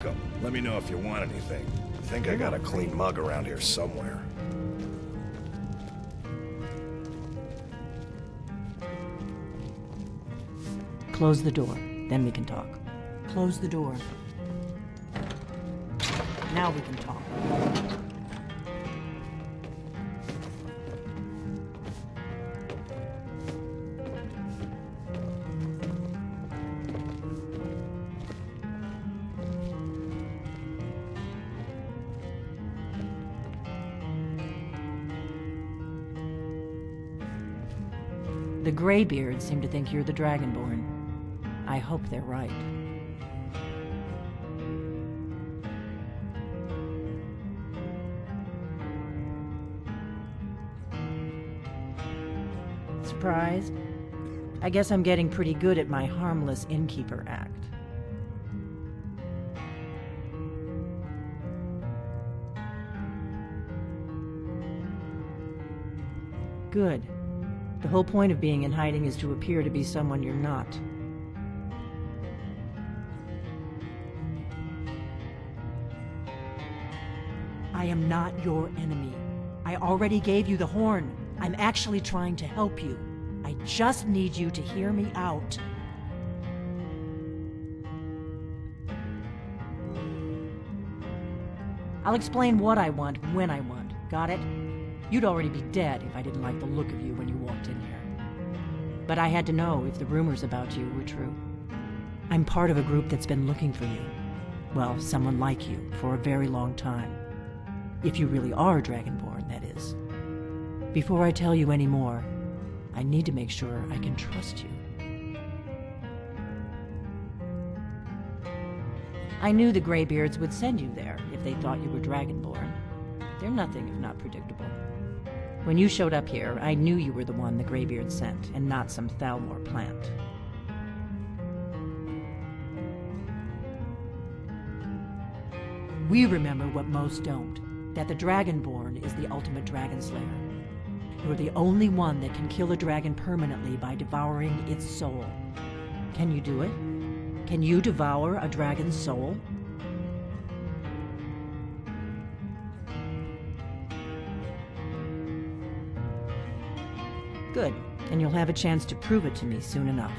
Let me know if you want anything. I think I got a clean mug around here somewhere. Close the door, then we can talk. Close the door. Now we can talk. The Greybeards seem to think you're the Dragonborn. I hope they're right. Surprised? I guess I'm getting pretty good at my harmless innkeeper act. Good. The whole point of being in hiding is to appear to be someone you're not. I am not your enemy. I already gave you the horn. I'm actually trying to help you. I just need you to hear me out. I'll explain what I want when I want. Got it? You'd already be dead if I didn't like the look of you when you walked in here. But I had to know if the rumors about you were true. I'm part of a group that's been looking for you. Well, someone like you, for a very long time. If you really are Dragonborn, that is. Before I tell you any more, I need to make sure I can trust you. I knew the Greybeards would send you there if they thought you were Dragonborn. They're nothing if not predictable. When you showed up here, I knew you were the one the Greybeards sent, and not some Thalmor plant. We remember what most don't, that the Dragonborn is the ultimate dragon slayer. You're the only one that can kill a dragon permanently by devouring its soul. Can you do it? Can you devour a dragon's soul? Good, and you'll have a chance to prove it to me soon enough.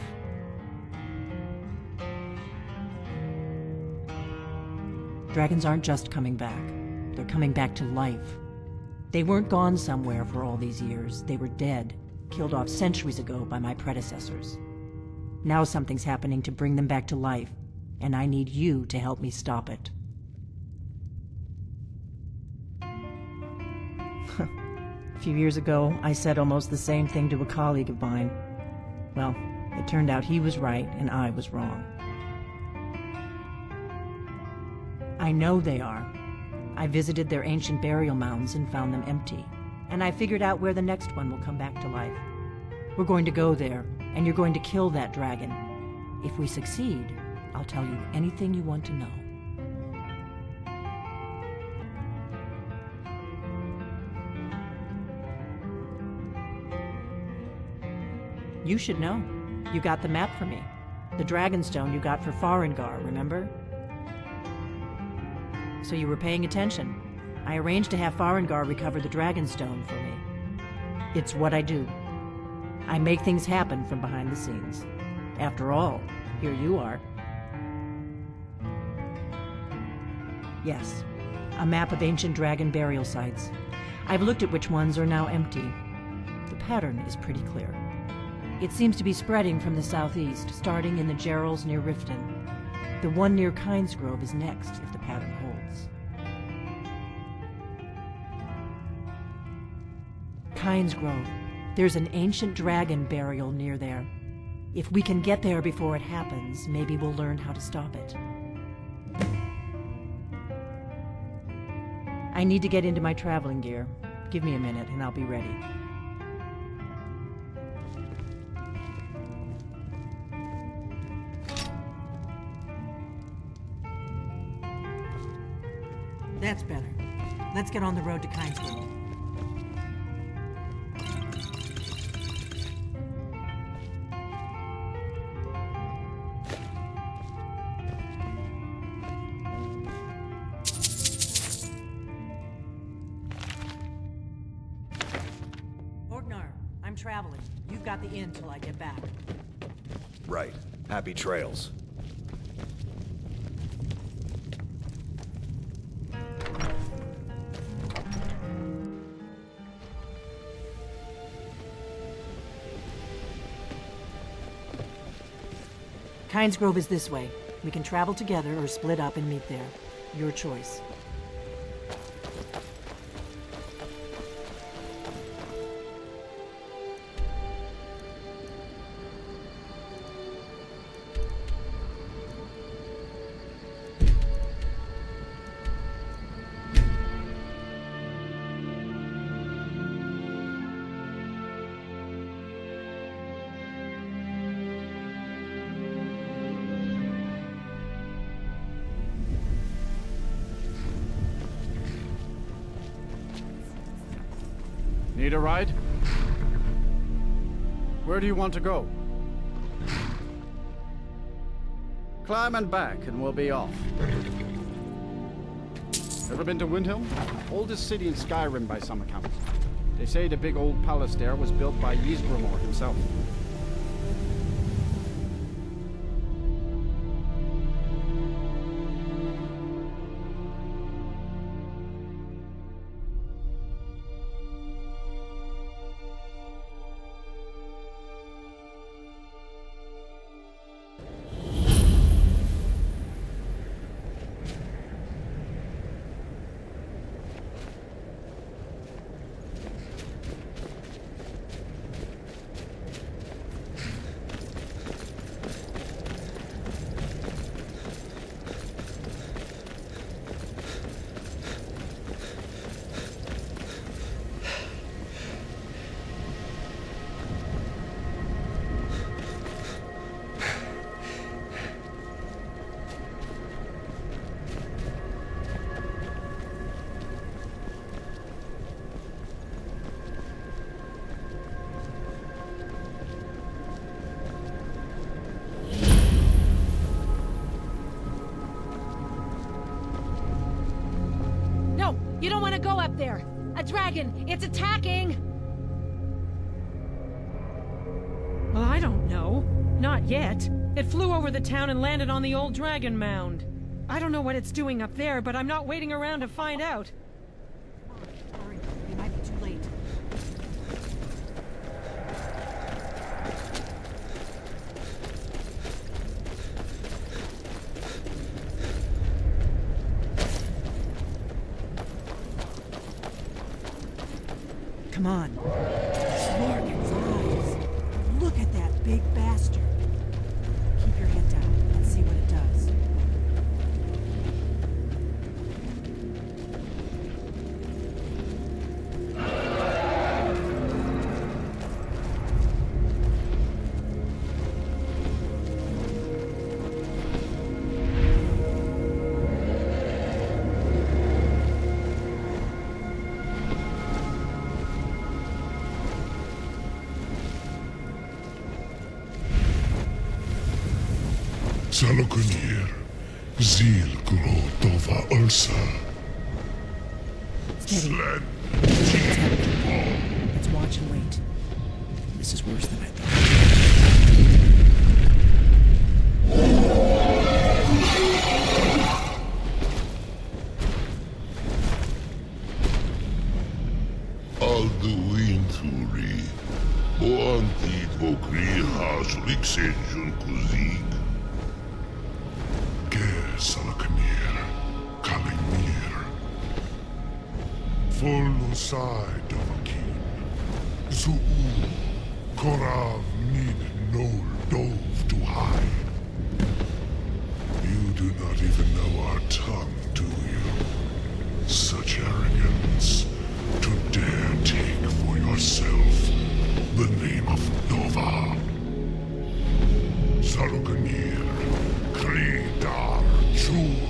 Dragons aren't just coming back. They're coming back to life. They weren't gone somewhere for all these years. They were dead, killed off centuries ago by my predecessors. Now something's happening to bring them back to life, and I need you to help me stop it. A few years ago, I said almost the same thing to a colleague of mine. Well, it turned out he was right and I was wrong. I know they are. I visited their ancient burial mounds and found them empty. And I figured out where the next one will come back to life. We're going to go there, and you're going to kill that dragon. If we succeed, I'll tell you anything you want to know. You should know. You got the map for me. The Dragonstone you got for Farengar, remember? So you were paying attention. I arranged to have Farengar recover the Dragonstone for me. It's what I do. I make things happen from behind the scenes. After all, here you are. Yes, a map of ancient dragon burial sites. I've looked at which ones are now empty. The pattern is pretty clear. It seems to be spreading from the southeast, starting in the Gerals near Riften. The one near Kynesgrove is next, if the pattern holds. Kynesgrove. There's an ancient dragon burial near there. If we can get there before it happens, maybe we'll learn how to stop it. I need to get into my traveling gear. Give me a minute and I'll be ready. That's better. Let's get on the road to Kynesgrove. traveling. You've got the inn till I get back. Right. Happy trails. Kynes Grove is this way. We can travel together or split up and meet there. Your choice. Need a ride? Where do you want to go? Climb and back and we'll be off. Ever been to Windhelm? Oldest city in Skyrim by some accounts. They say the big old palace there was built by Ysgramor himself. You don't want to go up there! A dragon! It's attacking! Well, I don't know. Not yet. It flew over the town and landed on the old dragon mound. I don't know what it's doing up there, but I'm not waiting around to find out. Hurry, we might be too late. Come on. Morgan's eyes. Look at that big bastard. Keep your head down. Let's see what it does. Salokunir, Zil Gro Dova Ulsa. Steady. Sled. Let's watch and wait. This is worse than I thought. Alduin Turi. Boantit Vokri Has Rixenjun Kuzig. Ger Salokunir, Kalimir. Full side Dovakin. Zuu, Korav Nid Nol Dove to hide. You do not even know our tongue, do you? Such arrogance, to dare take for yourself the name of Nova. Salokunir, Kridar Chur.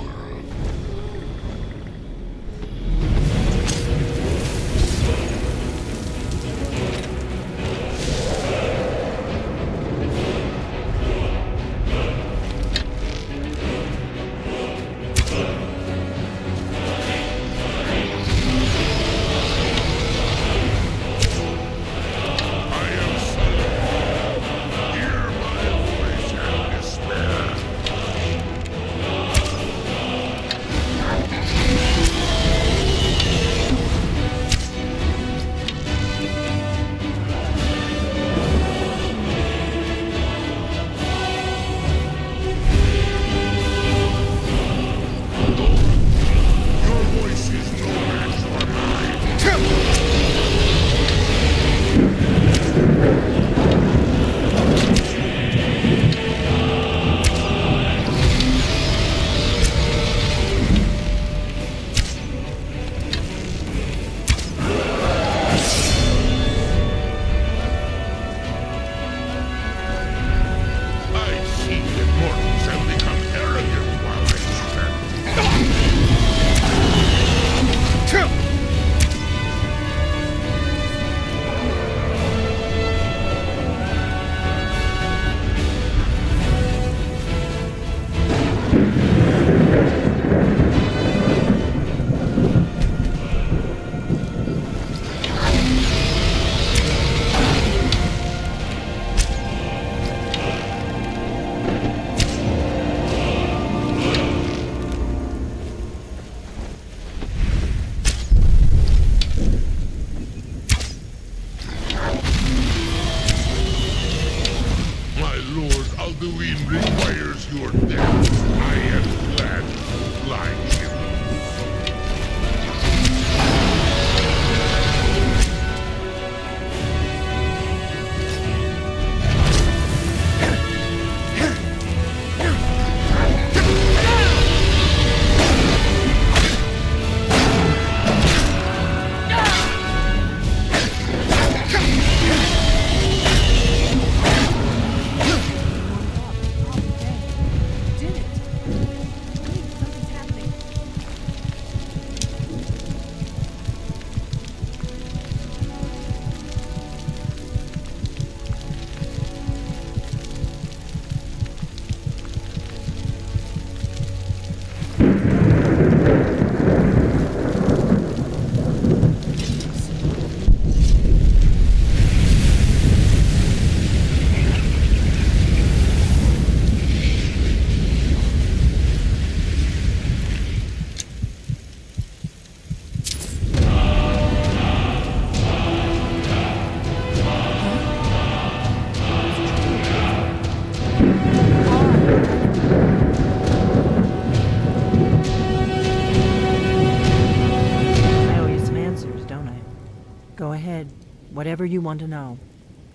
Whatever you want to know.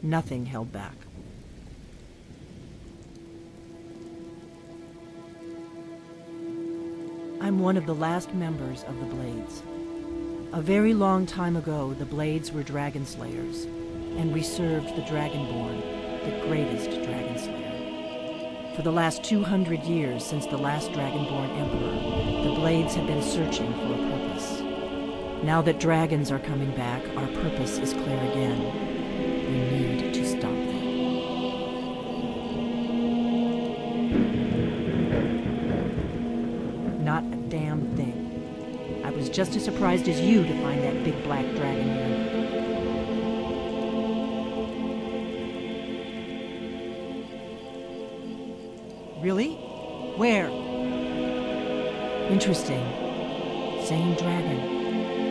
Nothing held back. I'm one of the last members of the Blades. A very long time ago, the Blades were dragon slayers, and we served the Dragonborn, the greatest dragon slayer. For the last 200 years since the last Dragonborn Emperor, the Blades have been searching for a purpose. Now that dragons are coming back, our purpose is clear again. We need to stop them. Not a damn thing. I was just as surprised as you to find that big black dragon here. Really? Where? Interesting. Same dragon.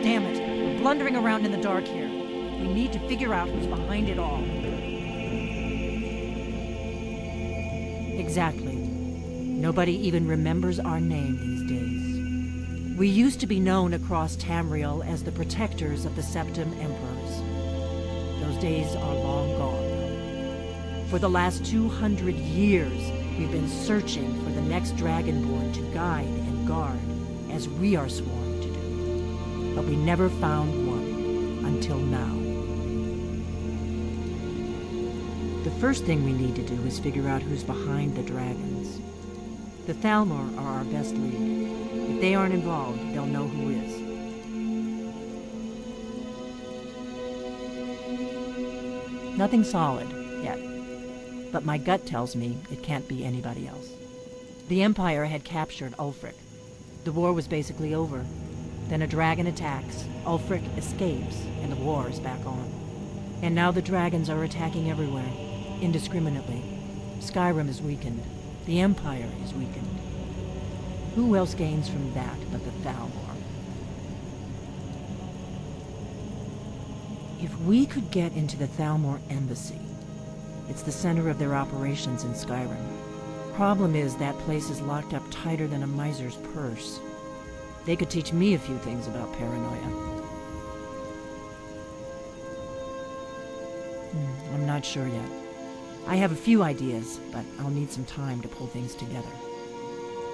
Damn it, we're blundering around in the dark here. We need to figure out who's behind it all. Exactly. Nobody even remembers our name these days. We used to be known across Tamriel as the protectors of the Septim Emperors. Those days are long gone. For the last 200 years, we've been searching for the next Dragonborn to guide and guard, as we are sworn to do. But we never found one, until now. The first thing we need to do is figure out who's behind the dragons. The Thalmor are our best lead. If they aren't involved, they'll know who is. Nothing solid, yet. But my gut tells me it can't be anybody else. The Empire had captured Ulfric. The war was basically over. Then a dragon attacks, Ulfric escapes, and the war is back on. And now the dragons are attacking everywhere, indiscriminately. Skyrim is weakened. The Empire is weakened. Who else gains from that but the Thalmor? If we could get into the Thalmor embassy, it's the center of their operations in Skyrim. Problem is, that place is locked up tighter than a miser's purse. They could teach me a few things about paranoia. I'm not sure yet. I have a few ideas, but I'll need some time to pull things together.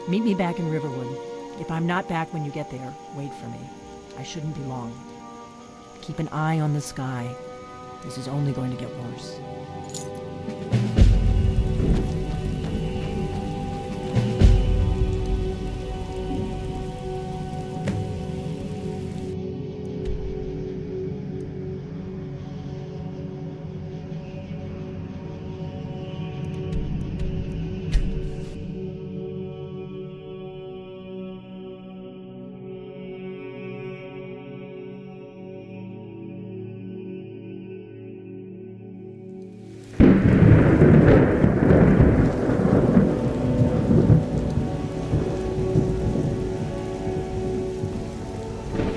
Meet me back in Riverwood. If I'm not back when you get there, wait for me. I shouldn't be long. Keep an eye on the sky. This is only going to get worse.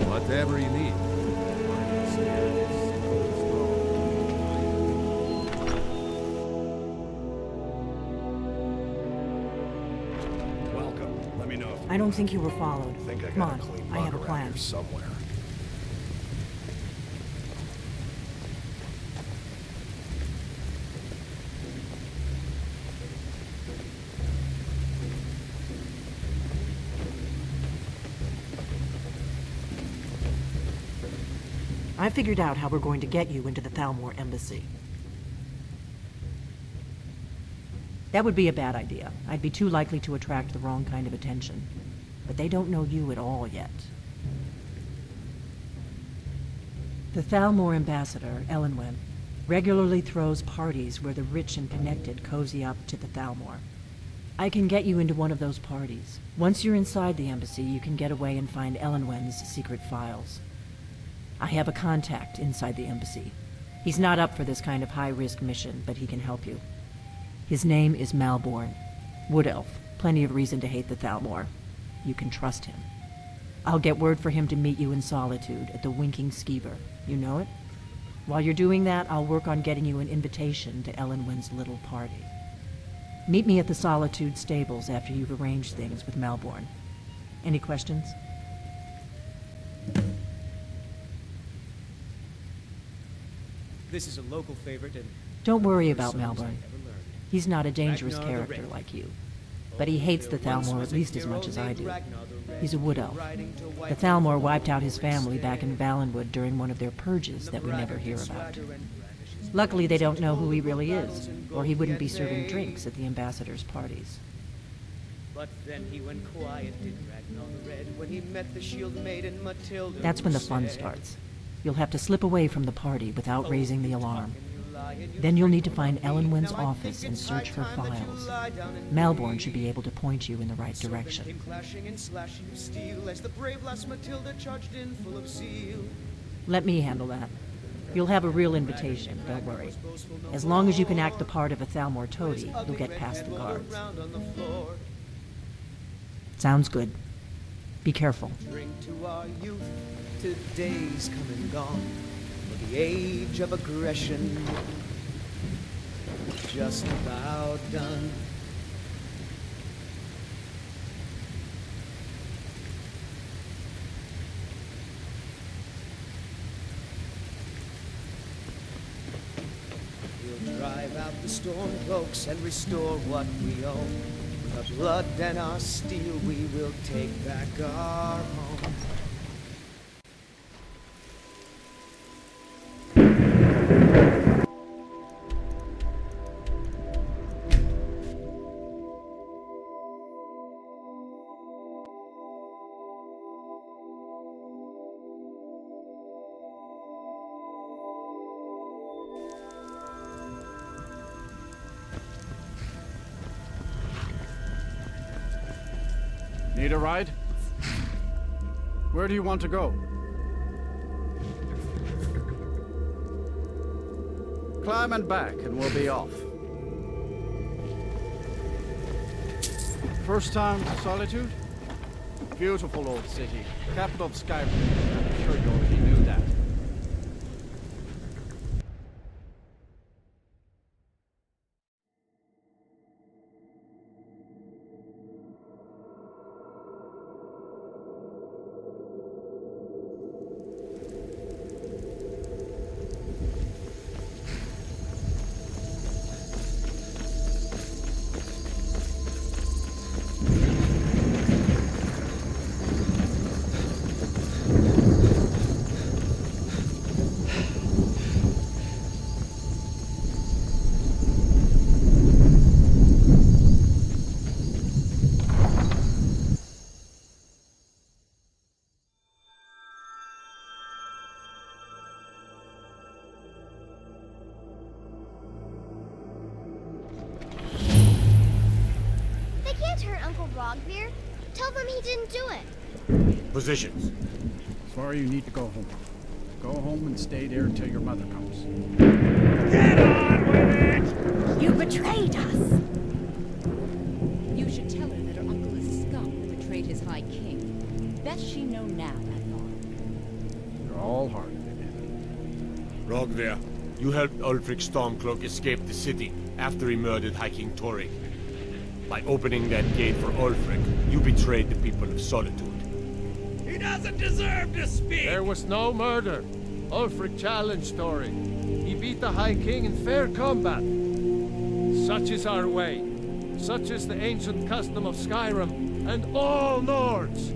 Whatever you need. Welcome. Let me know if I don't think you were followed. I think I Come got on, a clean I have mug a around plan. here somewhere. I figured out how we're going to get you into the Thalmor embassy. That would be a bad idea. I'd be too likely to attract the wrong kind of attention. But they don't know you at all yet. The Thalmor ambassador, Elenwen, regularly throws parties where the rich and connected cozy up to the Thalmor. I can get you into one of those parties. Once you're inside the embassy, you can get away and find Elenwen's secret files. I have a contact inside the embassy. He's not up for this kind of high-risk mission, but he can help you. His name is Malborn. Wood Elf. Plenty of reason to hate the Thalmor. You can trust him. I'll get word for him to meet you in Solitude at the Winking Skeever. You know it? While you're doing that, I'll work on getting you an invitation to Elenwen's little party. Meet me at the Solitude stables after you've arranged things with Malborn. Any questions? This is a local favorite and... Don't worry about songs Malborn. I never learned. He's not a dangerous Ragnar the character Red. like you. But he hates the There once Thalmor was at a least as hero much as I named do. Ragnar the Red, He's a wood elf. riding to wipe The Thalmor out wiped out his the family back in Valenwood during one of their purges that we never hear about. Luckily, they don't know who he really is, or he wouldn't be serving drinks at the ambassador's parties. But then he went quiet, did Ragnar the Red, when he met the shield maiden Matilda. That's when the who fun said, starts. You'll have to slip away from the party without "Oh, raising the you alarm. talk and you lie and you Then you'll drink need to find on me. Elenwen's Now I office think and it's search her high time that you files. lie down and Malborn bleed." should be able to point you in the right So then direction. came clashing and slashing of steel as the brave lass Matilda charged in full of zeal. Let me handle that. You'll have a real invitation, don't worry. As long as you can act the part of a Thalmor toady, you'll get past the guards. Around on the floor. Sounds good. Be careful. Drink to our youth, today's come and gone. For the age of aggression, just about done. We'll drive out the storm cloaks and restore what we own. With our blood and our steel, we will take back our home. Need a ride? Where do you want to go? Climb and back, and we'll be off. First time to Solitude? Beautiful old city, capital of Skyrim. I'm sure you already knew that. They can't hurt Uncle Rogbeer. Tell them he didn't do it. Positions. Sorry, you need to go home. Go home and stay there till your mother comes. Get on with it! You betrayed us! You should tell her that her uncle is a scum that betrayed his high king. Best she know now, Adnar. You're all hard. Rogver, you helped Ulfric Stormcloak escape the city after he murdered High King Torrik. By opening that gate for Ulfric, you betrayed the people of Solitude. He doesn't deserve to speak! There was no murder. Ulfric challenged Torrik. He beat the High King in fair combat. Such is our way. Such is the ancient custom of Skyrim and all Nords.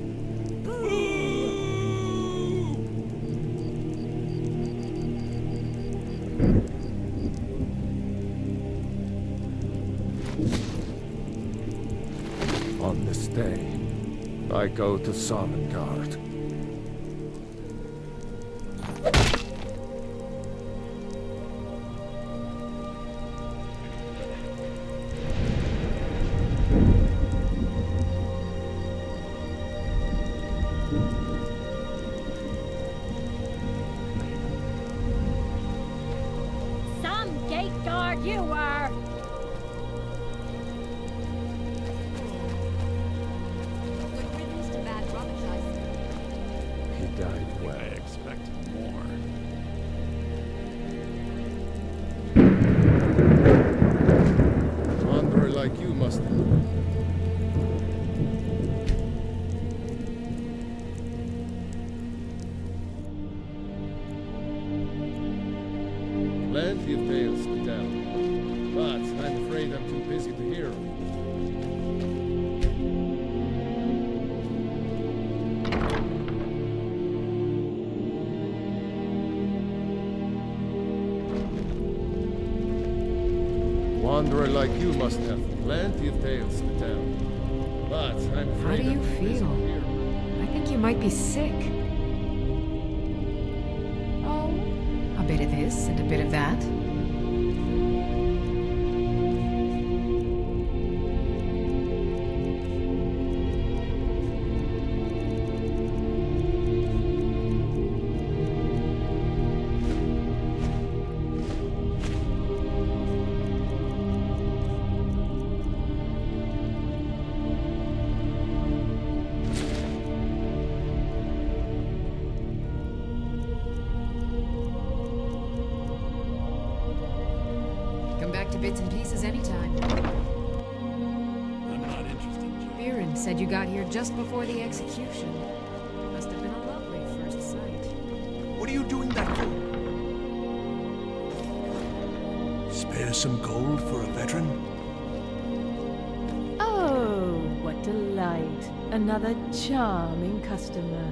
On this day, I go to Sovngarde. Some gate guard you were! Good riddance to bad rubbish, I see. He died well. I expect more. Wanderer like you must have. plenty of tales to tell. But I'm afraid I'm too busy to hear them. Wanderer like you must have plenty of tales to tell. But I'm How afraid do you I'm too busy feel? to hear them. I think you might be sick. Oh, a bit of this and a bit of that. Come back to bits and pieces anytime. I'm not interested, Joe. Viren said you got here just before the execution. Must have been a lovely first sight. What are you doing that for? Spare some gold for a veteran? Oh, what delight. Another charming customer.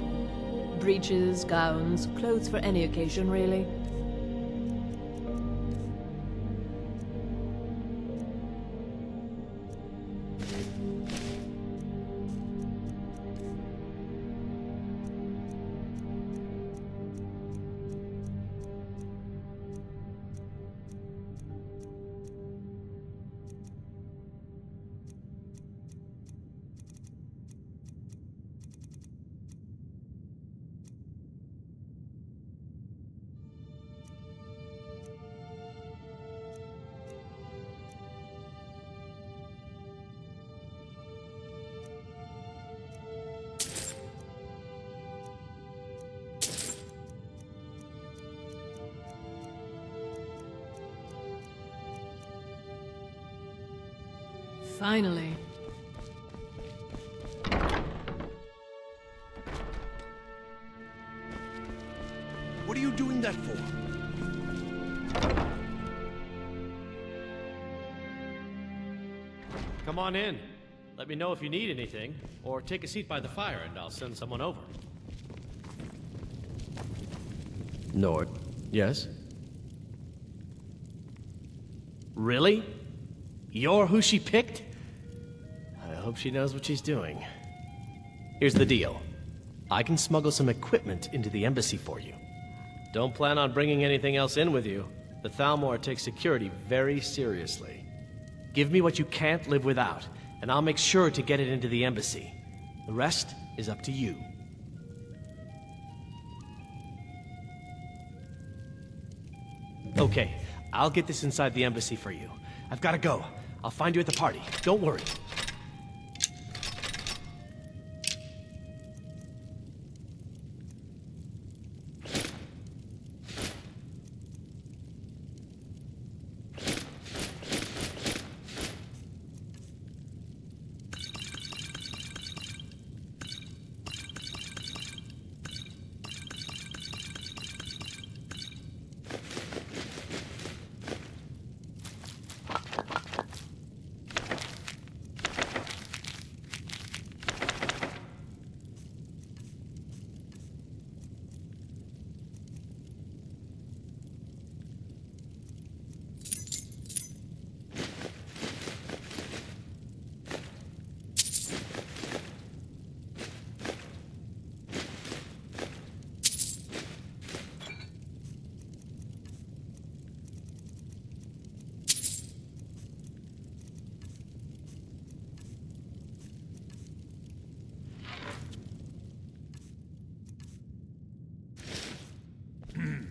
Breeches, gowns, clothes for any occasion, really. Finally. What are you doing that for? Come on in. Let me know if you need anything, or take a seat by the fire and I'll send someone over. Nord. Yes? Really? You're who she picked? I hope she knows what she's doing. Here's the deal. I can smuggle some equipment into the embassy for you. Don't plan on bringing anything else in with you. The Thalmor takes security very seriously. Give me what you can't live without, and I'll make sure to get it into the embassy. The rest is up to you. Okay, I'll get this inside the embassy for you. I've got to go. I'll find you at the party. Don't worry.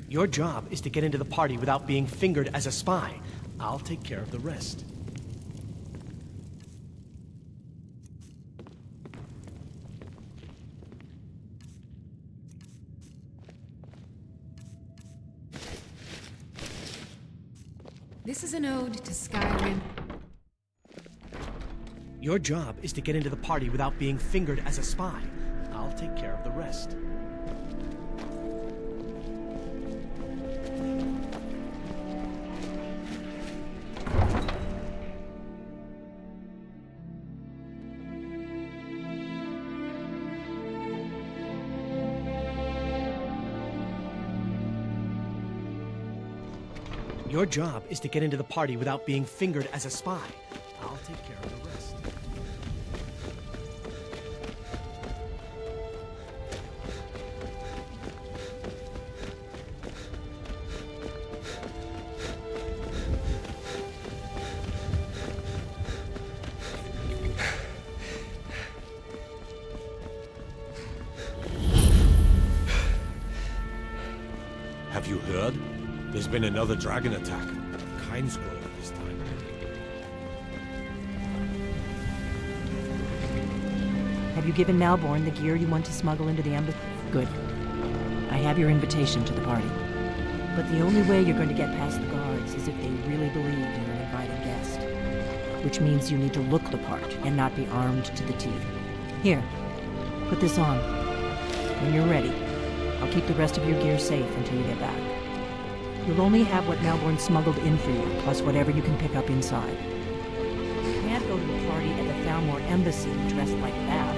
Your job is to get into the party without being fingered as a spy. I'll take care of the rest. This is an ode to Skyrim. Your job is to get into the party without being fingered as a spy. I'll take care of the rest. Your job is to get into the party without being fingered as a spy. I'll take care of the rest. Have you heard? There's been another dragon attack. Scroll this time. Have you given Malborn the gear you want to smuggle into the embassy? Good. I have your invitation to the party. But the only way you're going to get past the guards is if they really believe you're an invited guest. Which means you need to look the part and not be armed to the teeth. Here, put this on. When you're ready, I'll keep the rest of your gear safe until you get back. You'll only have what Malborn smuggled in for you, plus whatever you can pick up inside. You can't go to a party at the Thalmor Embassy dressed like that.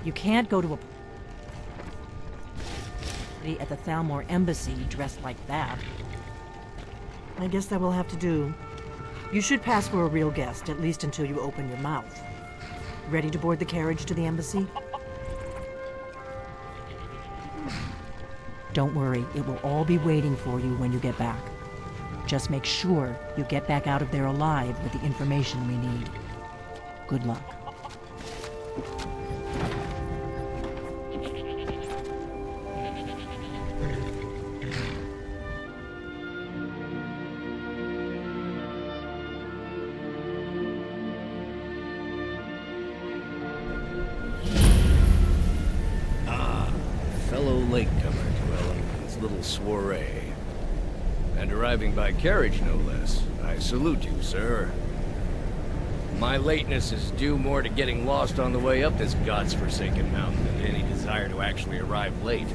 You can't go to a at the Thalmor Embassy dressed like that. I guess that will have to do. You should pass for a real guest, at least until you open your mouth. Ready to board the carriage to the embassy? Don't worry, it will all be waiting for you when you get back. Just make sure you get back out of there alive with the information we need. Good luck. Soiree. And arriving by carriage, no less. I salute you, sir. My lateness is due more to getting lost on the way up this god's-forsaken mountain than any desire to actually arrive late.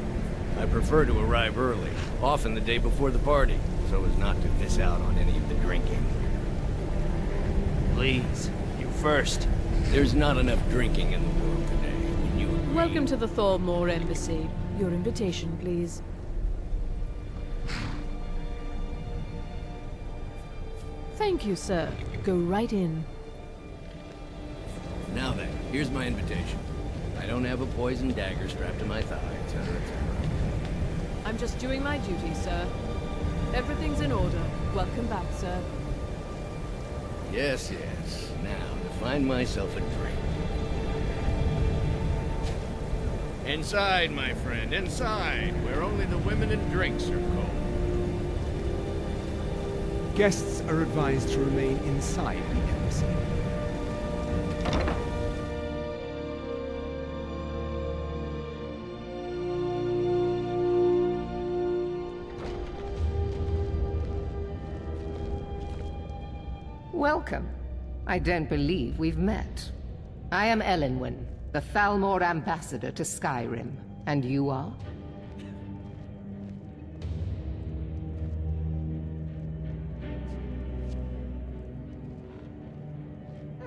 I prefer to arrive early, often the day before the party, so as not to miss out on any of the drinking. Please, you first. There's not enough drinking in the world today. Wouldn't you agree? Welcome to the Thalmor Embassy. Your invitation, please. Thank you, sir. Go right in. Now then, here's my invitation. I don't have a poisoned dagger strapped to my thigh, etc., etc. I'm just doing my duty, sir. Everything's in order. Welcome back, sir. Yes, yes. Now, to find myself a drink. Inside, my friend, inside, where only the women and drinks are cold. Guests are advised to remain inside the embassy. Welcome. I don't believe we've met. I am Elenwen, the Thalmor ambassador to Skyrim. And you are?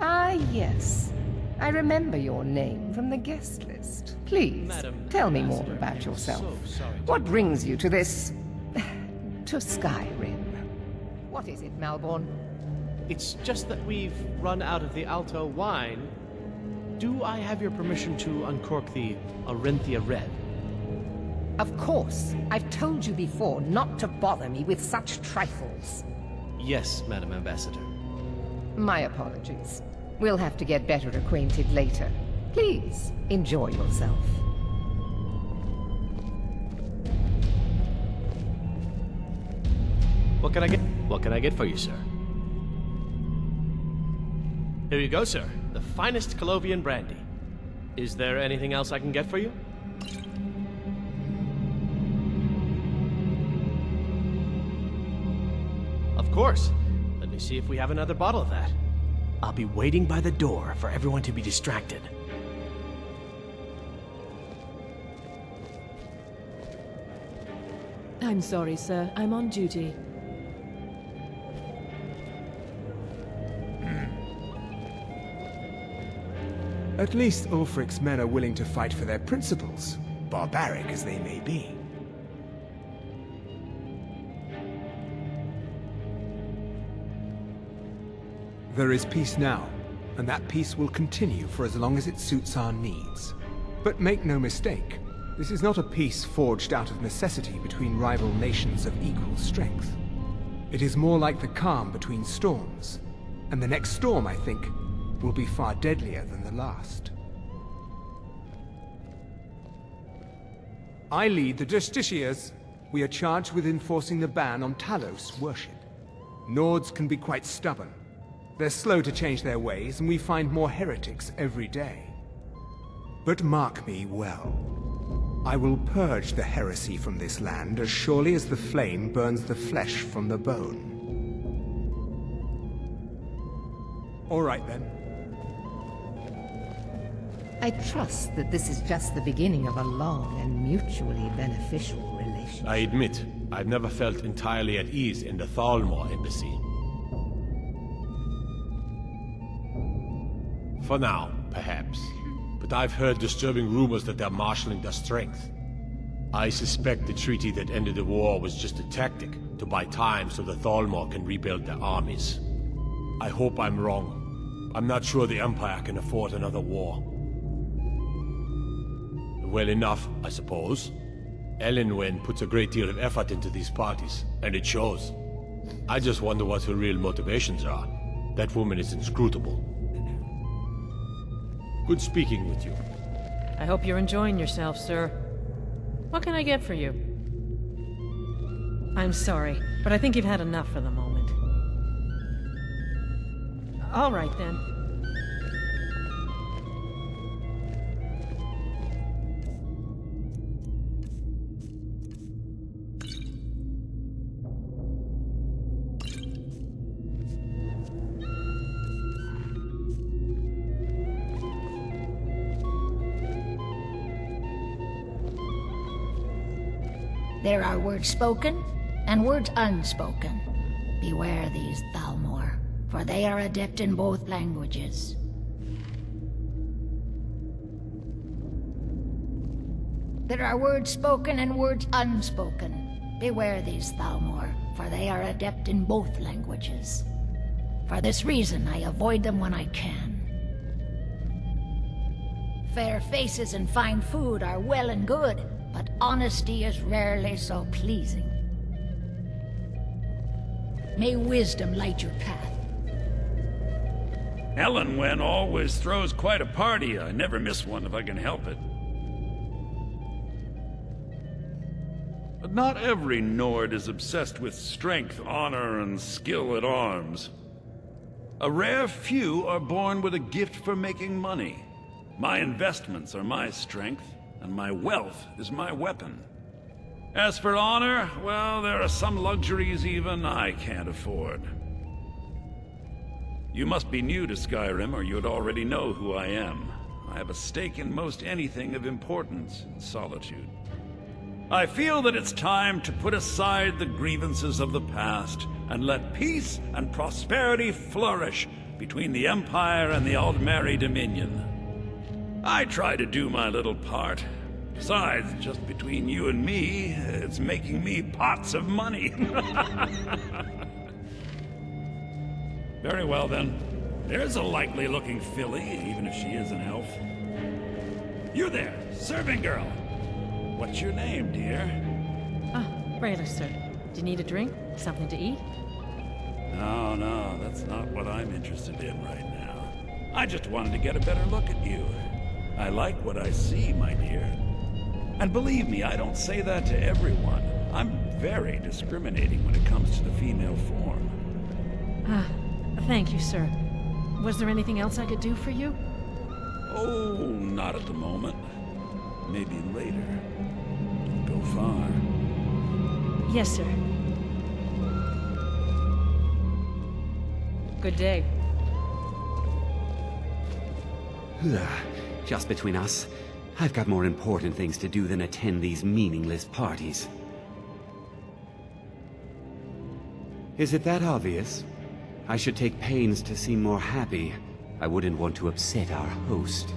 Ah, yes. I remember your name from the guest list. Please, tell me more about yourself. What brings you to this... to Skyrim? What is it, Malborn? It's just that we've run out of the Alto wine. Do I have your permission to uncork the Arinthia Red? Of course. I've told you before not to bother me with such trifles. Yes, Madam Ambassador. My apologies. We'll have to get better acquainted later. Please, enjoy yourself. What can I get for you, sir? Here you go, sir. The finest Colovian brandy. Is there anything else I can get for you? Of course. Let me see if we have another bottle of that. I'll be waiting by the door for everyone to be distracted. I'm sorry, sir. I'm on duty. At least Ulfric's men are willing to fight for their principles, barbaric as they may be. There is peace now, and that peace will continue for as long as it suits our needs. But make no mistake, this is not a peace forged out of necessity between rival nations of equal strength. It is more like the calm between storms, and the next storm, I think, will be far deadlier than the last. I lead the Justiciars. We are charged with enforcing the ban on Talos worship. Nords can be quite stubborn. They're slow to change their ways, and we find more heretics every day. But mark me well. I will purge the heresy from this land as surely as the flame burns the flesh from the bone. All right, then. I trust that this is just the beginning of a long and mutually beneficial relationship. I admit, I've never felt entirely at ease in the Thalmor embassy. For now, perhaps. But I've heard disturbing rumors that they're marshalling their strength. I suspect the treaty that ended the war was just a tactic to buy time so the Thalmor can rebuild their armies. I hope I'm wrong. I'm not sure the Empire can afford another war. Well enough, I suppose. Elenwen puts a great deal of effort into these parties, and it shows. I just wonder what her real motivations are. That woman is inscrutable. Good speaking with you. I hope you're enjoying yourself, sir. What can I get for you? I'm sorry, but I think you've had enough for the moment. All right, then. There are words spoken and words unspoken. Beware these, Thalmor, for they are adept in both languages. There are words spoken and words unspoken. Beware these, Thalmor, for they are adept in both languages. For this reason, I avoid them when I can. Fair faces and fine food are well and good, but honesty is rarely so pleasing. May wisdom light your path. Elenwen always throws quite a party. I never miss one if I can help it. But not every Nord is obsessed with strength, honor, and skill at arms. A rare few are born with a gift for making money. My investments are my strength, and my wealth is my weapon. As for honor, well, there are some luxuries even I can't afford. You must be new to Skyrim, or you'd already know who I am. I have a stake in most anything of importance in Solitude. I feel that it's time to put aside the grievances of the past and let peace and prosperity flourish between the Empire and the Aldmeri Dominion. I try to do my little part. Besides, just between you and me, it's making me pots of money. Very well, then. There's a likely-looking filly, even if she is an elf. You there, serving girl. What's your name, dear? Rayla, sir. Do you need a drink? Something to eat? No, that's not what I'm interested in right now. I just wanted to get a better look at you. I like what I see, my dear. And believe me, I don't say that to everyone. I'm very discriminating when it comes to the female form. Thank you, sir. Was there anything else I could do for you? Oh, not at the moment. Maybe later. Don't go far. Yes, sir. Good day. Just between us, I've got more important things to do than attend these meaningless parties. Is it that obvious? I should take pains to seem more happy. I wouldn't want to upset our host.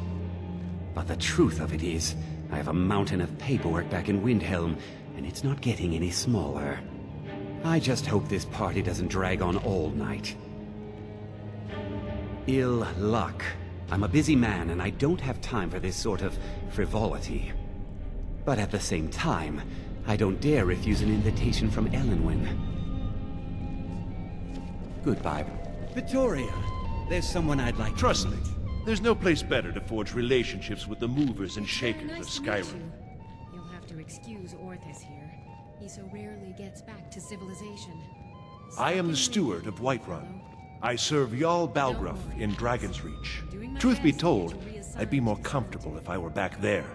But the truth of it is, I have a mountain of paperwork back in Windhelm, and it's not getting any smaller. I just hope this party doesn't drag on all night. Ill luck. I'm a busy man, and I don't have time for this sort of frivolity. But at the same time, I don't dare refuse an invitation from Elenwen. Goodbye. Vittoria, there's someone I'd like Trust me, there's no place better to forge relationships with the movers and shakers of Skyrim. You'll have to excuse Orthus here. He so rarely gets back to civilization. I am the steward of Whiterun. I serve Jarl Balgruuf in Dragon's Reach. Truth be told, I'd be more comfortable if I were back there.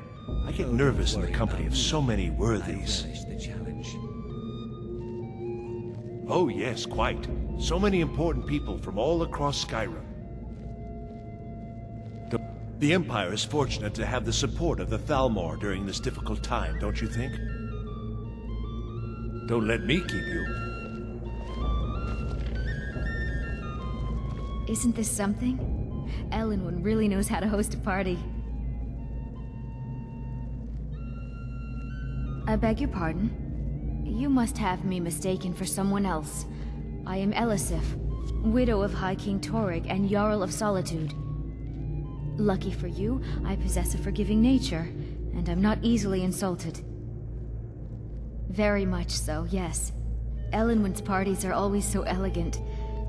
I get nervous in the company of so many worthies. Oh yes, quite. So many important people from all across Skyrim. The Empire is fortunate to have the support of the Thalmor during this difficult time, don't you think? Don't let me keep you. Isn't this something? Elenwen really knows how to host a party. I beg your pardon? You must have me mistaken for someone else. I am Elisif, widow of High King Torygg and Jarl of Solitude. Lucky for you, I possess a forgiving nature, and I'm not easily insulted. Very much so, yes. Elenwen's parties are always so elegant.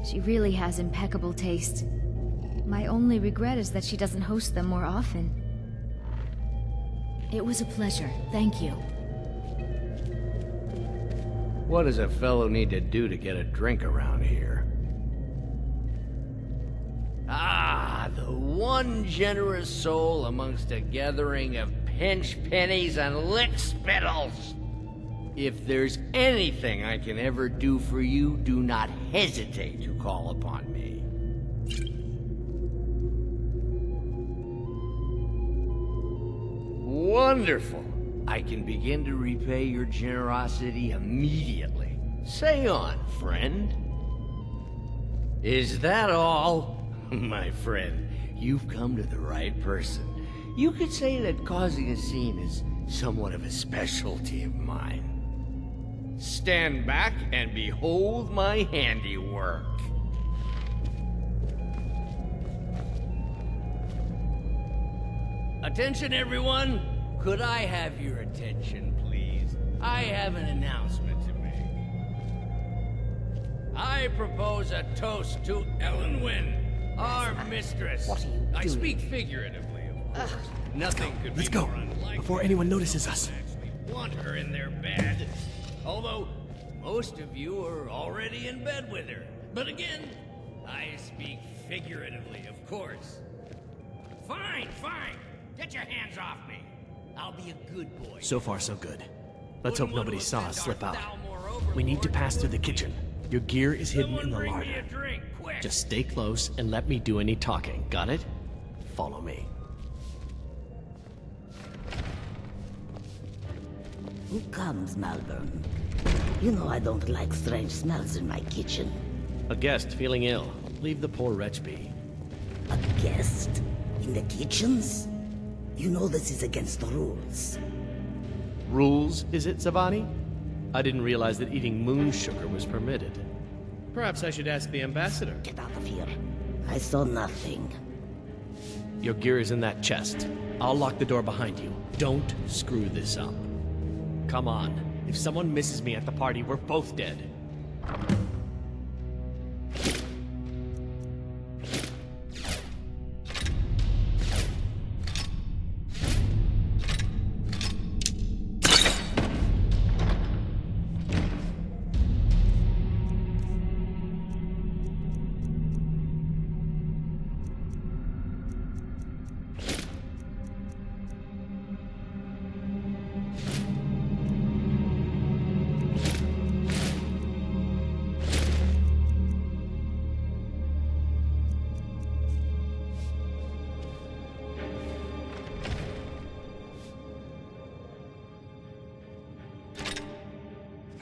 She really has impeccable taste. My only regret is that she doesn't host them more often. It was a pleasure, thank you. What does a fellow need to do to get a drink around here? Ah, the one generous soul amongst a gathering of pinch pennies and lick spittles! If there's anything I can ever do for you, do not hesitate to call upon me. Wonderful! I can begin to repay your generosity immediately. Say on, friend. Is that all? My friend, you've come to the right person. You could say that causing a scene is somewhat of a specialty of mine. Stand back and behold my handiwork. Attention, everyone! Could I have your attention, please? I have an announcement to make. I propose a toast to Elenwen, our mistress. What are you I doing? speak figuratively, of course. Nothing could Let's be go, more unlikely before anyone than notices to us. actually want her in their bed. Although, most of you are already in bed with her. But again, I speak figuratively, of course. Fine, fine. Get your hands off me. I'll be a good boy. So far, so good. Let's hope nobody saw us slip out. We need to pass through the kitchen. Your gear is hidden in the larder. Just stay close and let me do any talking. Got it? Follow me. Who comes, Malvern? You know I don't like strange smells in my kitchen. A guest feeling ill. Leave the poor wretch be. A guest? In the kitchens? You know this is against the rules. Rules, is it, Zavani? I didn't realize that eating moon sugar was permitted. Perhaps I should ask the ambassador. Get out of here. I saw nothing. Your gear is in that chest. I'll lock the door behind you. Don't screw this up. Come on. If someone misses me at the party, we're both dead.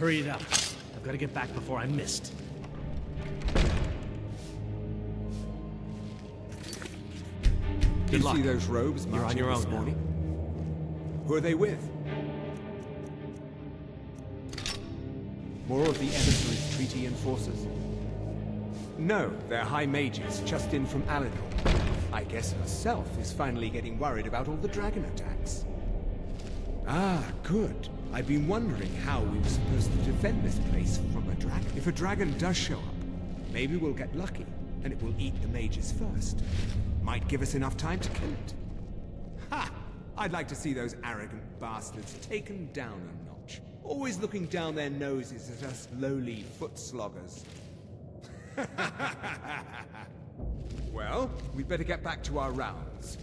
Hurry it up. I've got to get back before I'm missed. You luck. see those robes You're on marching your this own now. morning? Who are they with? More of the emissary's treaty enforcers? No, they're high mages, just in from Alinor. I guess herself is finally getting worried about all the dragon attacks. Ah, good. I've been wondering how we were supposed to defend this place from a dragon. If a dragon does show up, maybe we'll get lucky, and it will eat the mages first. Might give us enough time to kill it. Ha! I'd like to see those arrogant bastards taken down a notch. Always looking down their noses at us lowly foot sloggers. Well, we'd better get back to our rounds.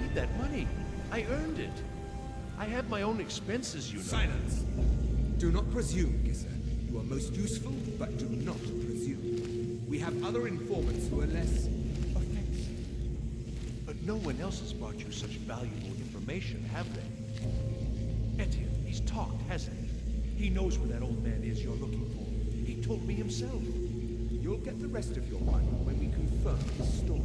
need that money. I earned it. I have my own expenses, you know. Silence! Do not presume, Gisser. You are most useful, but do not presume. We have other informants who are less offensive. But no one else has brought you such valuable information, have they? Etienne, he's talked, hasn't he? He knows where that old man is you're looking for. He told me himself. You'll get the rest of your money when we confirm his story,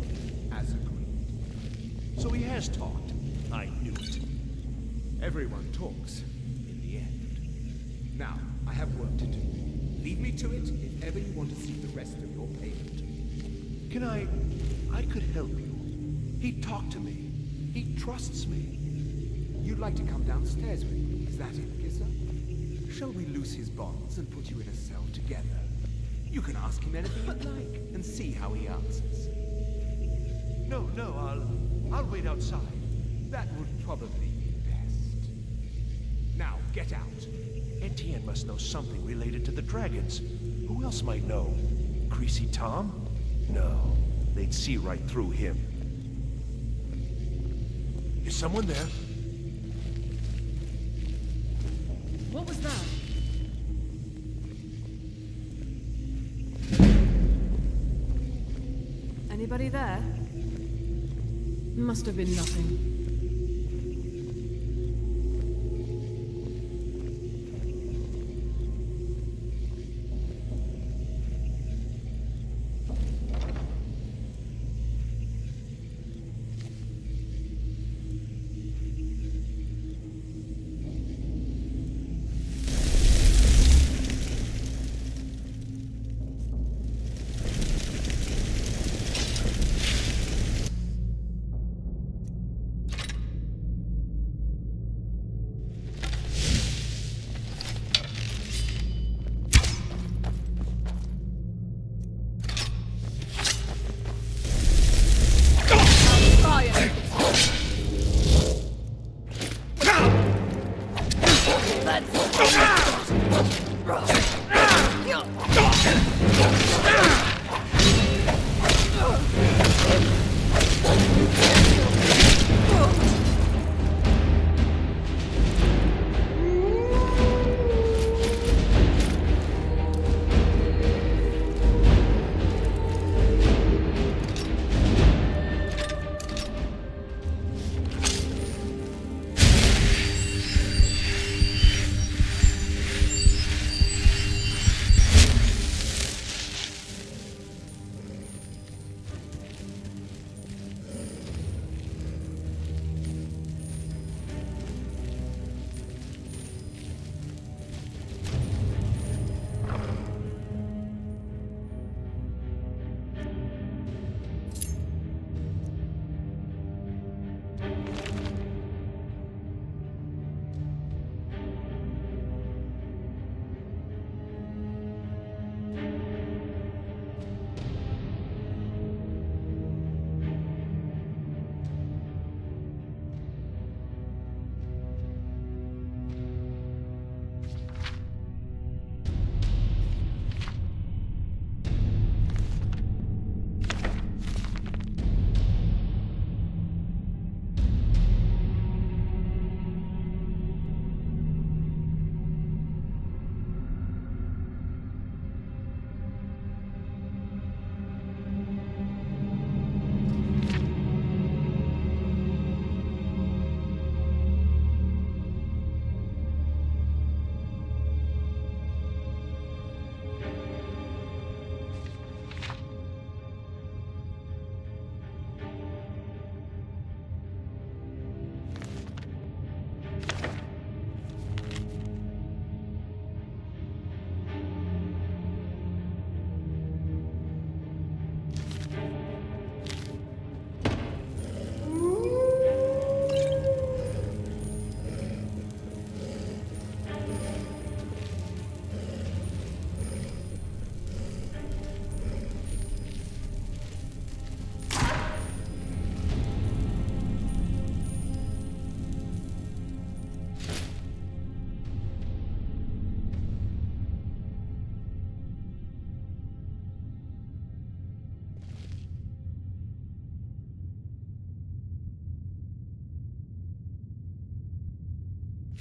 as agreed. So he has talked. I knew it. Everyone talks, in the end. Now, I have work to do. Leave me to it if ever you want to see the rest of your payment. Can I could help you. He talked to me. He trusts me. You'd like to come downstairs with me, is that it, Gisser? Shall we loose his bonds and put you in a cell together? You can ask him anything you'd like, and see how he answers. No, I'll wait outside. That would probably be best. Now, get out. Etienne must know something related to the dragons. Who else might know? Greasy Tom? No, they'd see right through him. Is someone there? What was that? Anybody there? Must have been nothing.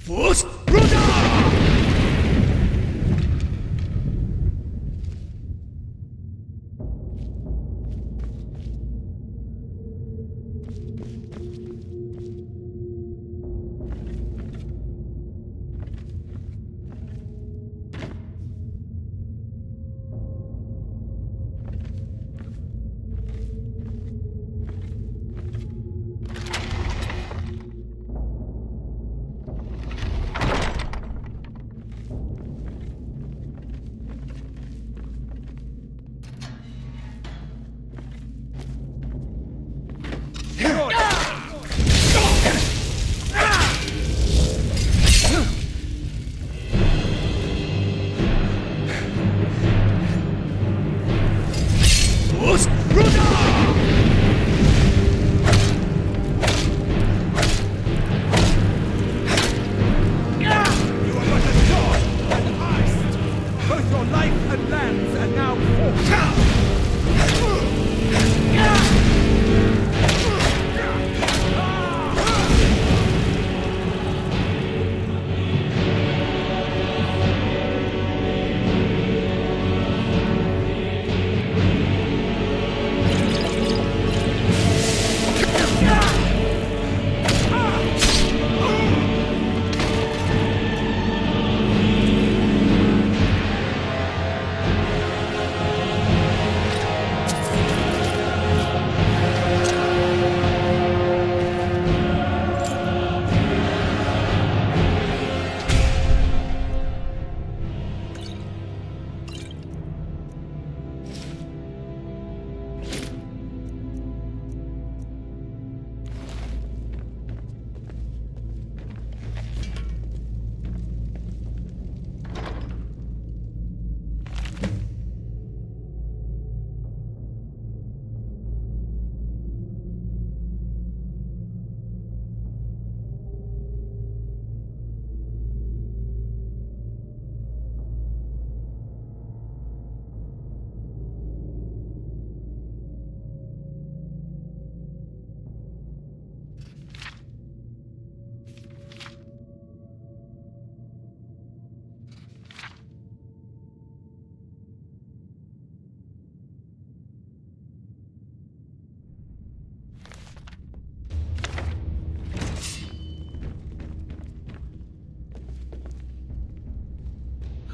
First, Both your life and lands are now forfeit.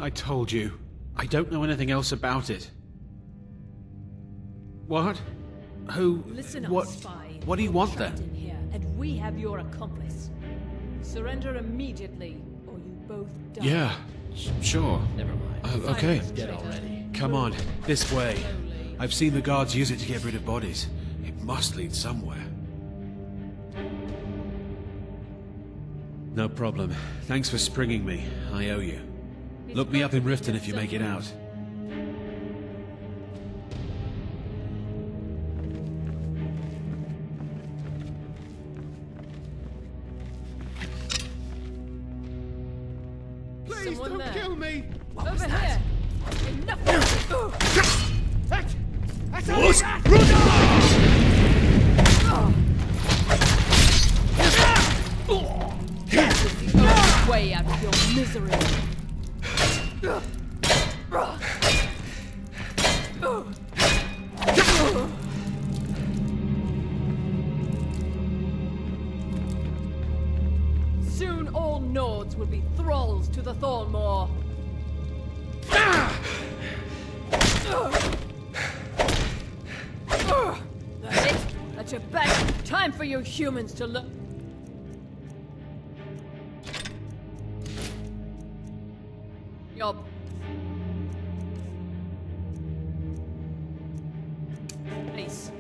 I told you. I don't know anything else about it. What? Who? Listen what? up, spy. What do you want Trapped then? in here, and we have your accomplice. Surrender immediately, or you both die. Yeah, sure. Never mind. Okay. Let's get already. Come on, this way. I've seen the guards use it to get rid of bodies. It must lead somewhere. No problem. Thanks for springing me. I owe you. Look me up in Riften if you make it out. Please Someone don't there. kill me! Over here! Enough! That's First, Way out of your misery! Soon all Nords will be thralls to the Thornmoor. That's it. That's your best. Time for you humans to look. Yup. Ace.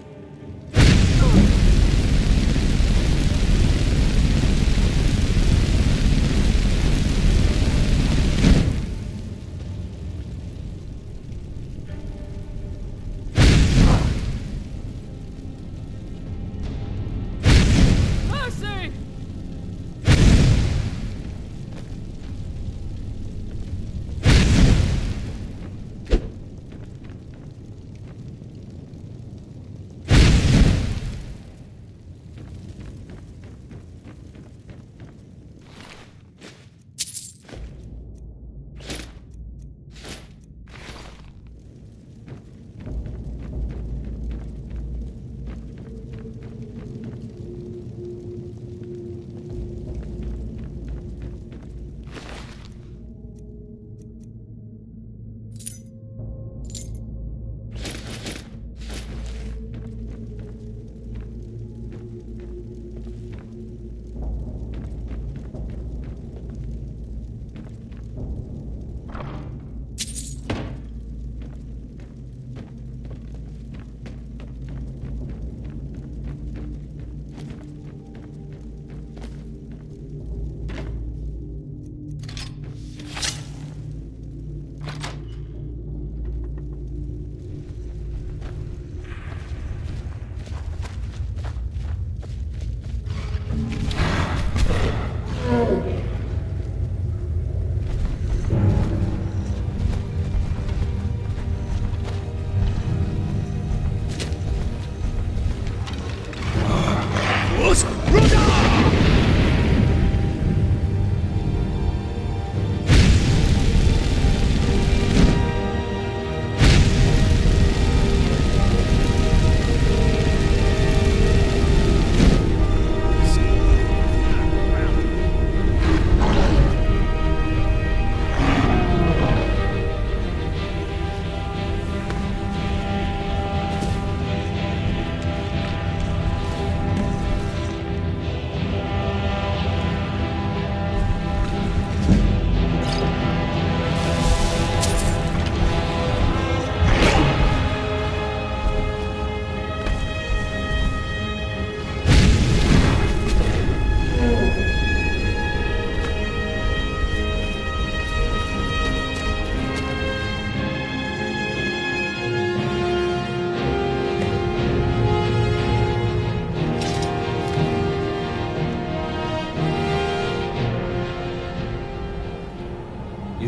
Mercy!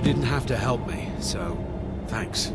didn't have to help me, so thanks.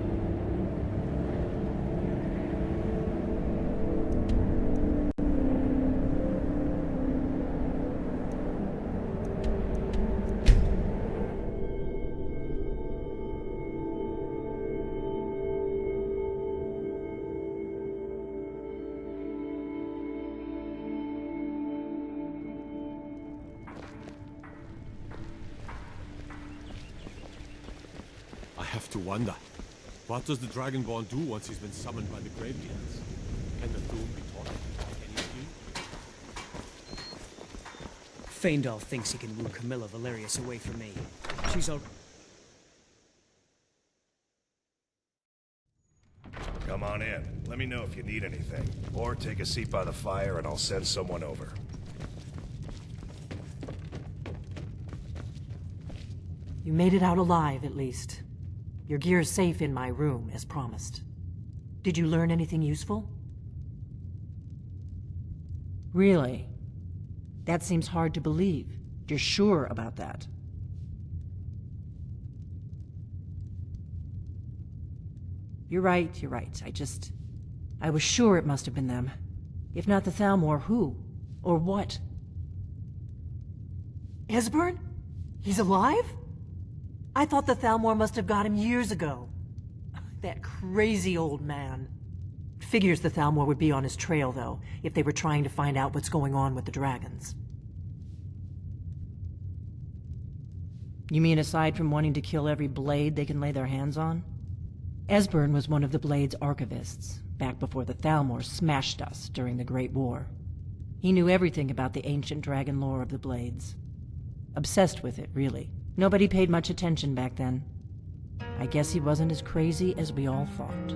I have to wonder, what does the Dragonborn do once he's been summoned by the Gravelands? Can the Thum be taught anything? Faendal thinks he can woo Camilla Valerius away from me. She's al- Come on in. Let me know if you need anything. Or take a seat by the fire and I'll send someone over. You made it out alive, at least. Your gear's safe in my room, as promised. Did you learn anything useful? Really? That seems hard to believe. You're sure about that? You're right. I was sure it must have been them. If not the Thalmor, who? Or what? Esbern? He's alive? I thought the Thalmor must have got him years ago. That crazy old man. Figures the Thalmor would be on his trail, though, if they were trying to find out what's going on with the dragons. You mean aside from wanting to kill every blade they can lay their hands on? Esbern was one of the Blade's archivists, back before the Thalmor smashed us during the Great War. He knew everything about the ancient dragon lore of the Blades. Obsessed with it, really. Nobody paid much attention back then. I guess he wasn't as crazy as we all thought.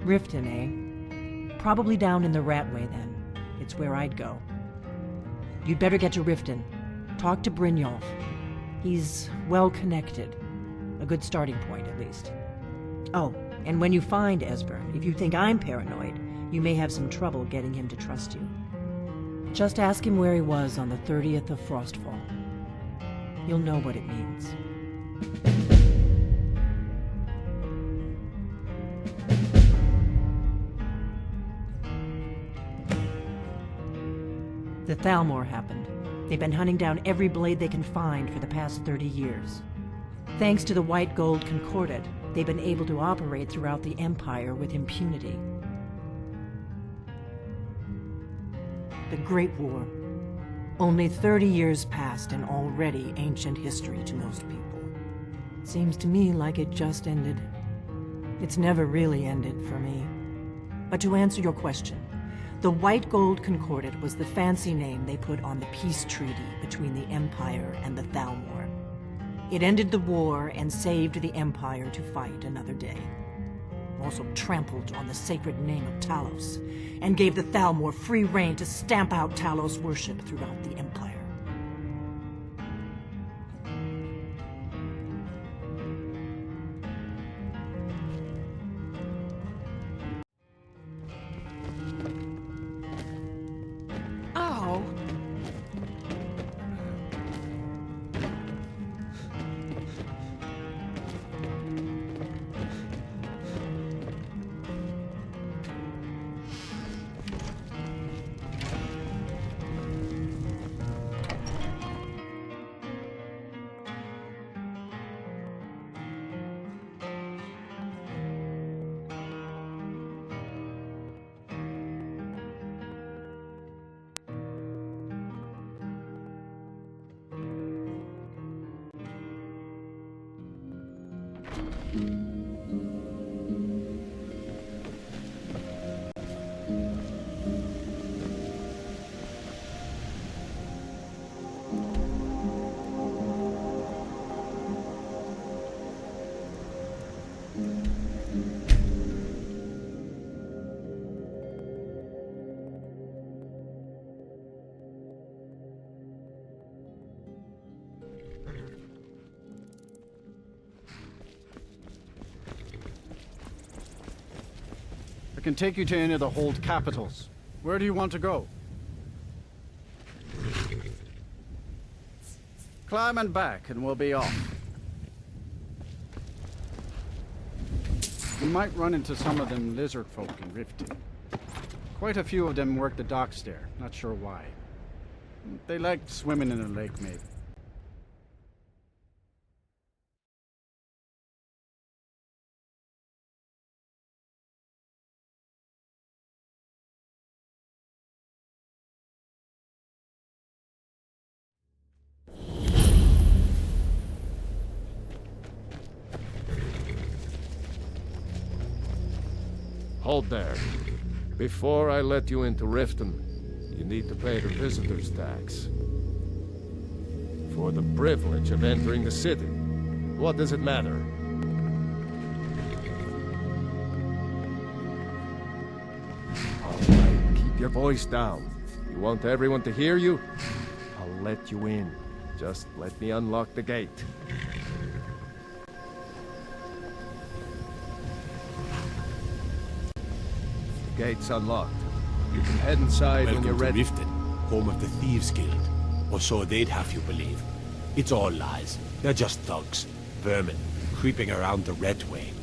Riften, eh? Probably down in the Ratway, then. It's where I'd go. You'd better get to Riften. Talk to Brynjolf. He's well-connected. A good starting point, at least. Oh, and when you find Esbern, if you think I'm paranoid, you may have some trouble getting him to trust you. Just ask him where he was on the 30th of Frostfall. You'll know what it means. The Thalmor happened. They've been hunting down every blade they can find for the past 30 years. Thanks to the White Gold Concordat, they've been able to operate throughout the Empire with impunity. The Great War. Only 30 years passed and already ancient history to most people. Seems to me like it just ended. It's never really ended for me. But to answer your question, the White Gold Concordat was the fancy name they put on the peace treaty between the Empire and the Thalmor. It ended the war and saved the Empire to fight another day. Also trampled on the sacred name of Talos, and gave the Thalmor free rein to stamp out Talos worship throughout the Empire. Oh. I can take you to any of the hold capitals. Where do you want to go? climbing back and we'll be off. We might run into some of them lizard folk in Riften. Quite a few of them work the docks there, not sure why. They like swimming in a lake, maybe. Hold there. Before I let you into Riften, you need to pay the visitor's tax. For the privilege of entering the city. What does it matter? Alright, keep your voice down. You want everyone to hear you? I'll let you in. Just let me unlock the gate. The gate's unlocked. You can head inside when you're ready. Welcome to Riften, home of the Thieves Guild. Or so they'd have you believe. It's all lies. They're just thugs, vermin, creeping around the Red Way.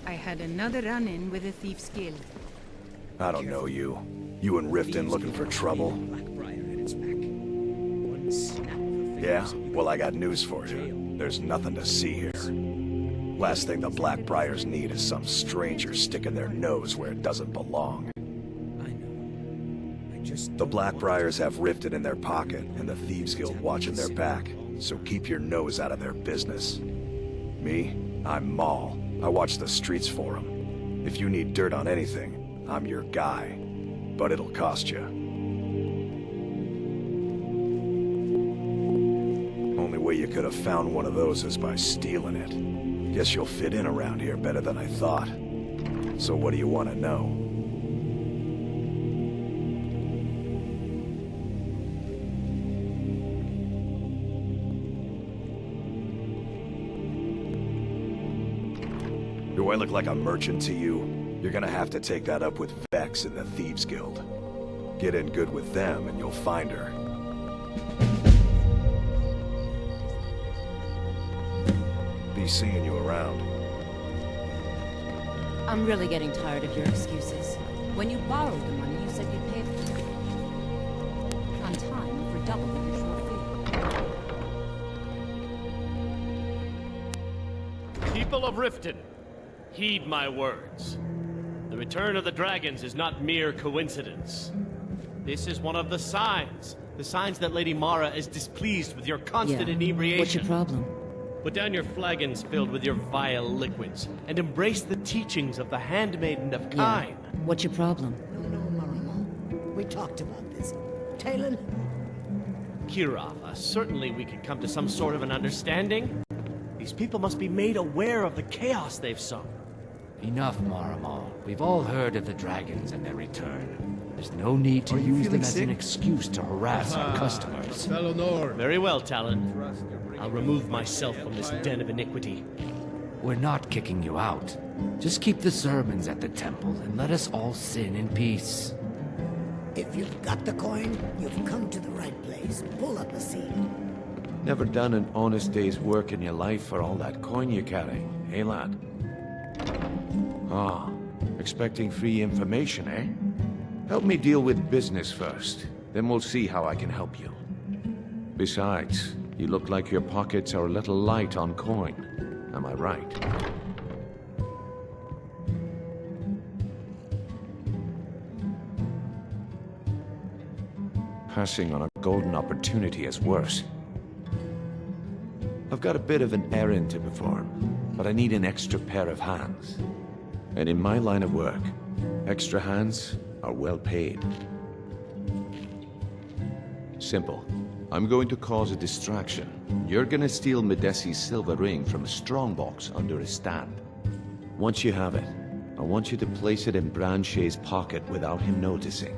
I had another run-in with the Thieves Guild. I don't know you. You in Riften looking for trouble? Yeah? Well, I got news for you. There's nothing to see here. Last thing the Blackbriars need is some stranger sticking their nose where it doesn't belong. The Blackbriars have Riften in their pocket, and the Thieves Guild watching their back, so keep your nose out of their business. Me? I'm Maul. I watch the streets for them. If you need dirt on anything, I'm your guy. But it'll cost you. Only way you could have found one of those is by stealing it. Guess you'll fit in around here better than I thought. So what do you want to know? Do I look like a merchant to you? You're gonna have to take that up with Vex in the Thieves Guild. Get in good with them and you'll find her. Be seeing you around. I'm really getting tired of your excuses. When you borrowed the money, you said you'd pay it on time for double the usual fee. People of Riften, heed my words. The return of the dragons is not mere coincidence. This is one of the signs that Lady Mara is displeased with your constant inebriation. What's your problem? Put down your flagons filled with your vile liquids, and embrace the teachings of the Handmaiden of Kine. What's your problem? No, Marimo. We talked about this. Talon? Kirava, certainly we can come to some sort of an understanding. These people must be made aware of the chaos they've sown. Enough, Marimo. We've all heard of the dragons and their return. There's no need to use them as an excuse to harass our customers. Very well, Talon. I'll remove myself from this den of iniquity. We're not kicking you out. Just keep the sermons at the temple and let us all sin in peace. If you've got the coin, you've come to the right place. Pull up a seat. Never done an honest day's work in your life for all that coin you carry, eh, lad? Ah, expecting free information, eh? Help me deal with business first, then we'll see how I can help you. Besides, you look like your pockets are a little light on coin. Am I right? Passing on a golden opportunity is worse. I've got a bit of an errand to perform, but I need an extra pair of hands. And in my line of work, extra hands are well paid. Simple. I'm going to cause a distraction. You're gonna steal Medesi's silver ring from a strongbox under his stand. Once you have it, I want you to place it in Branche's pocket without him noticing.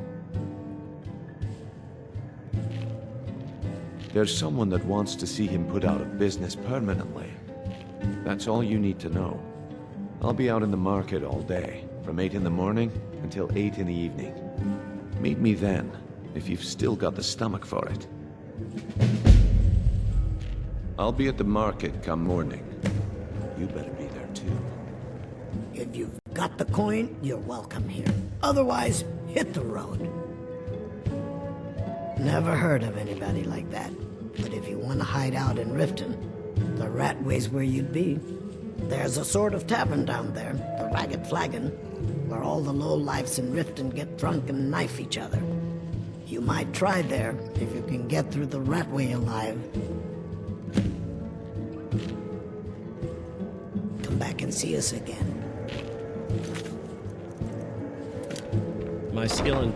There's someone that wants to see him put out of business permanently. That's all you need to know. I'll be out in the market all day, from 8 in the morning until 8 in the evening. Meet me then, if you've still got the stomach for it. I'll be at the market come morning. You better be there too. If you've got the coin, you're welcome here. Otherwise, hit the road. Never heard of anybody like that. But if you want to hide out in Riften, the Ratway's where you'd be. There's a sort of tavern down there, the Ragged Flagon, where all the lowlifes in Riften get drunk and knife each other. You might try there if you can get through the Ratway alive. Come back and see us again. My skill in...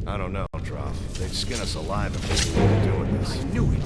I don't know, Droff. They'd skin us alive if we were doing this. I knew it!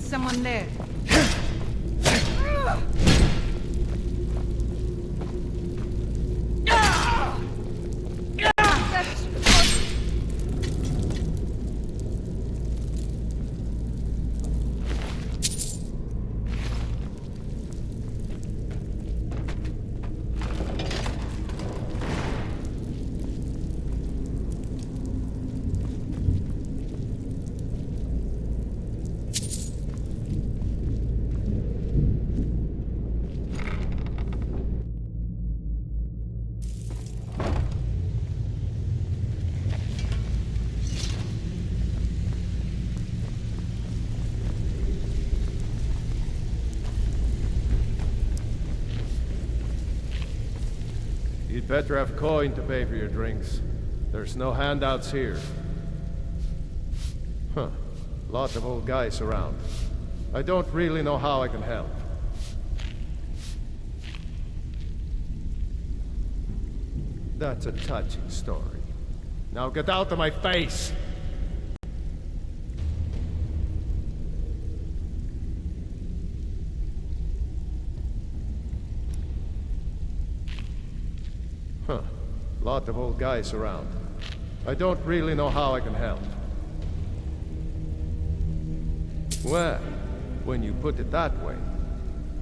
Someone there. You'd better have coin to pay for your drinks. There's no handouts here. Huh. Lot of old guys around. I don't really know how I can help. That's a touching story. Now get out of my face! Huh. Lot of old guys around. I don't really know how I can help. Well, when you put it that way,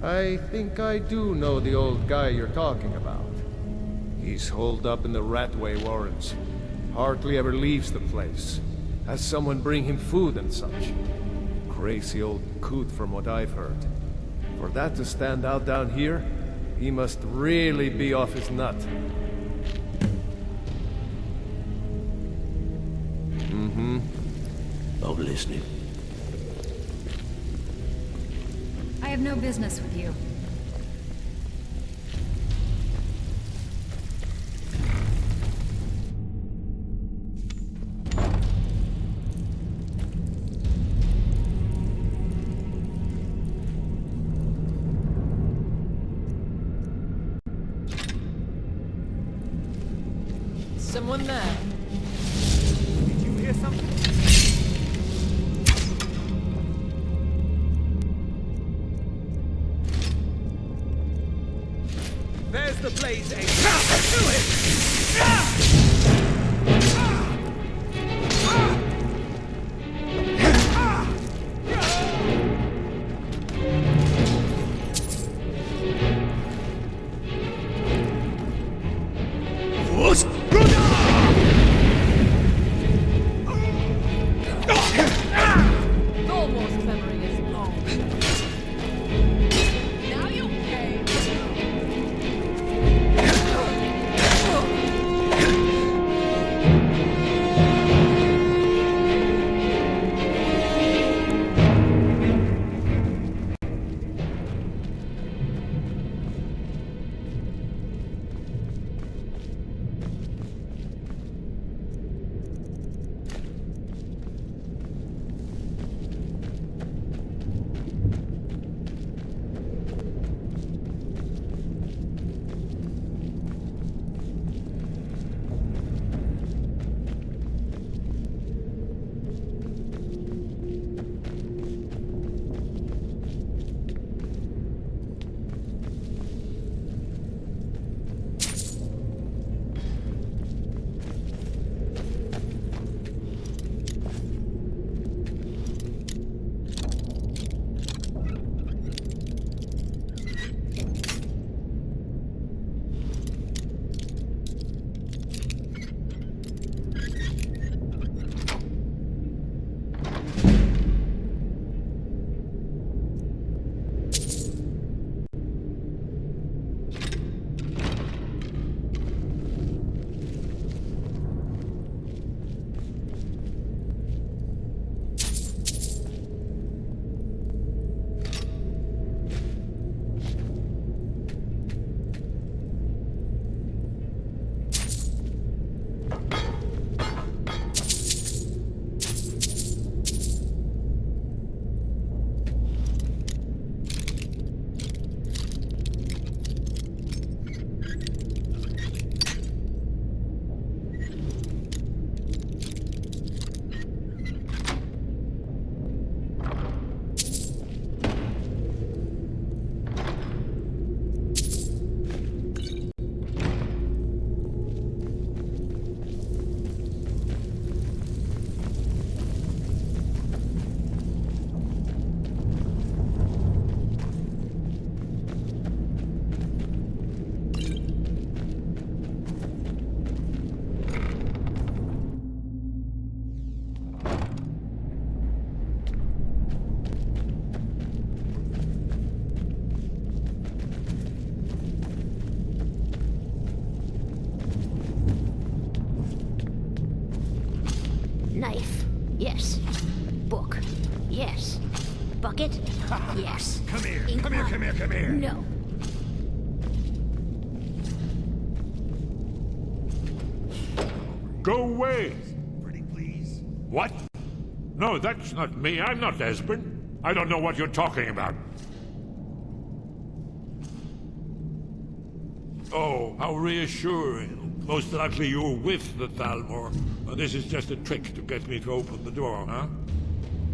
I think I do know the old guy you're talking about. He's holed up in the Ratway Warrens. Hardly ever leaves the place. Has someone bring him food and such. Crazy old coot from what I've heard. For that to stand out down here, he must really be off his nut. Mm-hmm. I'm listening. I have no business with you. Someone there. Did you hear something? There's the blaze aim. Do it! Almost memory is long. Now you pay. bucket? Yes. Come here, come here, come here, come here. No. Go away! Pretty please. What? No, that's not me. I'm not Esben. I don't know what you're talking about. Oh, how reassuring. Most likely you're with the Thalmor. This is just a trick to get me to open the door, huh?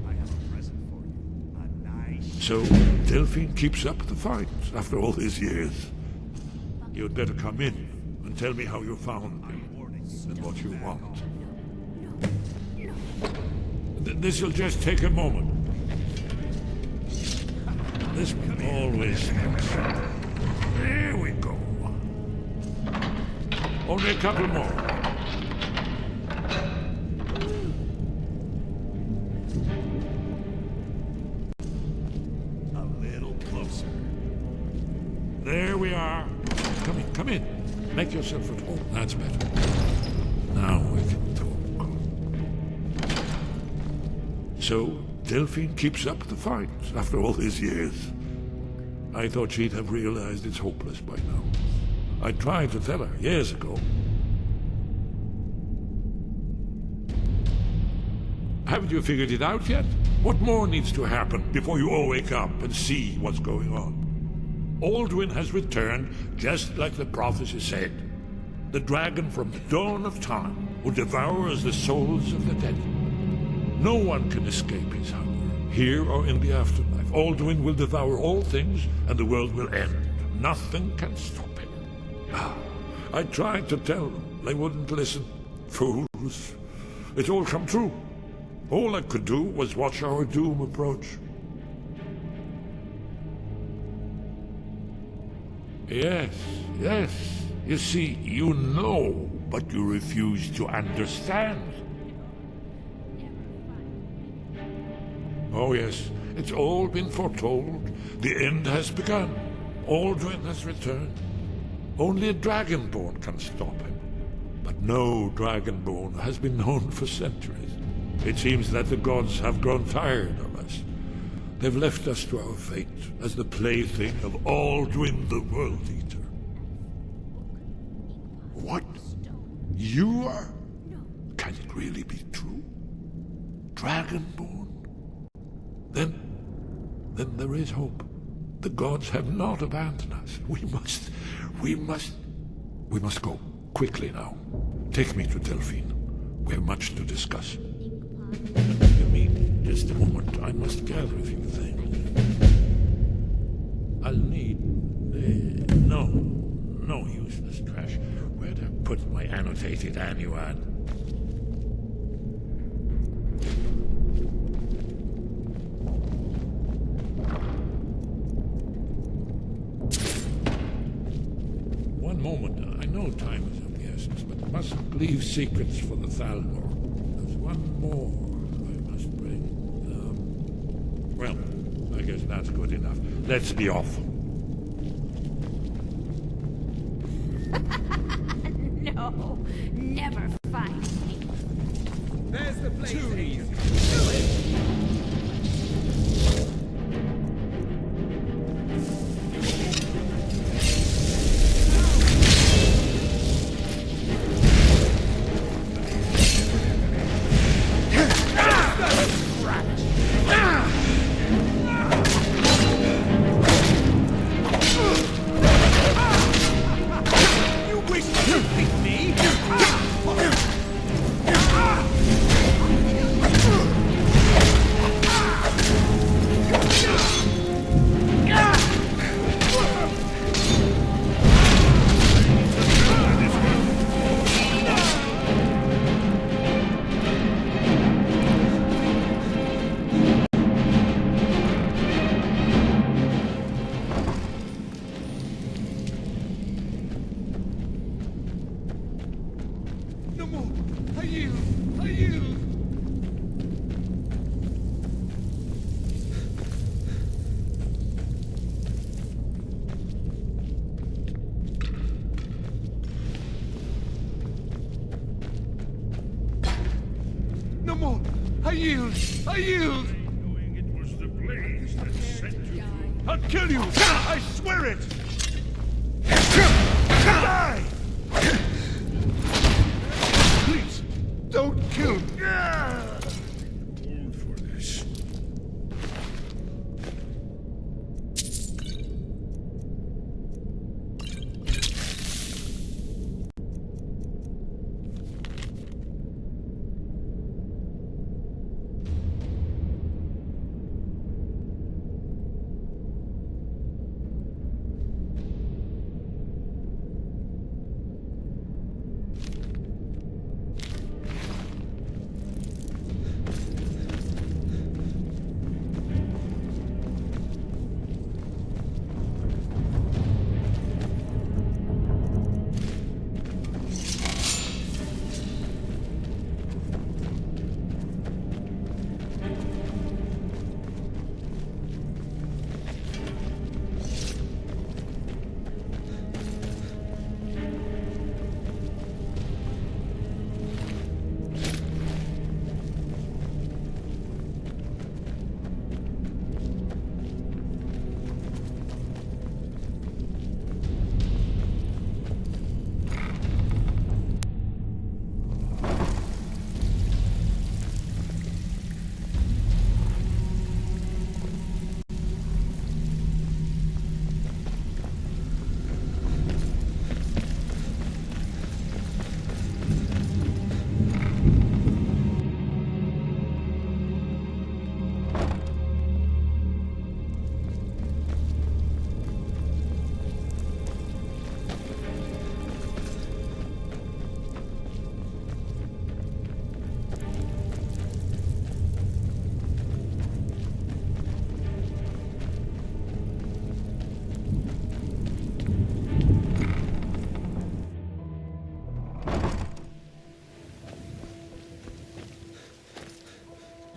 I have a present for you. A nice... So, Delphine keeps up the fight after all these years. You'd better come in and tell me how you found me and what you want. This'll just take a moment. This one always helps. There we go. Only a couple more. A little closer. There we are. Come in, come in. Make yourself at home. That's better. Now we can talk. So, Delphine keeps up the fight after all these years. I thought she'd have realized it's hopeless by now. I tried to tell her years ago. Haven't you figured it out yet? What more needs to happen before you all wake up and see what's going on? Alduin has returned just like the prophecy said. The dragon from the dawn of time who devours the souls of the dead. No one can escape his hunger, here or in the afterlife. Alduin will devour all things and the world will end. Nothing can stop him. I tried to tell them. They wouldn't listen. Fools. It's all come true. All I could do was watch our doom approach. Yes, yes. You see, you know, but you refuse to understand. Oh yes, it's all been foretold. The end has begun. Alduin has returned. Only a dragonborn can stop him. But no dragonborn has been known for centuries. It seems that the gods have grown tired of us. They've left us to our fate as the plaything of Alduin the World Eater. What? You are? Can it really be true? Dragonborn? Then there is hope. The gods have not abandoned us. We must go. Quickly now. Take me to Delphine. We have much to discuss. You mean, just a moment. I must gather a few things. I'll need... no useless trash. Where'd I put my annotated annuad? One moment. I know time is of the essence, but mustn't leave secrets for the Thalmor. There's one more I must bring. Well, I guess that's good enough. Let's be off. No, never find me. There's the place. Too easy. Do it! No more! I yield! I yield! Knowing it was the blaze I'll kill you! I swear it! Die! Please, don't kill me! For this.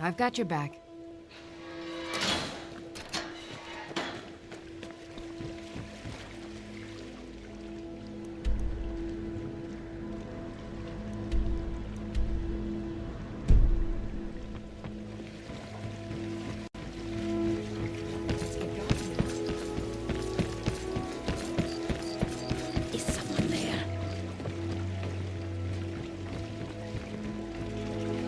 I've got your back. Is someone there?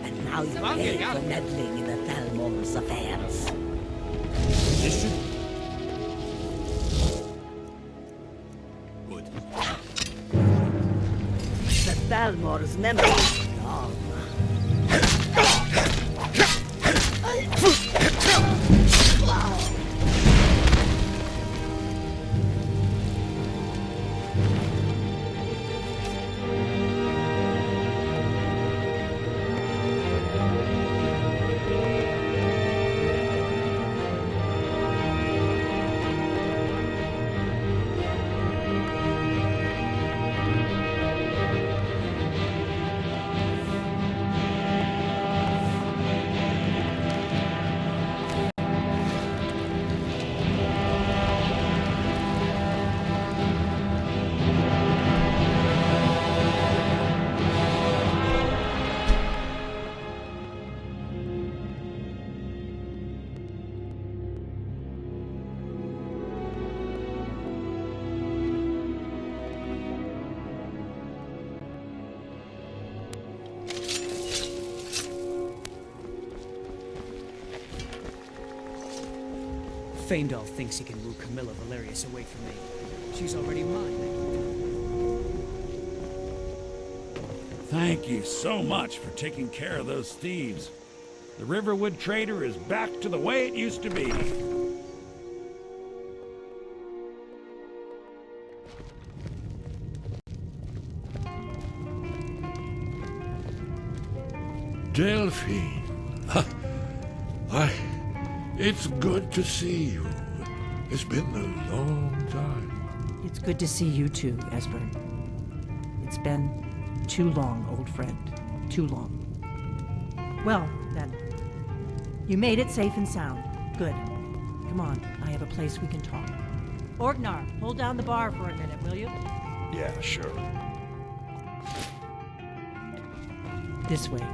And now you pay for meddling in the Thalmor's affairs. Listen. Good. The Thalmor's memory is long. Faendal thinks he can woo Camilla Valerius away from me. She's already mine. Thank you so much for taking care of those thieves. The Riverwood trader is back to the way it used to be. Delphine. It's good to see you. It's been a long time. It's good to see you too, Esbern. It's been too long, old friend. Too long. Well, then. You made it safe and sound. Good. Come on, I have a place we can talk. Orgnar, hold down the bar for a minute, will you? Yeah, sure. This way.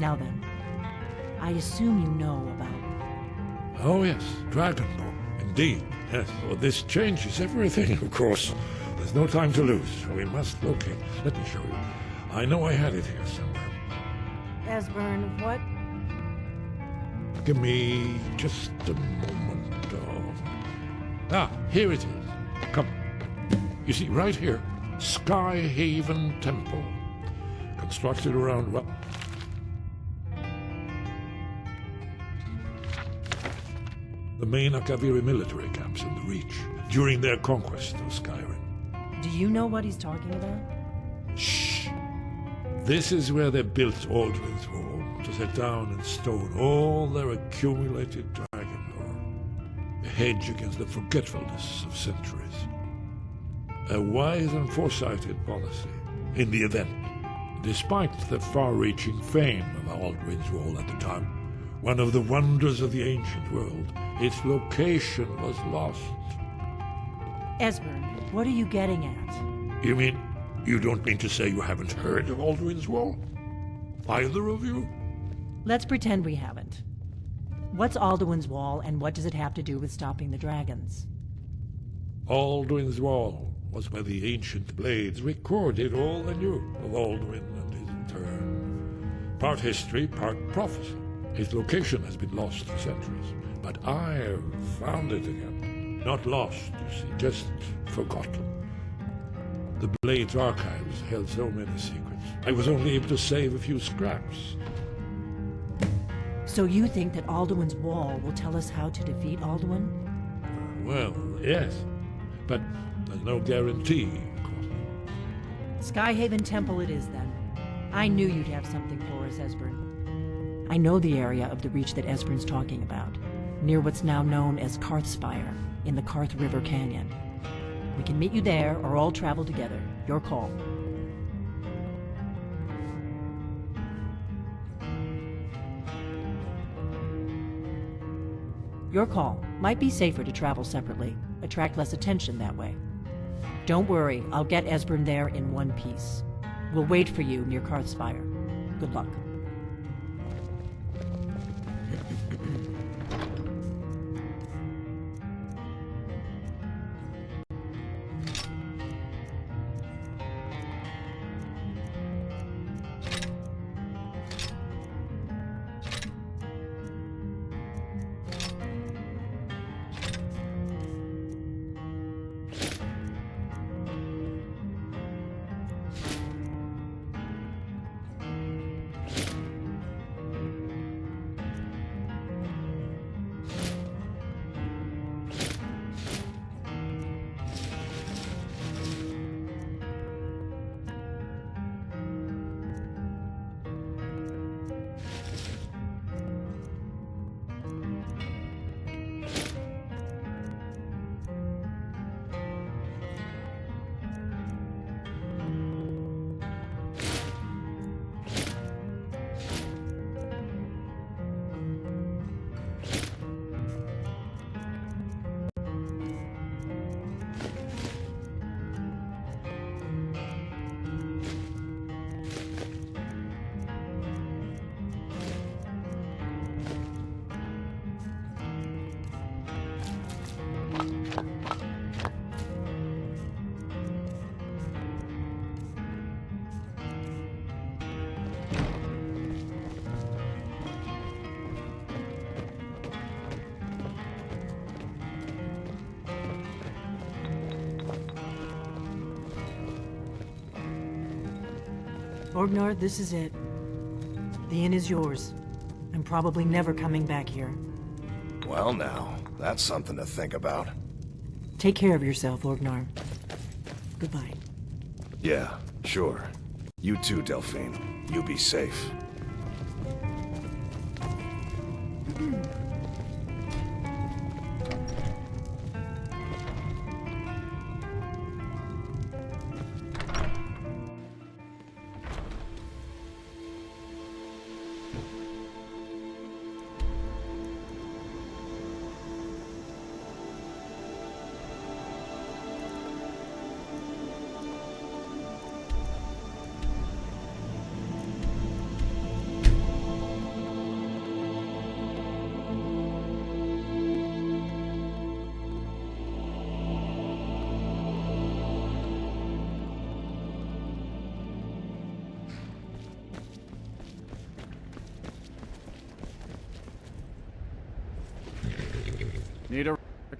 Now then, I assume you know about... Oh yes, Dragonborn. Indeed, yes. Well, this changes everything, of course. There's no time to lose. We must locate. Let me show you. I know I had it here somewhere. Esbern, what? Give me just a moment. Here it is. Come. You see, right here, Skyhaven Temple. Constructed around... Well, the main Akaviri military camps in the Reach during their conquest of Skyrim. Do you know what he's talking about? Shh! This is where they built Alduin's Wall, to set down in stone all their accumulated dragon lore. A hedge against the forgetfulness of centuries. A wise and foresighted policy in the event. Despite the far-reaching fame of Alduin's Wall at the time, one of the wonders of the ancient world, its location was lost. Esbern, what are you getting at? You mean, you don't mean to say you haven't heard of Alduin's Wall? Either of you? Let's pretend we haven't. What's Alduin's Wall, and what does it have to do with stopping the dragons? Alduin's Wall was where the ancient blades recorded all they knew of Alduin and his return. Part history, part prophecy. His location has been lost for centuries, but I've found it again. Not lost, you see, just forgotten. The Blade's archives held so many secrets. I was only able to save a few scraps. So you think that Alduin's Wall will tell us how to defeat Alduin? Well, yes, but there's no guarantee, of course. Skyhaven Temple it is, then. I knew you'd have something for us, Esbern. I know the area of the Reach that Esbern's talking about, near what's now known as Karthspire, in the Karth River Canyon. We can meet you there, or all travel together. Your call. Your call. Might be safer to travel separately. Attract less attention that way. Don't worry, I'll get Esbern there in one piece. We'll wait for you near Karthspire. Good luck. Orgnar, this is it. The inn is yours. I'm probably never coming back here. Well now, that's something to think about. Take care of yourself, Orgnar. Goodbye. Yeah, sure. You too, Delphine. You be safe.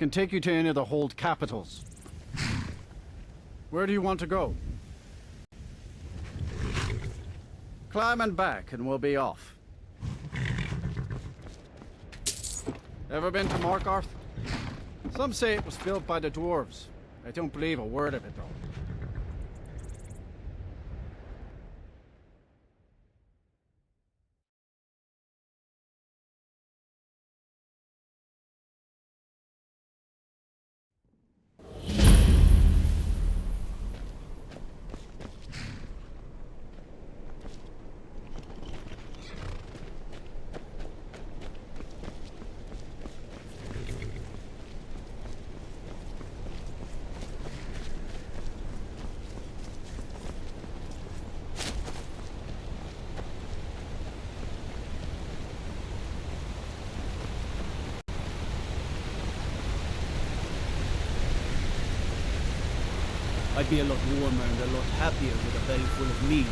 can take you to any of the hold capitals. Where do you want to go? Climb and back, and we'll be off. Ever been to Markarth? Some say it was built by the dwarves. I don't believe a word of it, though. I'd be a lot warmer and a lot happier with a belly full of meat.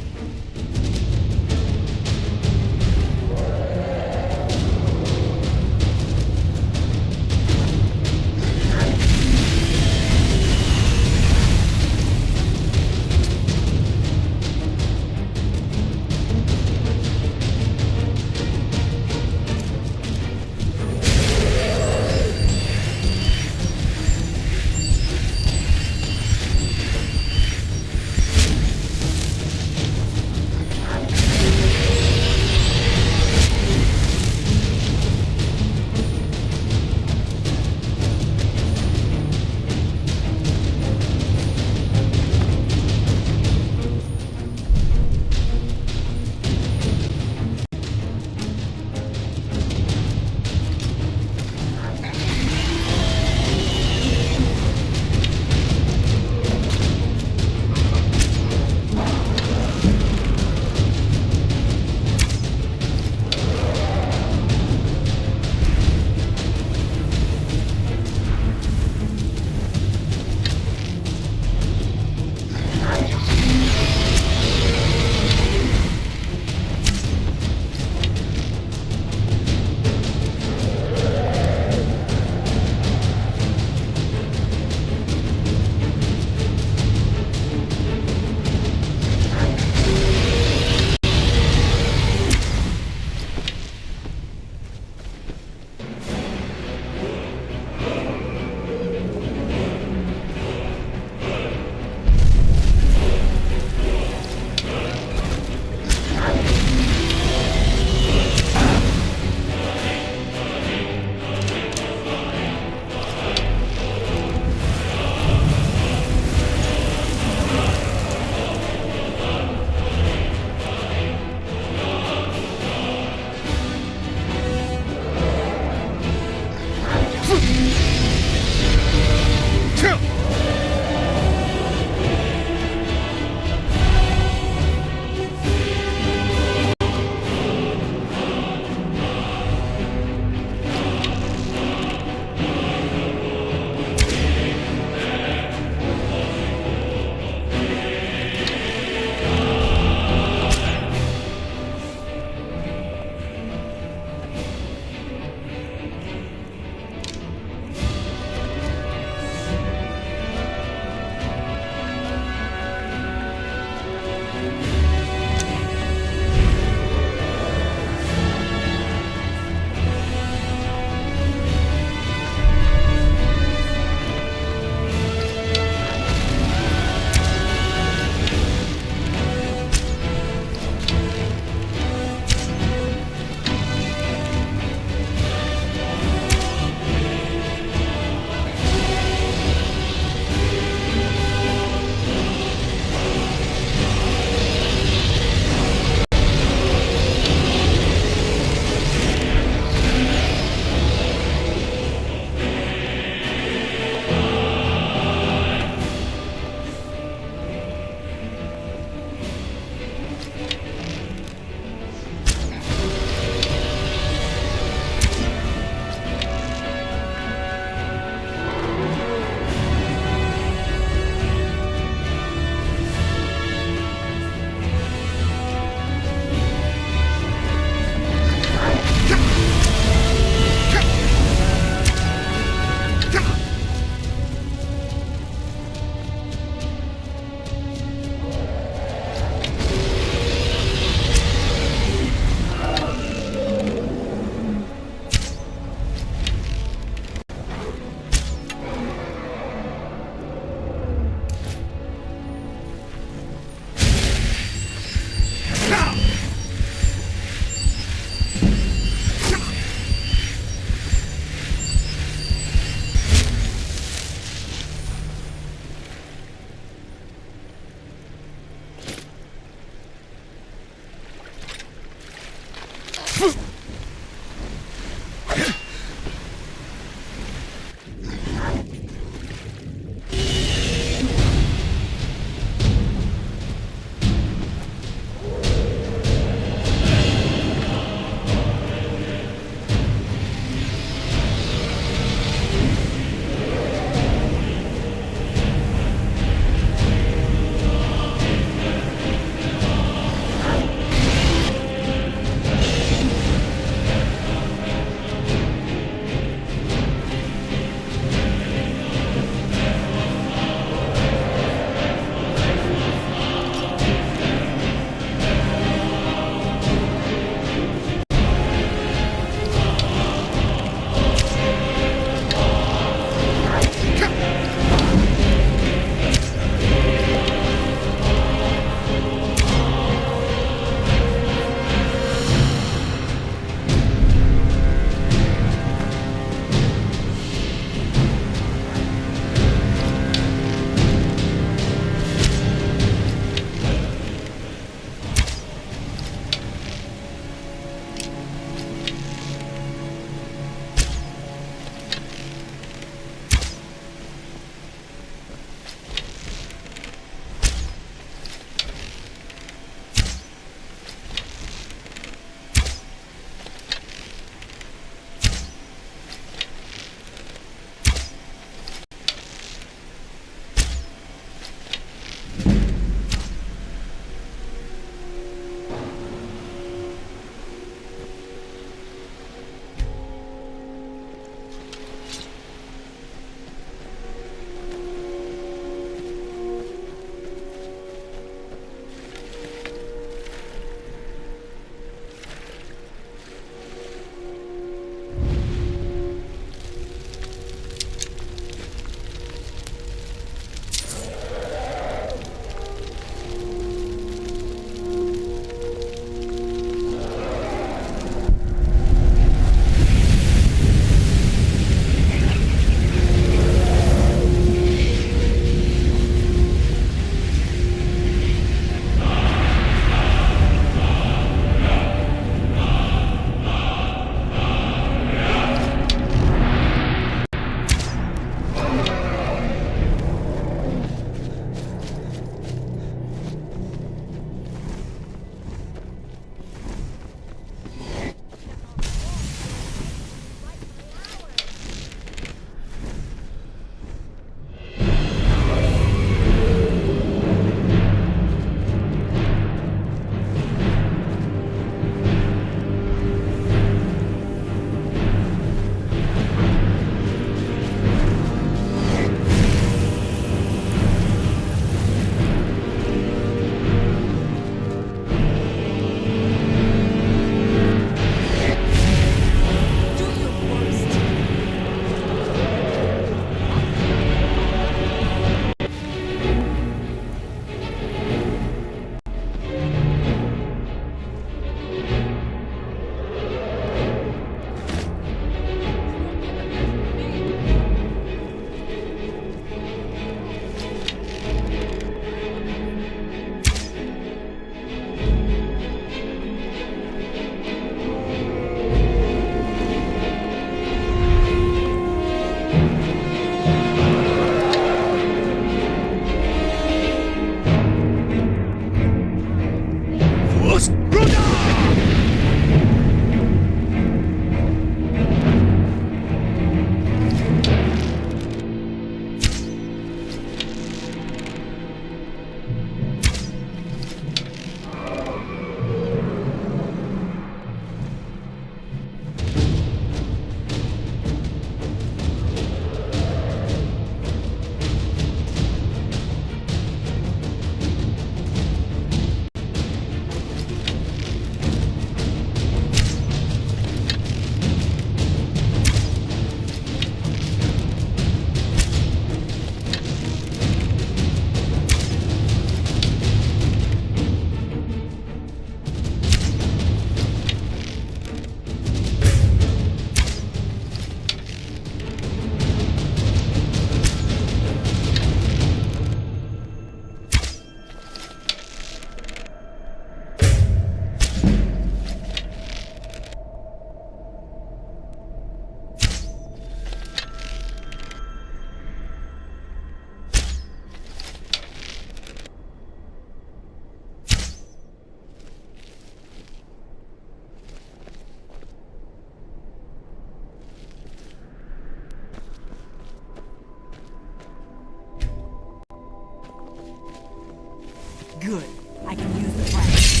Good. I can use the practice.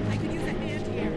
I could use a hand here.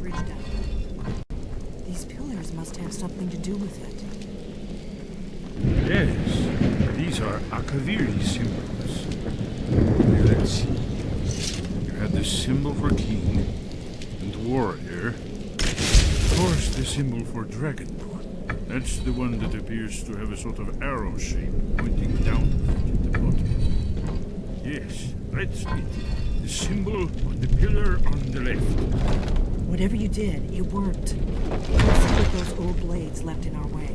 bridge down. These pillars must have something to do with it. Yes, these are Akaviri symbols. Here, let's see. You had the symbol for king and warrior. Of course, the symbol for dragonborn. That's the one that appears to have a sort of arrow shape pointing downward at the bottom. Yes, that's it. The symbol on the pillar on the left. Whatever you did, it worked. Let's see what those old blades left in our way.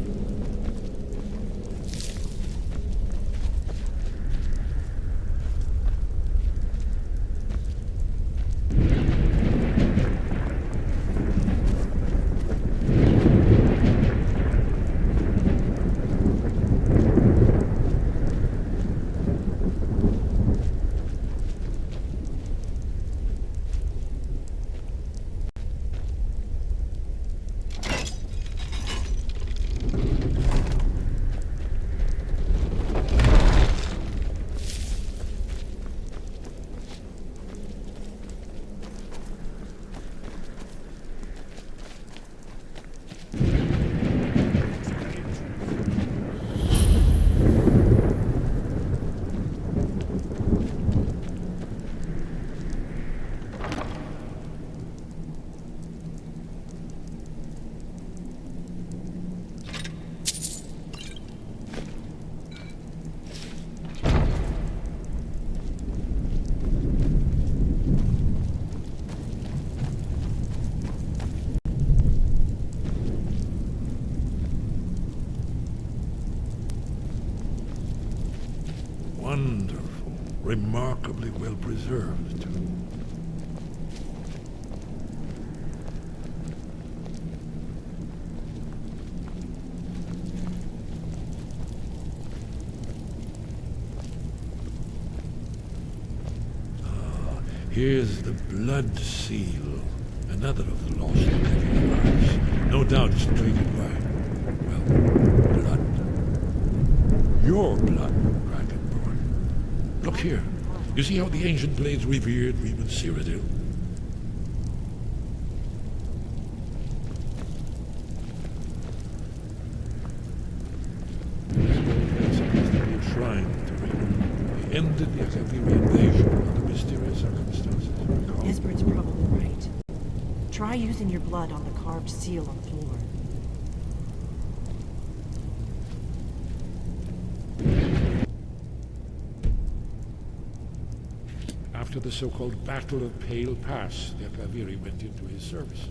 Wonderful. Remarkably well preserved, too. Here's the blood seal. Another of the lost Templars. No doubt it's treated by, well, blood. Your blood, Dragonborn. Look here. You see how the ancient blades revered Reman Cyrodiil? There supposed to be a shrine to Reman. He ended the Akaviri invasion under mysterious circumstances. Esbert's probably right. Try using your blood on the carved seal on the floor. After the so-called Battle of Pale Pass, the Akaviri went into his service.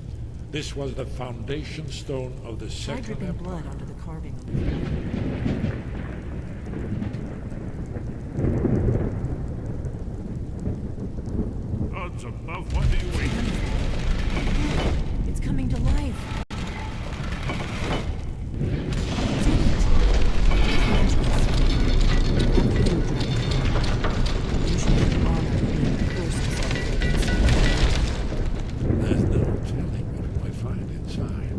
This was the foundation stone of the Try Second dripping Empire. blood onto the carving on the floor. Odds above, what are you waiting for? It's coming to life. There's no telling what we might find inside.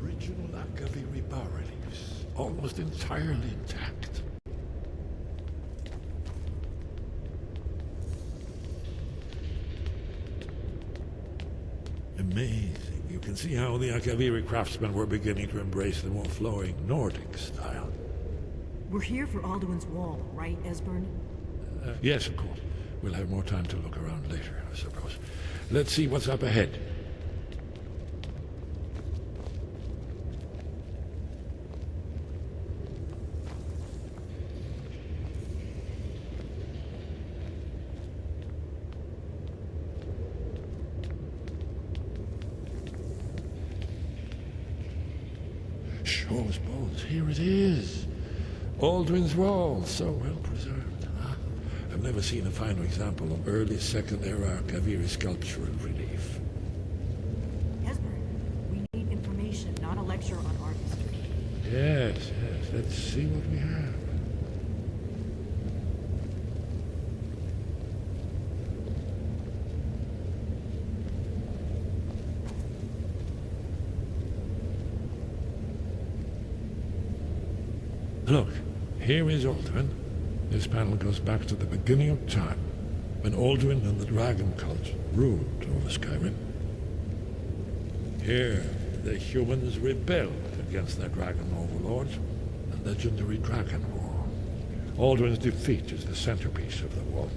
Original Akaviri bas-reliefs, almost entirely intact. Amazing. You can see how the Akaviri craftsmen were beginning to embrace the more flowing Nordic style. We're here for Alduin's wall, right, Esbern? Yes, of course. We'll have more time to look around later, I suppose. Let's see what's up ahead. Shaw's bones, here it is. Alduin's wall, so well preserved. I've never seen a finer example of early Second Era Akaviri sculptural relief. Esbern, we need information, not a lecture on art history. Yes, yes. let's see what we have. Look, here is Alduin. This panel goes back to the beginning of time, when Alduin and the dragon cult ruled over Skyrim. Here, the humans rebelled against their dragon overlords, the legendary Dragon War. Alduin's defeat is the centerpiece of the war.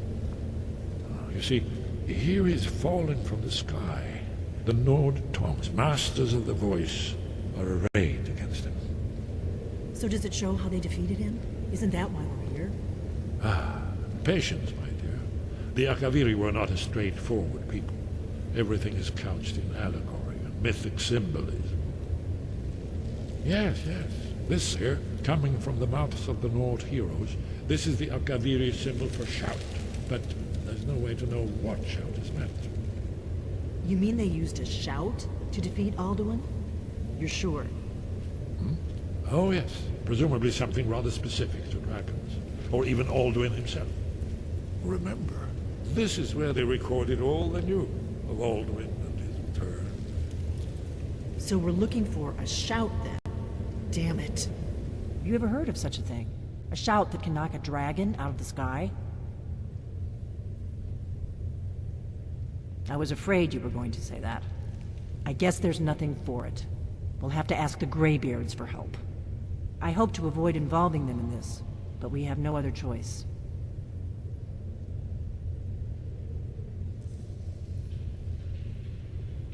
You see, here he's fallen from the sky. The Nord tongues, masters of the voice, are arrayed against him. So does it show how they defeated him? Isn't that why we're here? Ah, patience, my dear. The Akaviri were not a straightforward people. Everything is couched in allegory and mythic symbolism. Yes, yes. This here, coming from the mouths of the Nord heroes, this is the Akaviri symbol for shout. But there's no way to know what shout is meant. You mean they used a shout to defeat Alduin? You're sure? Oh yes, presumably something rather specific to dragons, or even Alduin himself. Remember, this is where they recorded all they knew of Alduin and his return. So we're looking for a shout then. Damn it. You ever heard of such a thing? A shout that can knock a dragon out of the sky? I was afraid you were going to say that. I guess there's nothing for it. We'll have to ask the Greybeards for help. I hope to avoid involving them in this, but we have no other choice.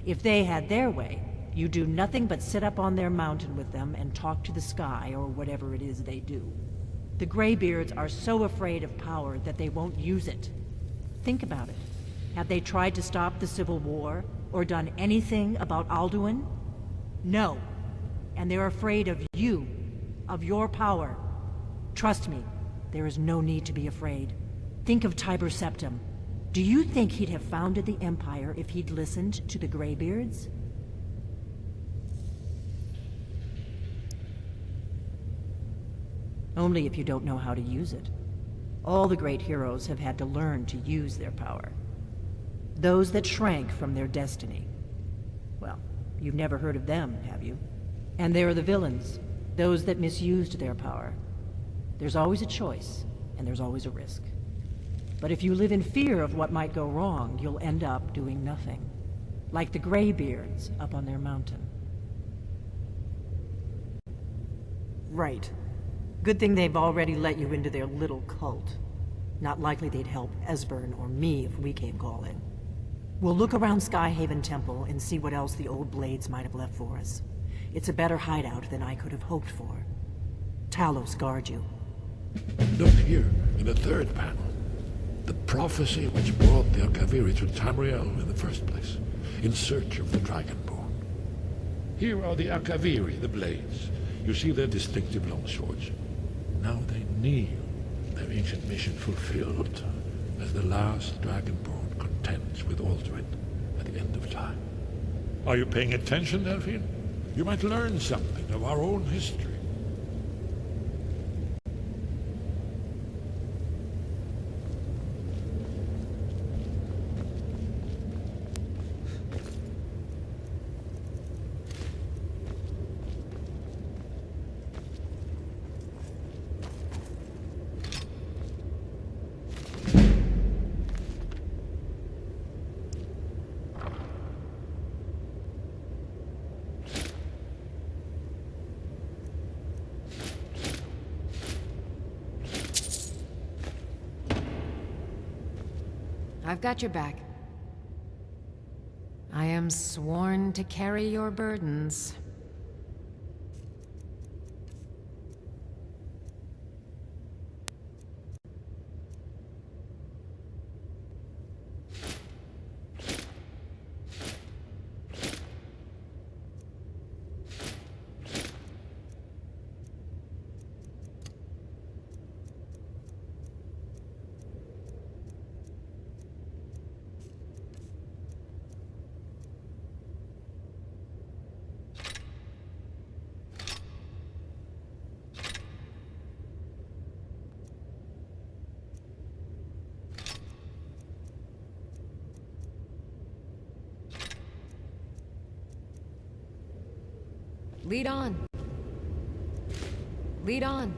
If they had their way, you do nothing but sit up on their mountain with them and talk to the sky or whatever it is they do. The Greybeards are so afraid of power that they won't use it. Think about it. Have they tried to stop the Civil War or done anything about Alduin? No. And they're afraid of you, of your power. Trust me, there is no need to be afraid. Think of Tiber Septim. Do you think he'd have founded the Empire if he'd listened to the Greybeards? Only if you don't know how to use it. All the great heroes have had to learn to use their power. Those that shrank from their destiny. Well, you've never heard of them, have you? And there are the villains, those that misused their power. There's always a choice, and there's always a risk. But if you live in fear of what might go wrong, you'll end up doing nothing. Like the Greybeards up on their mountain. Right. Good thing they've already let you into their little cult. Not likely they'd help Esbern or me if we came calling. We'll look around Skyhaven Temple and see what else the old blades might have left for us. It's a better hideout than I could have hoped for. Talos guard you. Look here, in the third panel. The prophecy which brought the Akaviri to Tamriel in the first place, in search of the Dragonborn. Here are the Akaviri, the blades. You see their distinctive long swords. Now they kneel, their ancient mission fulfilled, as the last Dragonborn contends with Alduin at the end of time. Are you paying attention, Delphine? You might learn something of our own history. I've got your back. I am sworn to carry your burdens. Lead on. Lead on.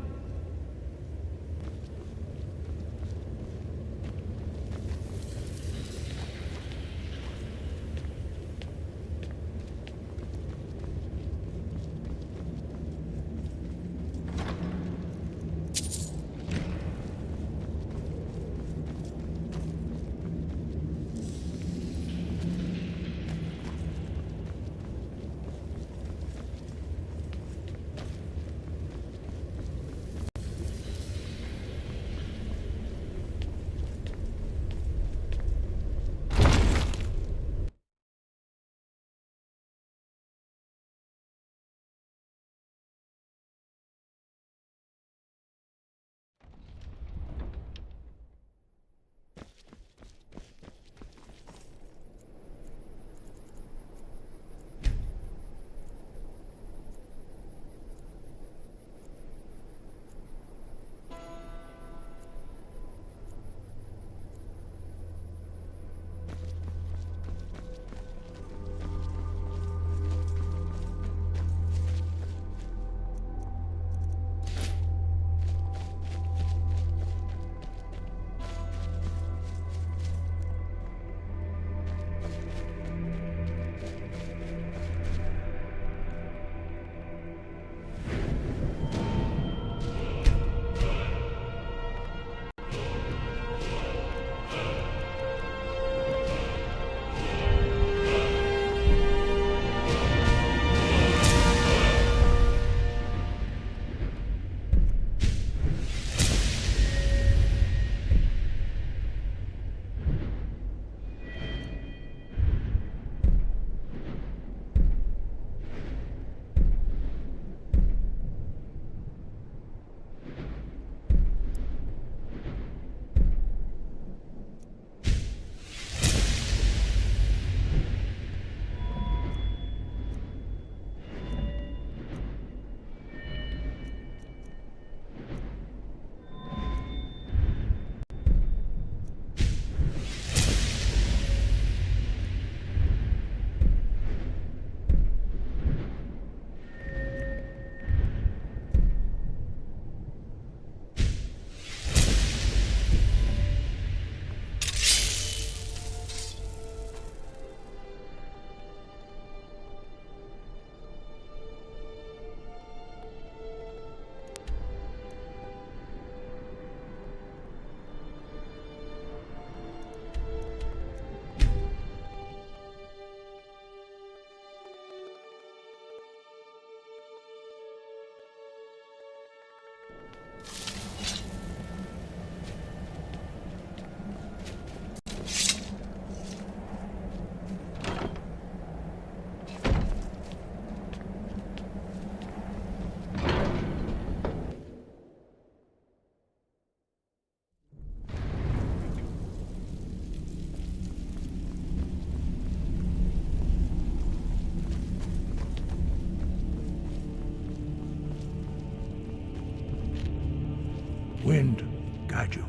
Wind, guide you.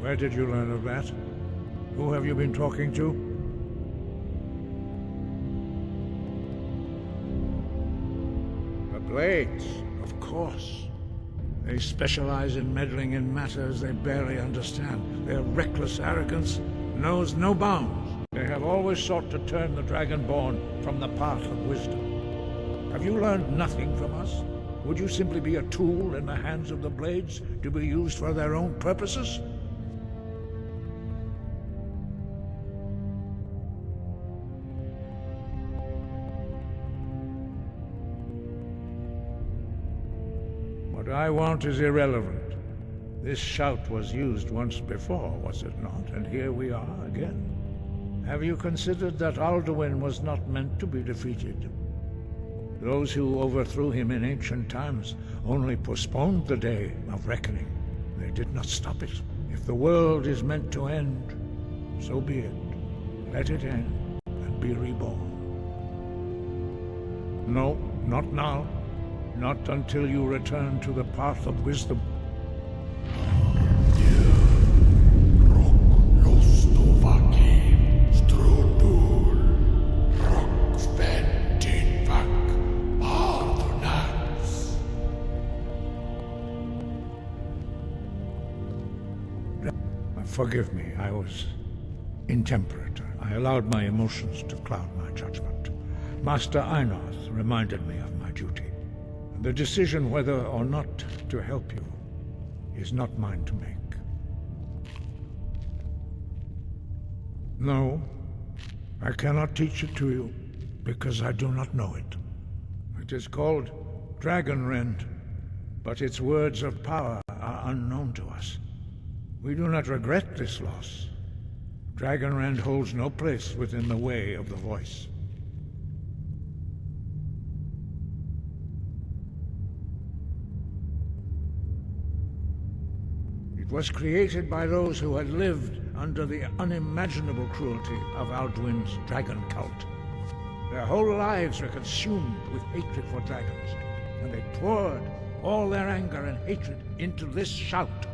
Where did you learn of that? Who have you been talking to? The Blades, of course. They specialize in meddling in matters they barely understand. Their reckless arrogance knows no bounds. They have always sought to turn the Dragonborn from the path of wisdom. Have you learned nothing from us? Would you simply be a tool in the hands of the Blades to be used for their own purposes? What I want is irrelevant. This shout was used once before, was it not? And here we are again. Have you considered that Alduin was not meant to be defeated? Those who overthrew him in ancient times only postponed the day of reckoning. They did not stop it. If the world is meant to end, so be it. Let it end and be reborn. No, not now. Not until you return to the path of wisdom. Stru Forgive me, I was intemperate. I allowed my emotions to cloud my judgment. Master Einoth reminded me of my duty. The decision whether or not to help you is not mine to make. No, I cannot teach it to you, because I do not know it. It is called Dragonrend, but its words of power are unknown to us. We do not regret this loss. Dragonrend holds no place within the way of the voice. It was created by those who had lived under the unimaginable cruelty of Alduin's dragon cult. Their whole lives were consumed with hatred for dragons, and they poured all their anger and hatred into this shout.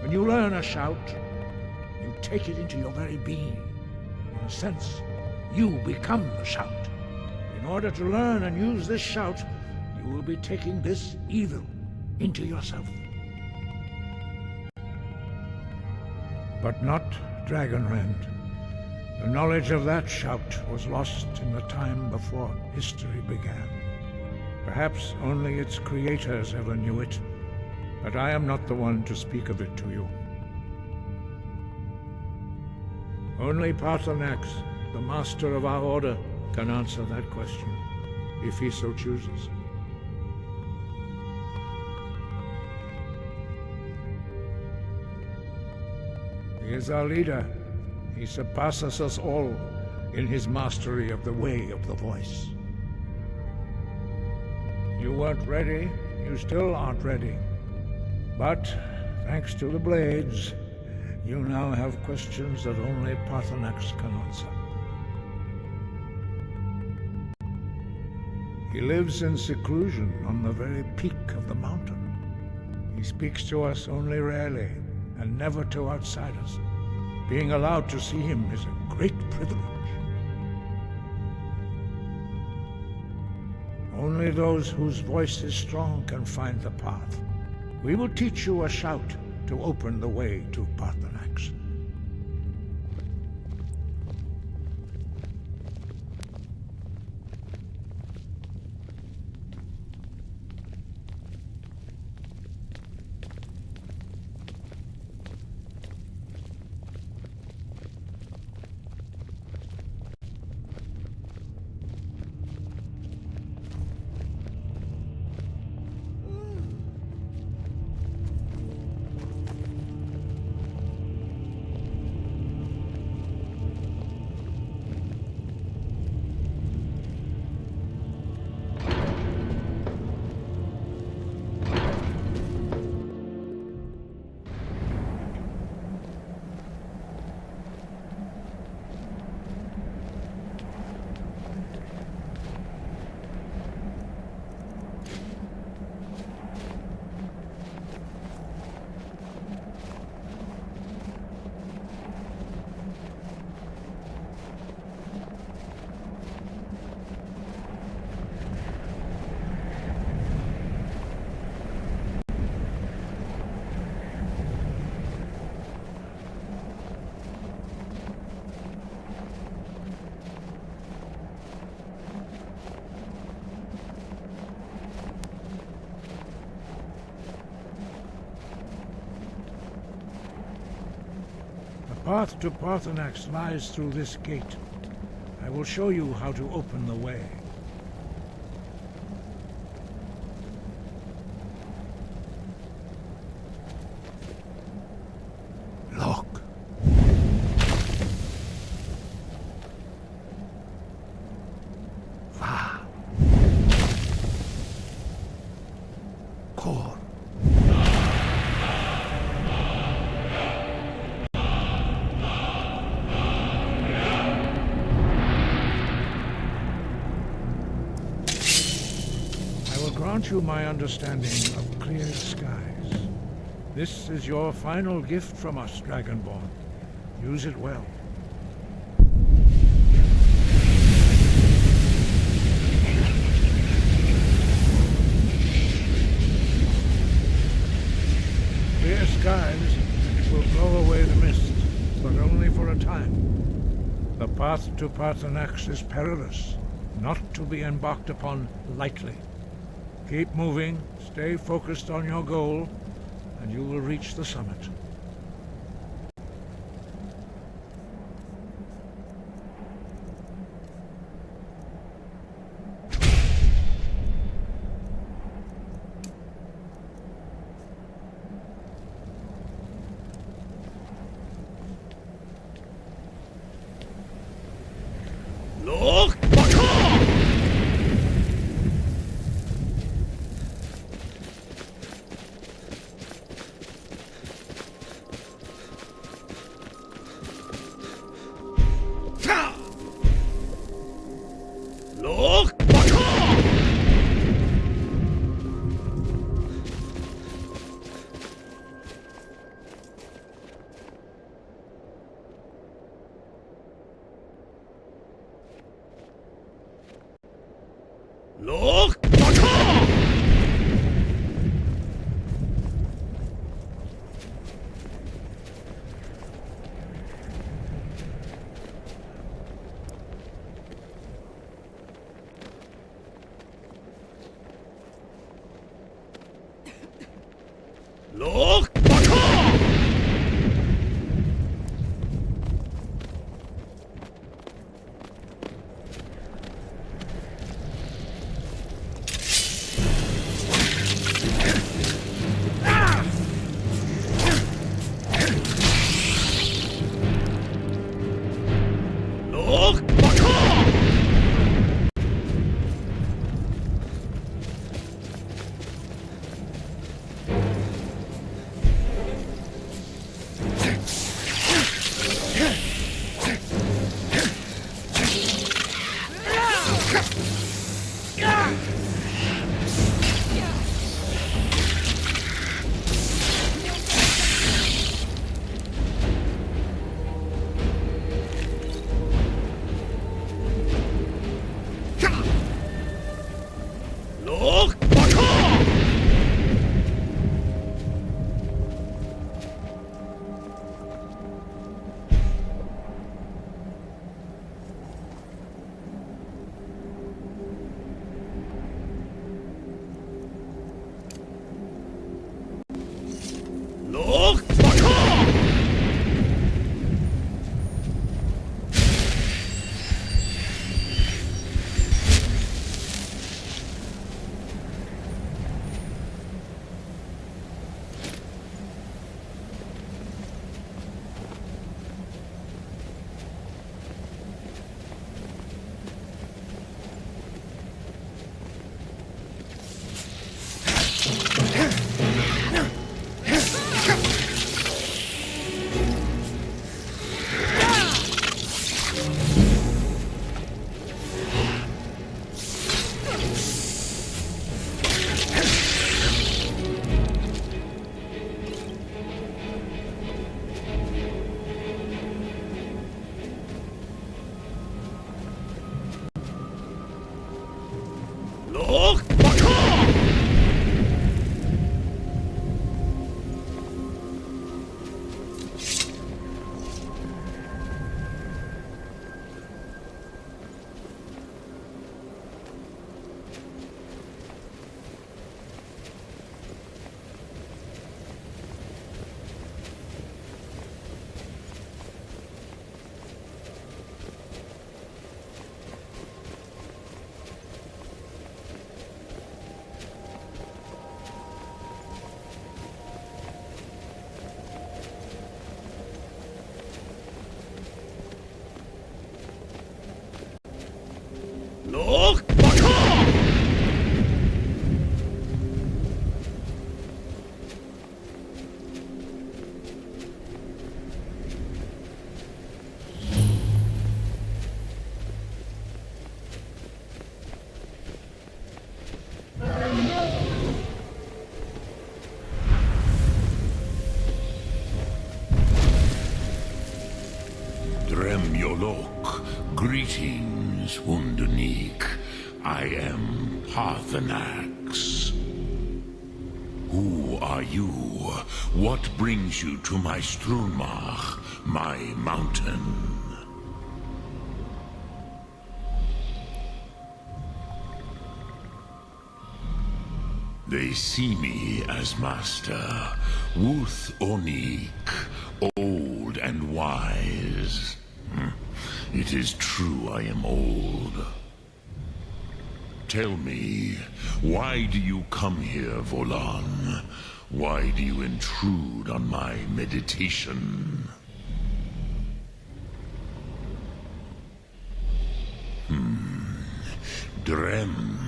When you learn a shout, you take it into your very being. In a sense, you become the shout. In order to learn and use this shout, you will be taking this evil into yourself. But not Dragonrend. The knowledge of that shout was lost in the time before history began. Perhaps only its creators ever knew it, but I am not the one to speak of it to you. Only Paarthurnax, the master of our order, can answer that question, if he so chooses. He is our leader. He surpasses us all in his mastery of the way of the voice. You weren't ready. You still aren't ready. But, thanks to the blades, you now have questions that only Paarthurnax can answer. He lives in seclusion on the very peak of the mountain. He speaks to us only rarely, and never to outsiders. Being allowed to see him is a great privilege. Only those whose voice is strong can find the path. We will teach you a shout to open the way to Paarthurnax. The path to Paarthurnax lies through this gate. I will show you how to open the way. Look. Va. Kor. Grant you my understanding of clear skies. This is your final gift from us, Dragonborn. Use it well. Clear skies will blow away the path to Paarthurnax is perilous, not to be embarked upon lightly. Keep moving, stay focused on your goal, and you will reach the summit. Look! Look! Look! Look! Look! Look! Look! Look! Look! Dremyolok, greetings, Wunderneek. I am Paarthurnax. Who are you? What brings you to my Strunmach, my mountain? They see me as master, Wuth Onik, old and wise. It is true I am old. Tell me, why do you come here, Volan? Why do you intrude on my meditation? Drem.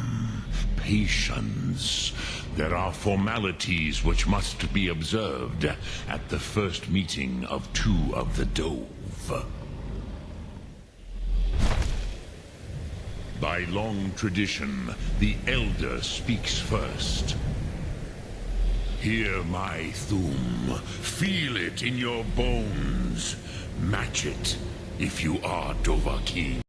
Patience. There are formalities which must be observed at the first meeting of two of the Dove. By long tradition, the Elder speaks first. Hear my Thum. Feel it in your bones. Match it if you are Dovahkiin.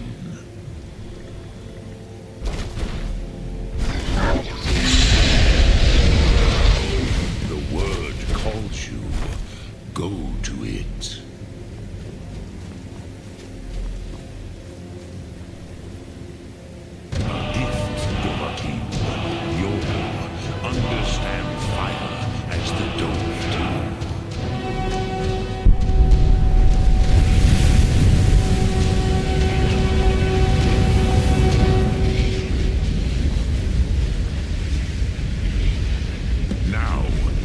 The word calls you. Go to it. Understand fire as the Dove do. Now,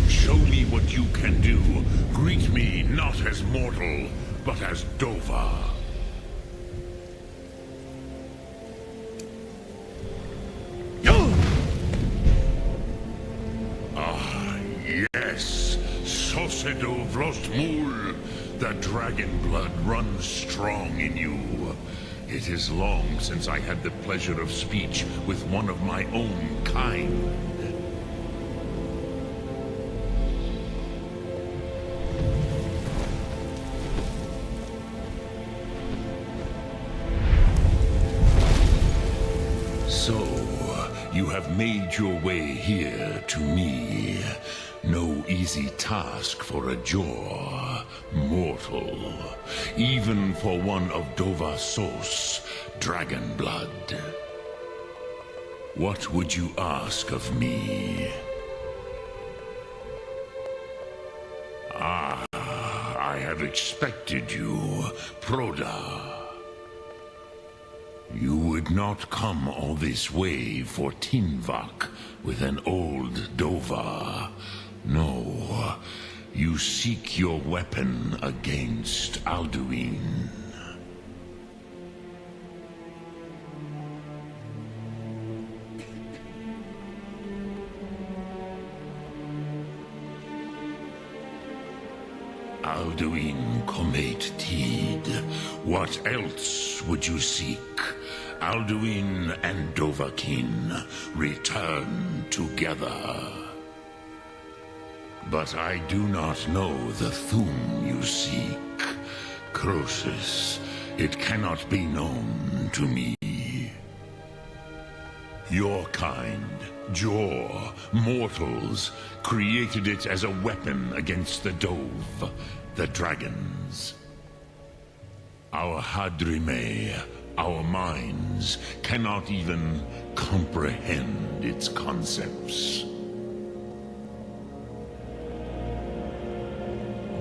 show me what you can do. Greet me not as mortal, but as Dova. Yes, Sosedo Vrostmul. The dragon blood runs strong in you. It is long since I had the pleasure of speech with one of my own kind. So, you have made your way here to me. No easy task for a Jor, mortal. Even for one of Dova Sos, dragon blood. What would you ask of me? Ah, I have expected you, Proda. You would not come all this way for Tinvak with an old Dova. No, you seek your weapon against Alduin. Alduin Comet Tid. What else would you seek? Alduin and Dovahkiin return together. But I do not know the Thum you seek. Croesus, it cannot be known to me. Your kind, Jor, mortals, created it as a weapon against the Dove, the dragons. Our Hadrime, our minds, cannot even comprehend its concepts.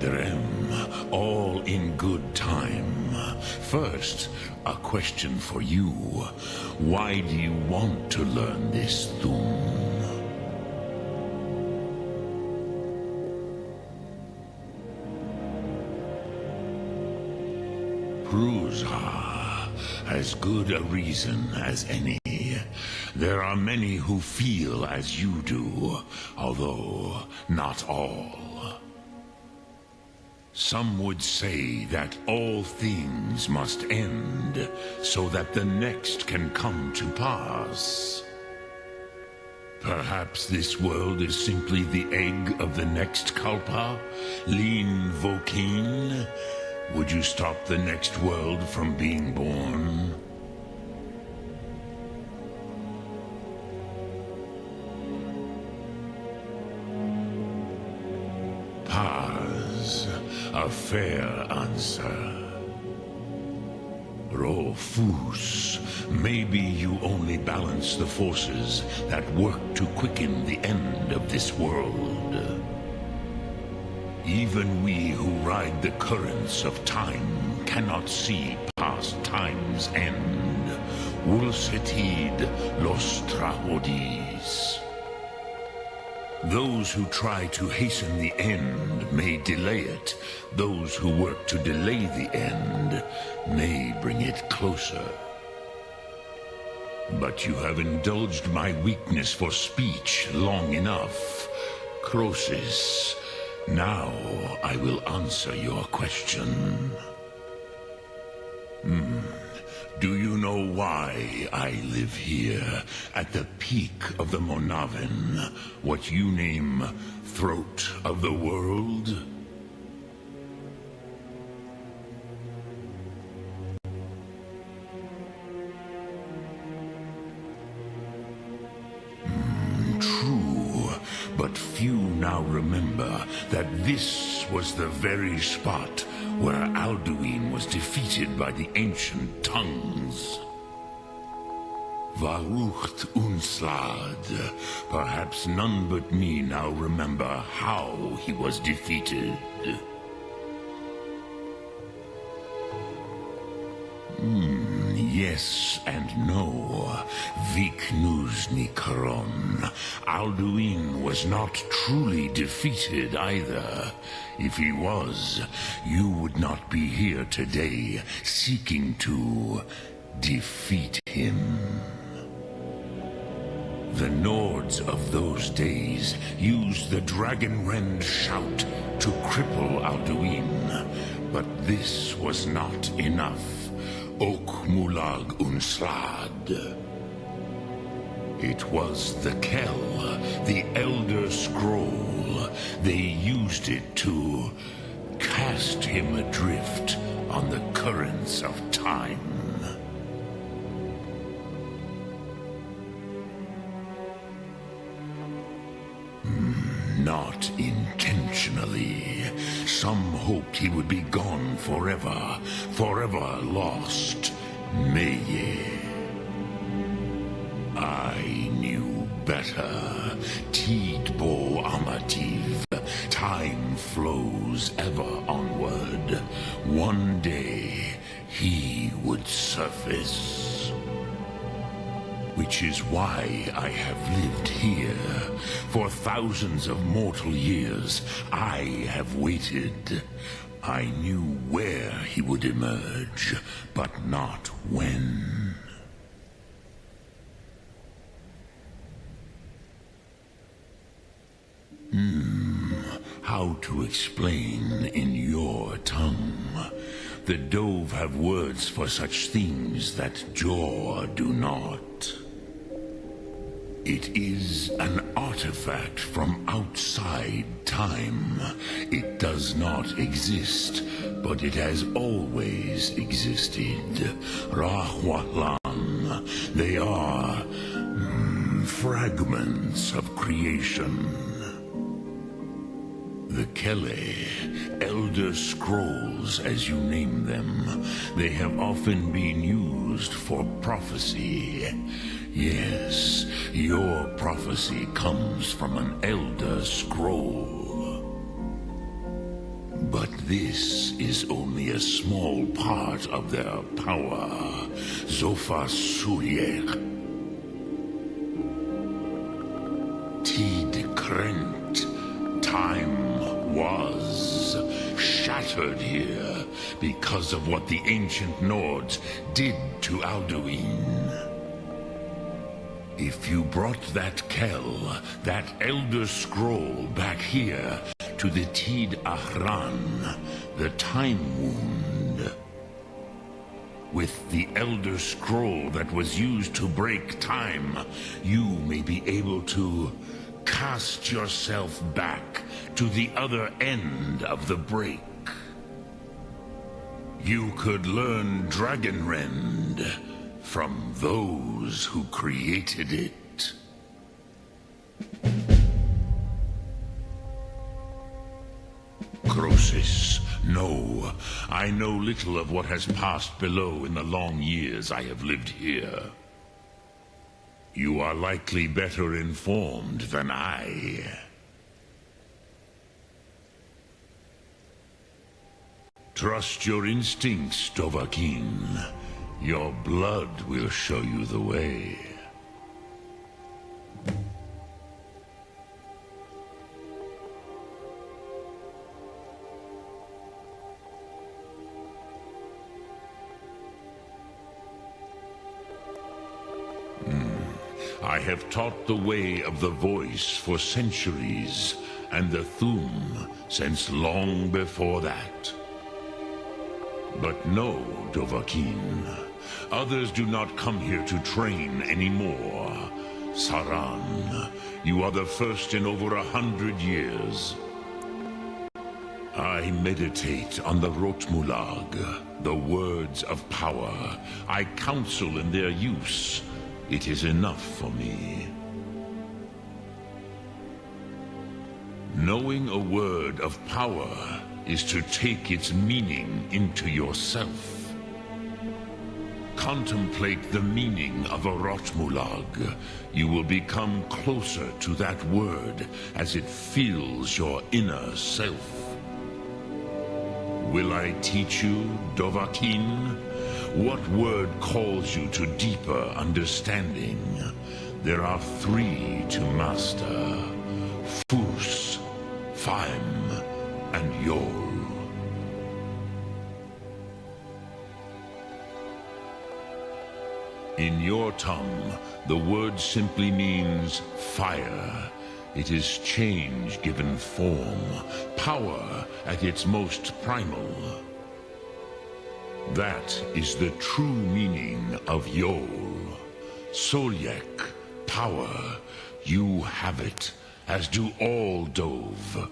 Drem, all in good time. First, a question for you. Why do you want to learn this Thum? Prusa, as good a reason as any. There are many who feel as you do, although not all. Some would say that all things must end, so that the next can come to pass. Perhaps this world is simply the egg of the next Kalpa, Lin Vokin. Would you stop the next world from being born? Paz, a fair answer. Rof, Fus. Maybe you only balance the forces that work to quicken the end of this world. Even we who ride the currents of time cannot see past time's end. Wulsetid los trahodis. Those who try to hasten the end may delay it. Those who work to delay the end may bring it closer. But you have indulged my weakness for speech long enough. Croesus, now I will answer your question. Do you know why I live here, at the peak of the Monavin, what you name throat of the world? True, but few now remember that this was the very spot where Alduin was defeated by the ancient tongues. Varucht Unslad. Perhaps none but me now remember how he was defeated. Yes and no. Viknuzny Karon. Alduin was not truly defeated either. If he was, you would not be here today seeking to defeat him. The Nords of those days used the Dragonrend shout to cripple Alduin, but this was not enough. Ok Mulag Unslad. It was the Kell, the Elder Scroll. They used it to cast him adrift on the currents of time. Not intentionally. Some hoped he would be gone forever, forever lost. Meye. I knew better. Tidbo Amativ. Time flows ever onward. One day, he would surface. Which is why I have lived here. For thousands of mortal years, I have waited. I knew where he would emerge, but not when. How to explain in your tongue? The Dove have words for such things that Jor do not. It is an artifact from outside time. It does not exist, but it has always existed. Rahwalan. They are fragments of creation. The Kele, Elder Scrolls as you name them, they have often been used for prophecy. Yes, your prophecy comes from an Elder Scroll. But this is only a small part of their power. Zofa Suyer. Tid Krent. Time was shattered here because of what the ancient Nords did to Alduin. If you brought that Kell, that Elder Scroll back here to the Tid Ahran, the Time Wound, with the Elder Scroll that was used to break time, you may be able to cast yourself back to the other end of the break. You could learn Dragonrend from those who created it. Croesus, No, I know little of what has passed below in the long years I have lived here. You are likely better informed than I. Trust your instincts, Dovahkiin. Your blood will show you the way. I have taught the way of the voice for centuries, and the Thu'um since long before that. But no, Dovahkiin. Others do not come here to train anymore. Saran, you are the first in over 100 years. I meditate on the Rotmulag, the words of power. I counsel in their use. It is enough for me. Knowing a word of power is to take its meaning into yourself. Contemplate the meaning of a Rotmulag. You will become closer to that word as it fills your inner self. Will I teach you, Dovahkiin? What word calls you to deeper understanding? There are 3 to master. Fus, Faim, and Yol. In your tongue, the word simply means fire. It is change given form, power at its most primal. That is the true meaning of Yol. Solyek, power. You have it, as do all Dove.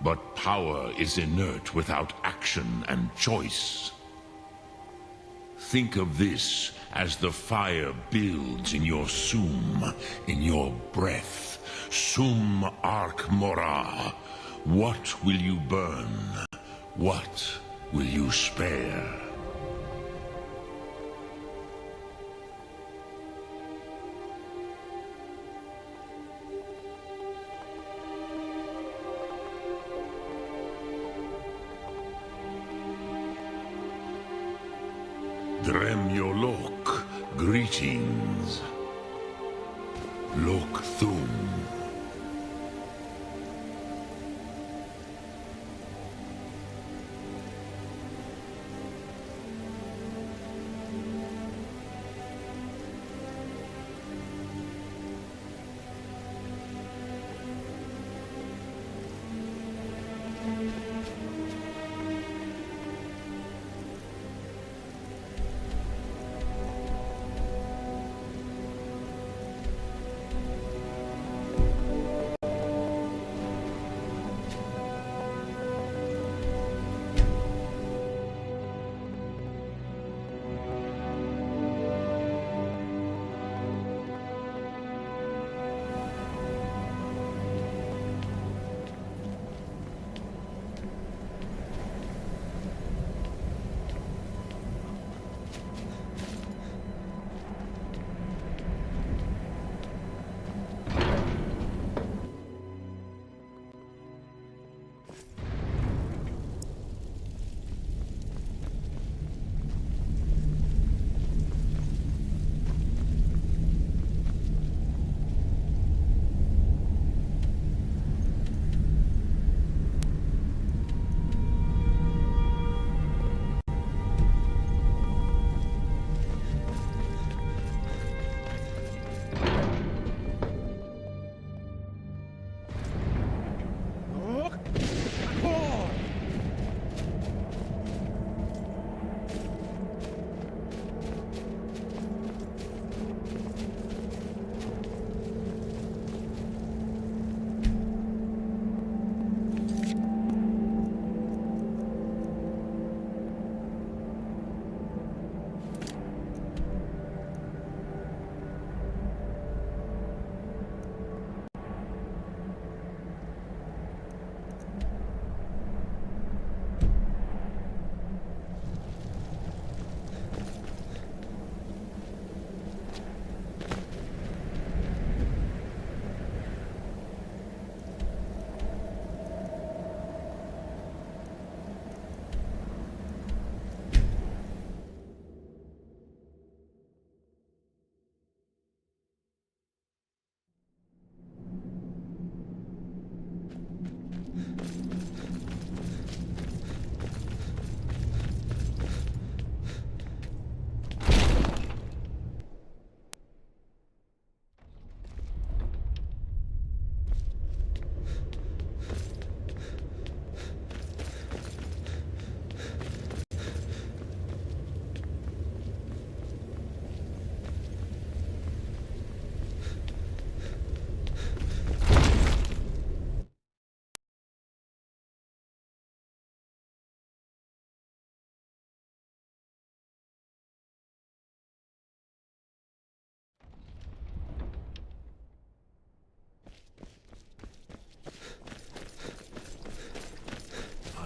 But power is inert without action and choice. Think of this as the fire builds in your Sum, in your breath. Sum Ark Mora. What will you burn? What will you spare? Dremyolok, greetings. Lok Thu'um.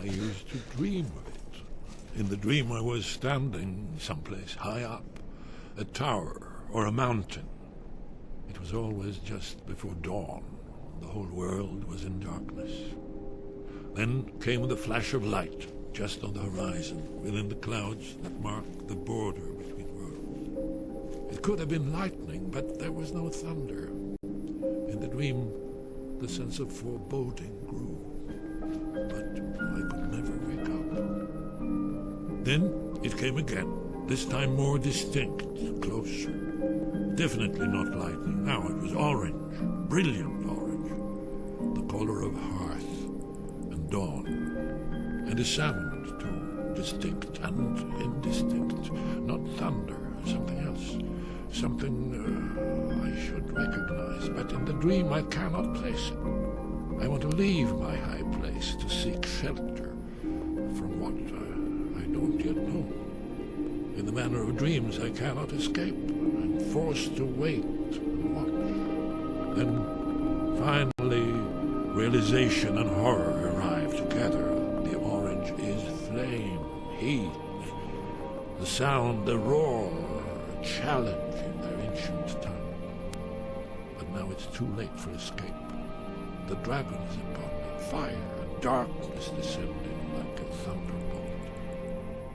used to dream of it. In the dream I was standing someplace high up, a tower or a mountain. It was always just before dawn. The whole world was in darkness. Then came the flash of light, just on the horizon, within the clouds that marked the border between worlds. It could have been lightning, but there was no thunder. In the dream, the sense of foreboding grew, but I could never wake up. Then it came again, this time more distinct, closer. Definitely not lightning. Now it was orange, brilliant orange, the color of hearth and dawn, and a sound too, distinct and indistinct. Not thunder, something else. Something I should recognize, but in the dream I cannot place it. I want to leave my high place to seek shelter from what I don't yet know. In the manner of dreams, I cannot escape. I'm forced to wait and watch. Then, finally, realization and horror arrive together. The orange is flame, heat, the sound, the roar, a challenge in their ancient tongue. But now it's too late for escape. The dragon is upon me, fire and darkness descending like a thunderbolt.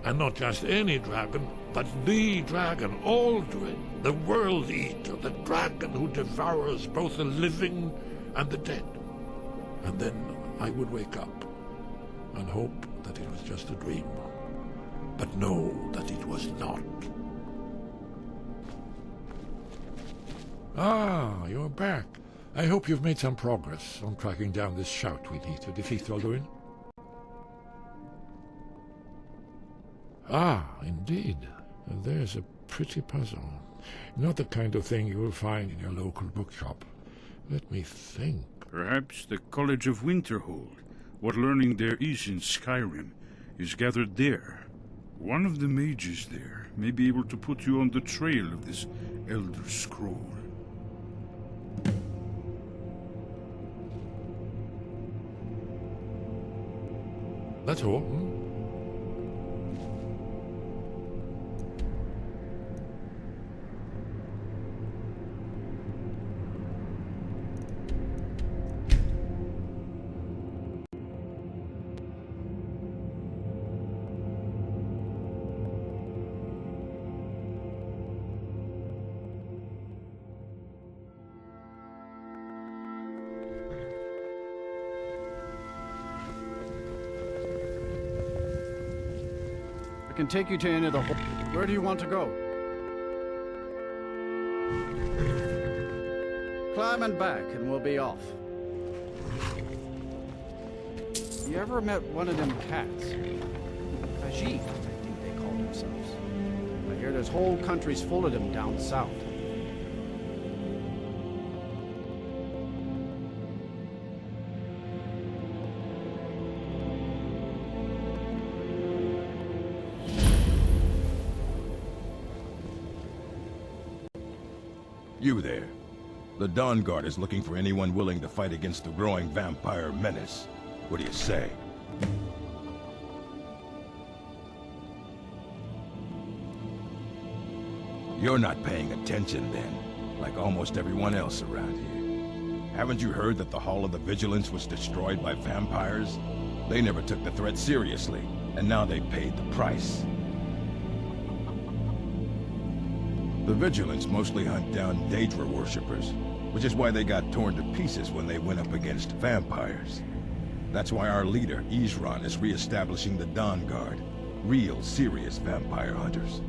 And not just any dragon, but the dragon, Alduin, the World Eater, the dragon who devours both the living and the dead. And then I would wake up and hope that it was just a dream, but know that it was not. Ah, you're back. I hope you've made some progress on tracking down this shout we need to defeat Alduin. Ah, indeed. There's a pretty puzzle. Not the kind of thing you will find in your local bookshop. Let me think. Perhaps the College of Winterhold, what learning there is in Skyrim, is gathered there. One of the mages there may be able to put you on the trail of this Elder Scroll. That's all. Hmm? I can take you to any of the... Where do you want to go? Climb and back, and we'll be off. You ever met one of them cats? Khajiit, I think they call themselves. I hear there's whole countries full of them down south. You there. The Dawn Guard is looking for anyone willing to fight against the growing vampire menace. What do you say? You're not paying attention then, like almost everyone else around here. Haven't you heard that the Hall of the Vigilance was destroyed by vampires? They never took the threat seriously, and now they paid the price. The Vigilance mostly hunt down Daedra worshippers, which is why they got torn to pieces when they went up against vampires. That's why our leader, Isran, is re-establishing the Dawn Guard. Real, serious vampire hunters.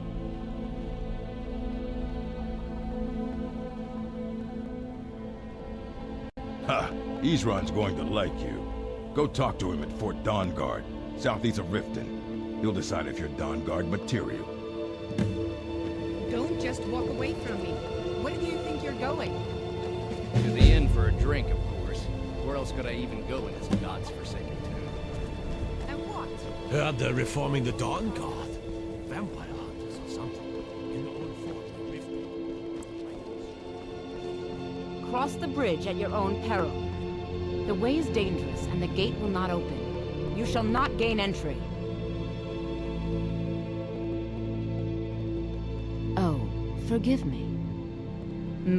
Ha! Isran's going to like you. Go talk to him at Fort Dawn Guard, southeast of Riften. He'll decide if you're Dawn Guard material. Don't just walk away from me. Where do you think you're going? To the inn for a drink, of course. Where else could I even go in this god's forsaken town? And what? Heard they're reforming the Dawn Guard. Vampire hunters or something. In the old fort of Riften. Cross the bridge at your own peril. The way is dangerous, and the gate will not open. You shall not gain entry. Oh, forgive me.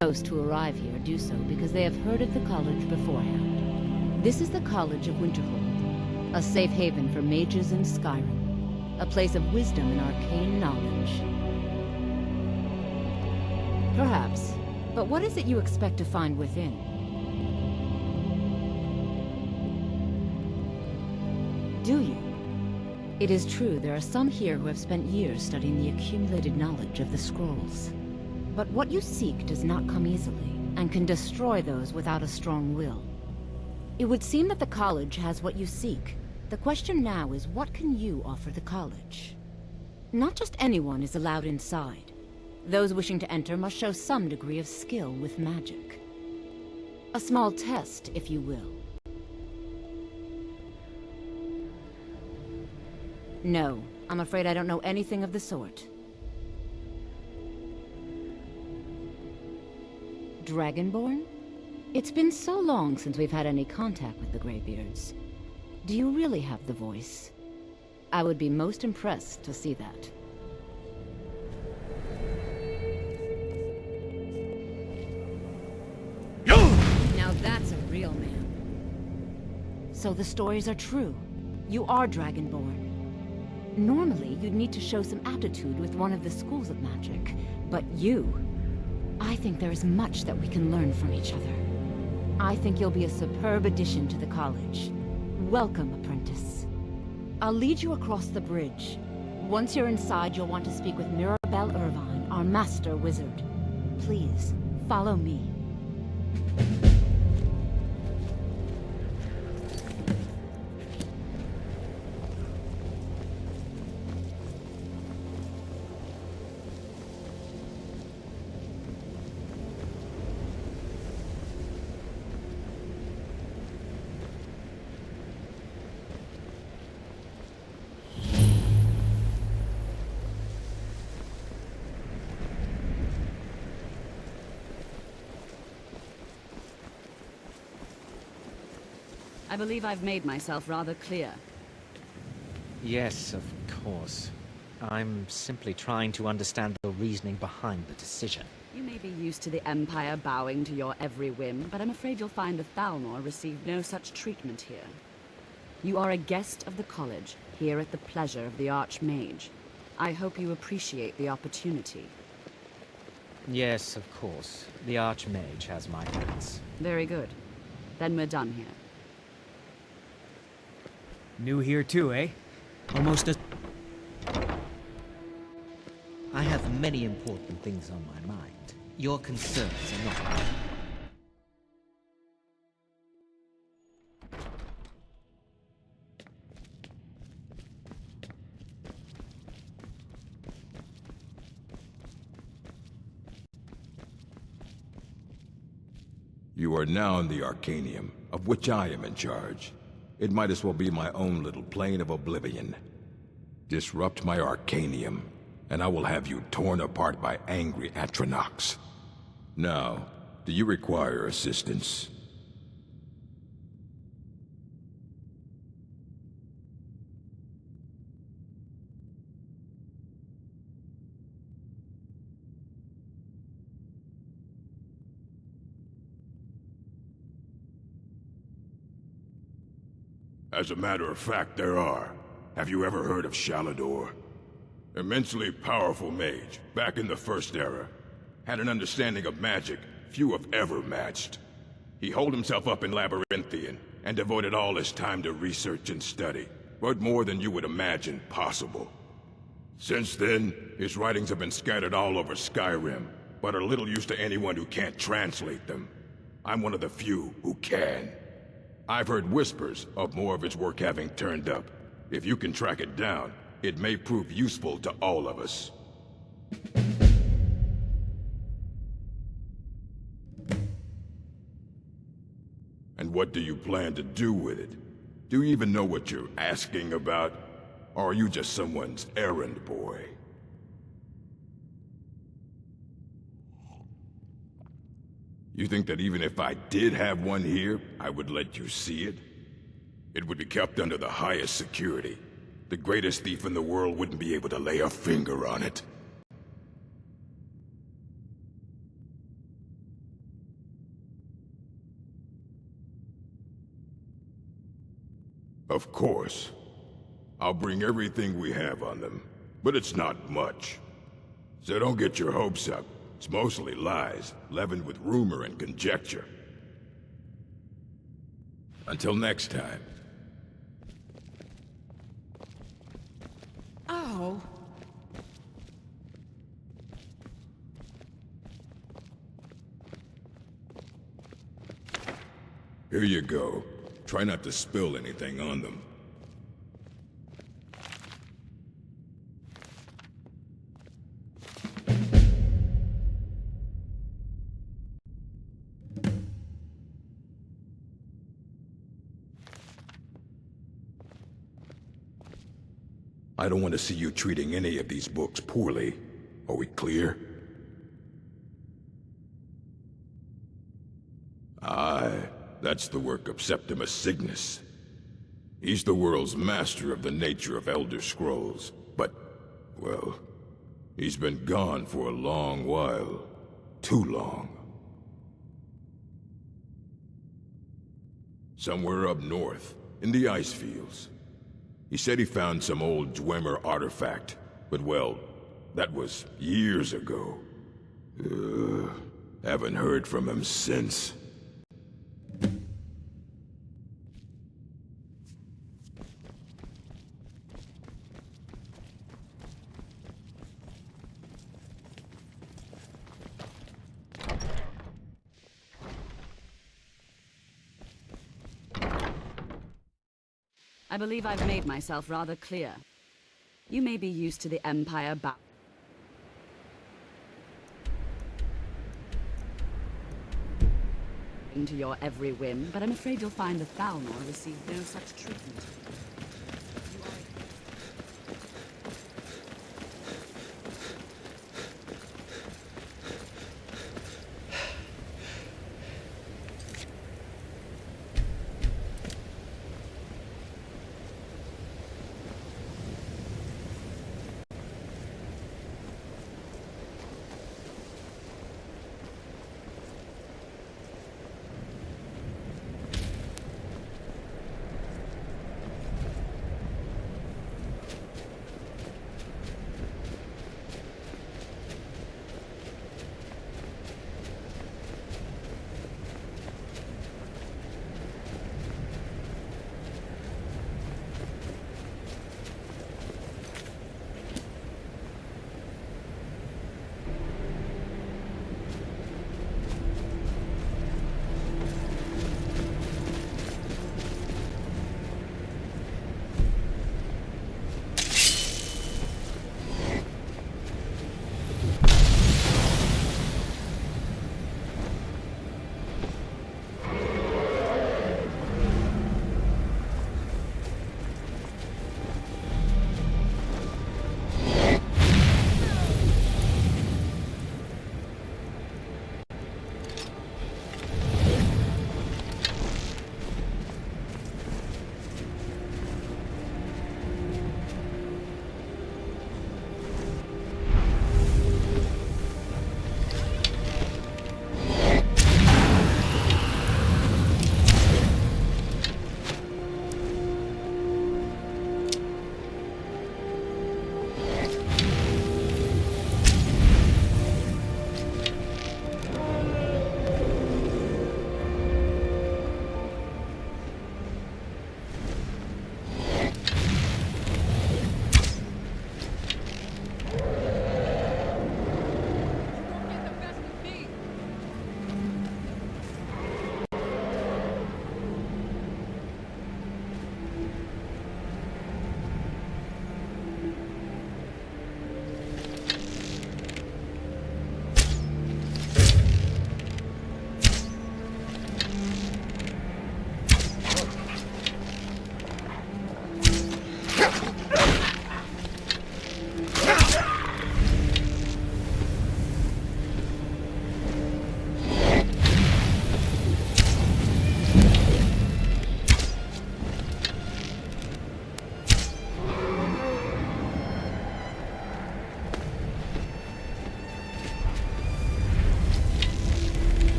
Most who arrive here do so because they have heard of the college beforehand. This is the College of Winterhold, a safe haven for mages in Skyrim, a place of wisdom and arcane knowledge. Perhaps, but what is it you expect to find within? Do you? It is true there are some here who have spent years studying the accumulated knowledge of the scrolls. But what you seek does not come easily, and can destroy those without a strong will. It would seem that the college has what you seek. The question now is, what can you offer the college? Not just anyone is allowed inside. Those wishing to enter must show some degree of skill with magic. A small test, if you will. No, I'm afraid I don't know anything of the sort. Dragonborn? It's been so long since we've had any contact with the Greybeards. Do you really have the voice? I would be most impressed to see that. Now that's a real man. So the stories are true. You are Dragonborn. Normally, you'd need to show some aptitude with one of the schools of magic, but you... I think there is much that we can learn from each other. I think you'll be a superb addition to the college. Welcome, apprentice. I'll lead you across the bridge. Once you're inside, you'll want to speak with Mirabelle Irvine, our master wizard. Please, follow me. I believe I've made myself rather clear. Yes, of course. I'm simply trying to understand the reasoning behind the decision. You may be used to the Empire bowing to your every whim, but I'm afraid you'll find the Thalmor received no such treatment here. You are a guest of the college, here at the pleasure of the Archmage. I hope you appreciate the opportunity. Yes, of course. The Archmage has my thanks. Very good. Then we're done here. New here too, eh? Almost as... I have many important things on my mind. Your concerns are not... You are now in the Arcanium, of which I am in charge. It might as well be my own little plane of oblivion. Disrupt my Arcanium, and I will have you torn apart by angry Atronachs. Now, do you require assistance? As a matter of fact, there are. Have you ever heard of Shalador? Immensely powerful mage, back in the First Era. Had an understanding of magic few have ever matched. He holed himself up in Labyrinthian, and devoted all his time to research and study, but more than you would imagine possible. Since then, his writings have been scattered all over Skyrim, but are little use to anyone who can't translate them. I'm one of the few who can. I've heard whispers of more of his work having turned up. If you can track it down, it may prove useful to all of us. And what do you plan to do with it? Do you even know what you're asking about? Or are you just someone's errand boy? You think that even if I did have one here, I would let you see it? It would be kept under the highest security. The greatest thief in the world wouldn't be able to lay a finger on it. Of course. I'll bring everything we have on them, but it's not much. So don't get your hopes up. It's mostly lies, leavened with rumor and conjecture. Until next time. Oh. Here you go. Try not to spill anything on them. I don't want to see you treating any of these books poorly. Are we clear? Aye, that's the work of Septimus Cygnus. He's the world's master of the nature of elderscrolls, but, well, he's been gone for a long while. Too long. Somewhere up north, in the ice fields. He said he found some old Dwemer artifact, but well, that was years ago. Haven't heard from him since. I believe I've made myself rather clear. You may be used to the Empire into your every whim, but I'm afraid you'll find the Thalmor receive no such treatment.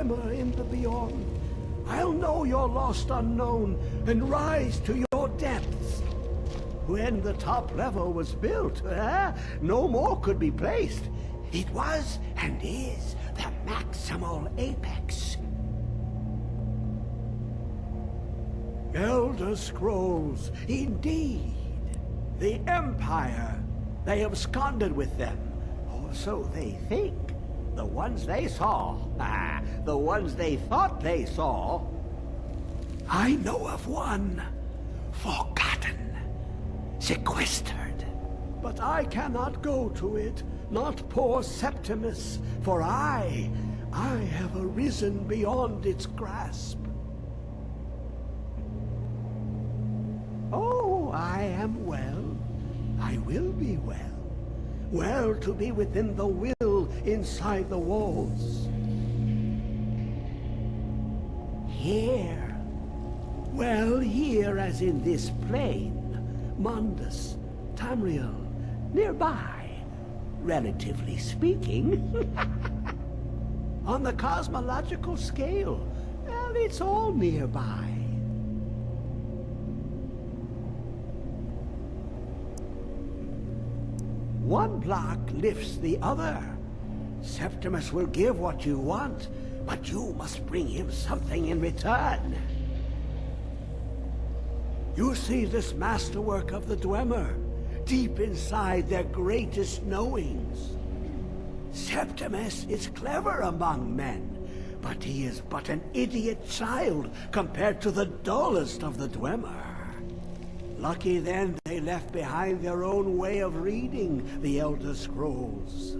Dwemer in the beyond. I'll know your lost unknown and rise to your depths. When the top level was built, no more could be placed. It was and is the maximal apex. Elderscrolls, indeed. The Empire. They absconded with them. Or so they think. The ones they saw. The ones they thought they saw. I know of one. Forgotten. Sequestered. But I cannot go to it. Not poor Septimus. For I have arisen beyond its grasp. Oh, I am well. I will be well. Well to be within the will inside the walls. Here. Well, here as in this plain. Mundus, Tamriel, nearby. Relatively speaking. On the cosmological scale, well, it's all nearby. One block lifts the other. Septimus will give what you want, but you must bring him something in return. You see this masterwork of the Dwemer, deep inside their greatest knowings. Septimus is clever among men, but he is but an idiot child compared to the dullest of the Dwemer. Lucky then they left behind their own way of reading the elderscrolls.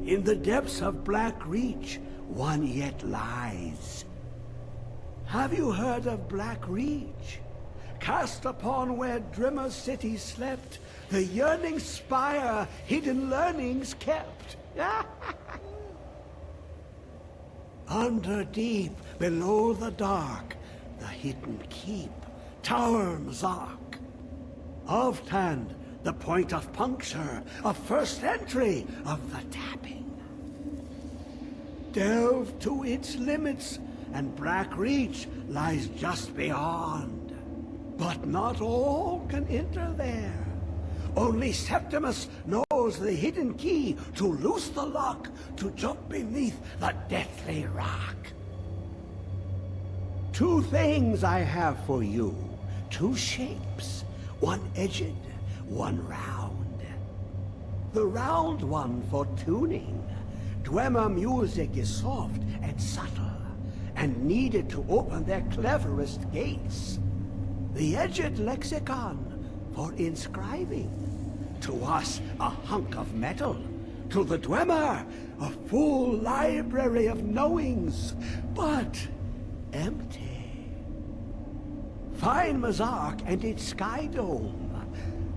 In the depths of Black Reach, one yet lies. Have you heard of Black Reach? Cast upon where Drimmer's city slept, the yearning spire hidden learnings kept. Under deep, below the dark, the hidden keep, Tower Mzark. Of Tand, the point of puncture, of first entry, of the tapping. Delve to its limits, and Black Reach lies just beyond. But not all can enter there. Only Septimus knows the hidden key to loose the lock, to jump beneath the deathly rock. Two things I have for you, two shapes. One edged, one round. The round one for tuning. Dwemer music is soft and subtle, and needed to open their cleverest gates. The edged lexicon for inscribing. To us, a hunk of metal. To the Dwemer, a full library of knowings, but empty. Find Mzark and its sky dome.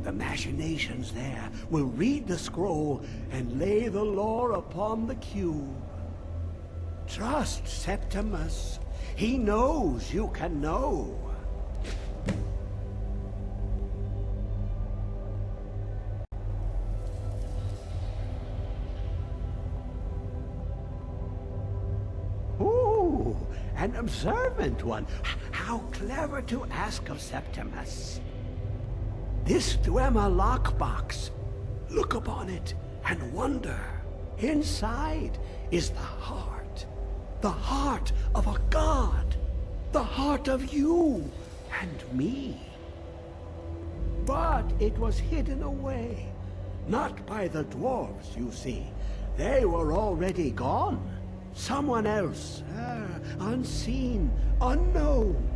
The machinations there will read the scroll and lay the lore upon the cube. Trust Septimus. He knows you can know. Ooh, an observant one. How clever to ask of Septimus. This Dwemer lockbox. Look upon it and wonder. Inside is the heart. The heart of a god. The heart of you and me. But it was hidden away. Not by the dwarves, you see. They were already gone. Someone else, unseen, unknown,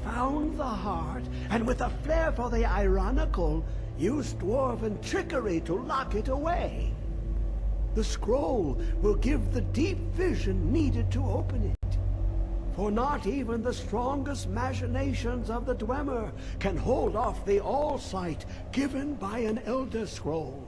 found the heart, and with a flair for the ironical, used dwarven trickery to lock it away. The scroll will give the deep vision needed to open it. For not even the strongest machinations of the Dwemer can hold off the all-sight given by an elder scroll.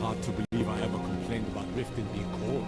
hard to believe I ever complained about Riften being cold.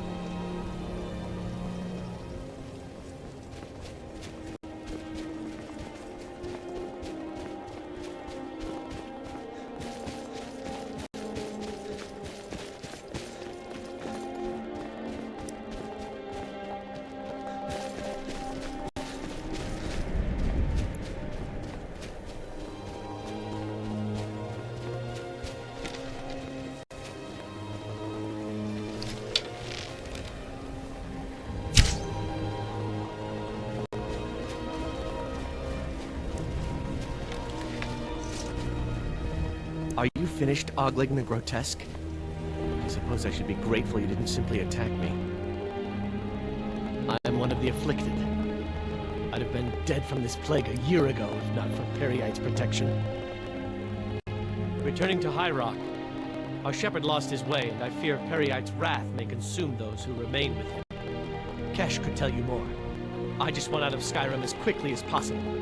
Are you finished ogling the grotesque? I suppose I should be grateful you didn't simply attack me. I am one of the afflicted. I'd have been dead from this plague a year ago if not for Periite's protection. Returning to High Rock, our shepherd lost his way, and I fear Periite's wrath may consume those who remain with him. Kesh could tell you more. I just want out of Skyrim as quickly as possible.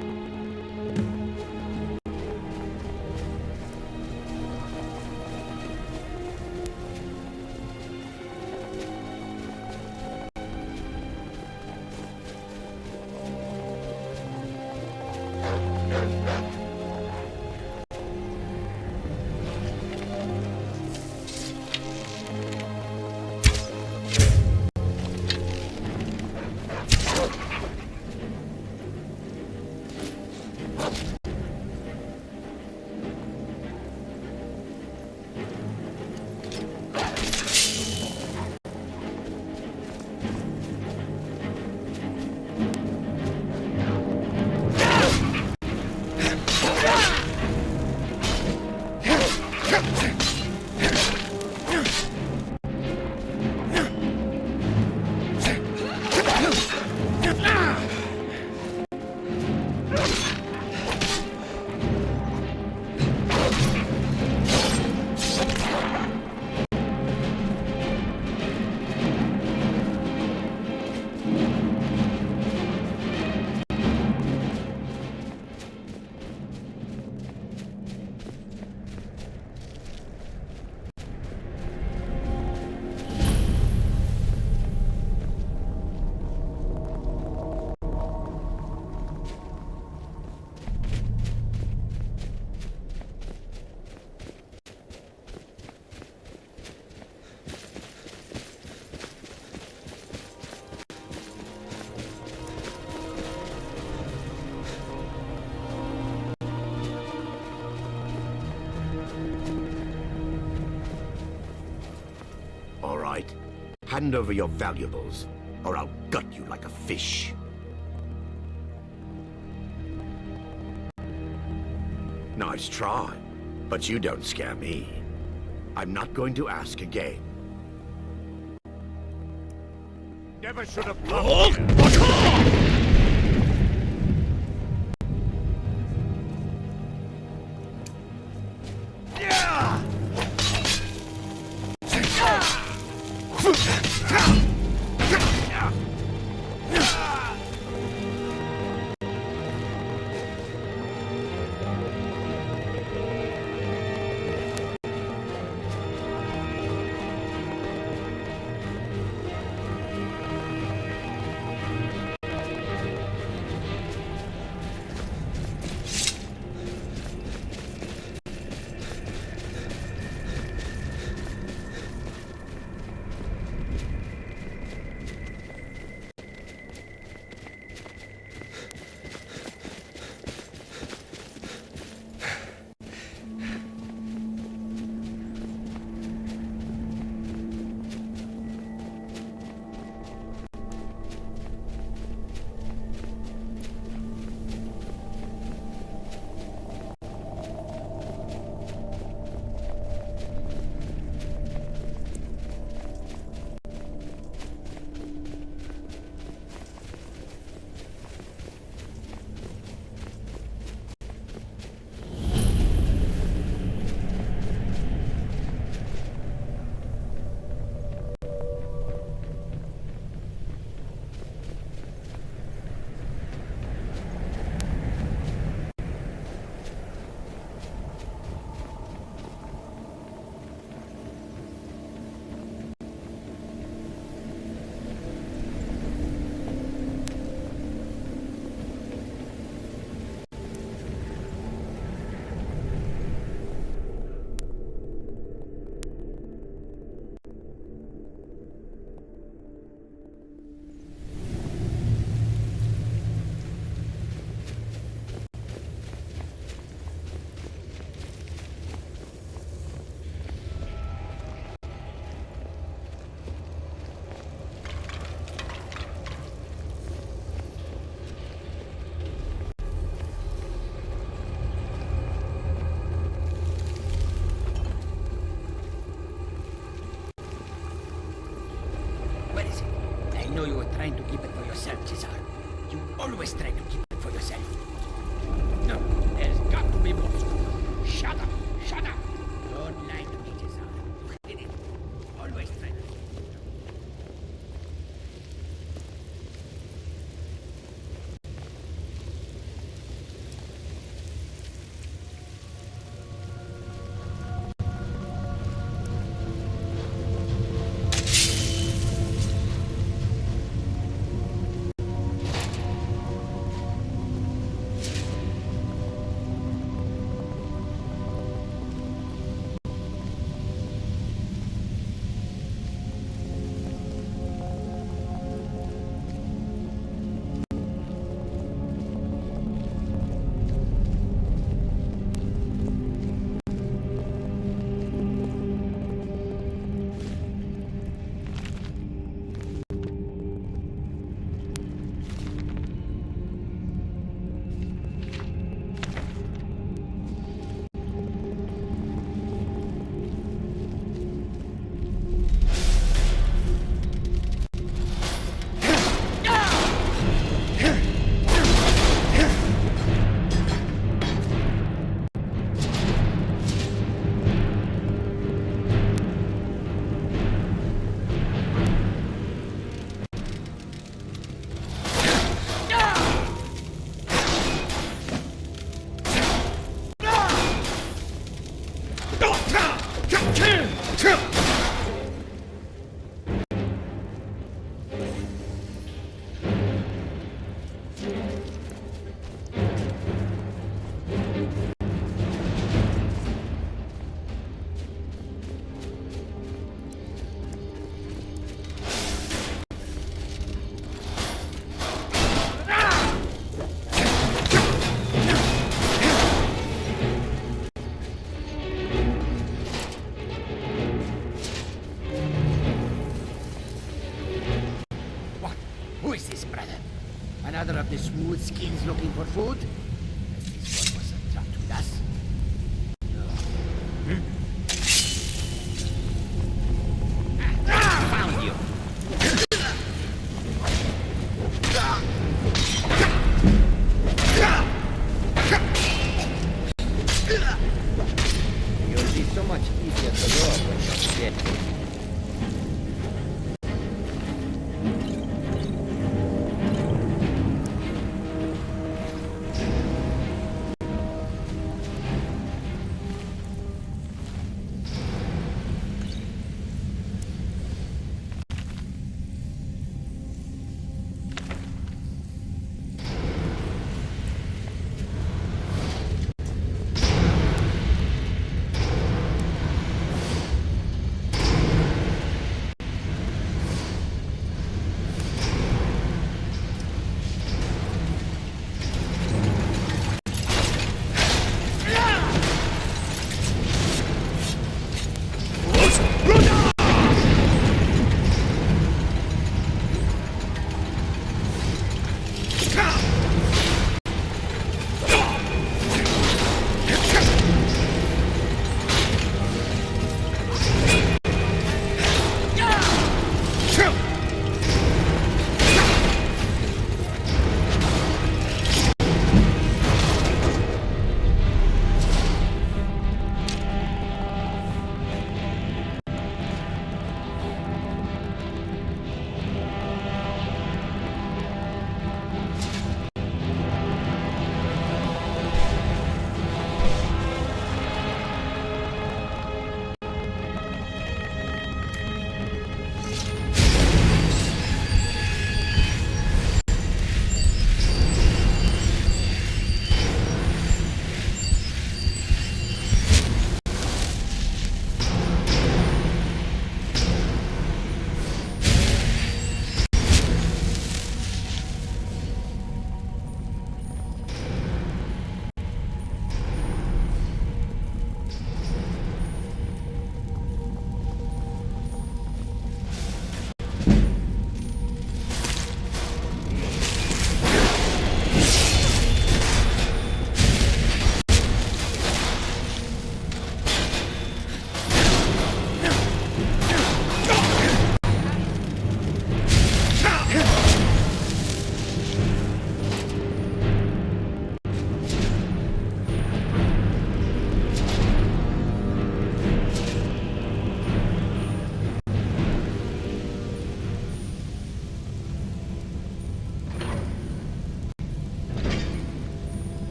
Hand over your valuables, or I'll gut you like a fish. Nice try, but you don't scare me. I'm not going to ask again. Never should have come here. Always try to keep it for yourself. No, there's got to be more. Shut up! Shut up! Don't lie to me, Giselle. You hit it. Always try to keep it. Who is this, brother? Another of the smooth skins looking for food? This one was a threat to us. Found you! You'll be so much easier to lure when you're dead.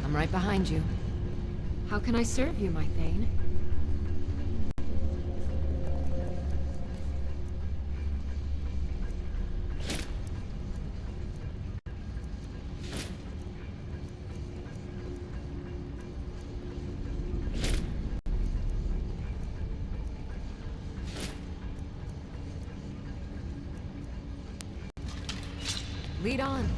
I'm right behind you. How can I serve you, my Thane? Lead on.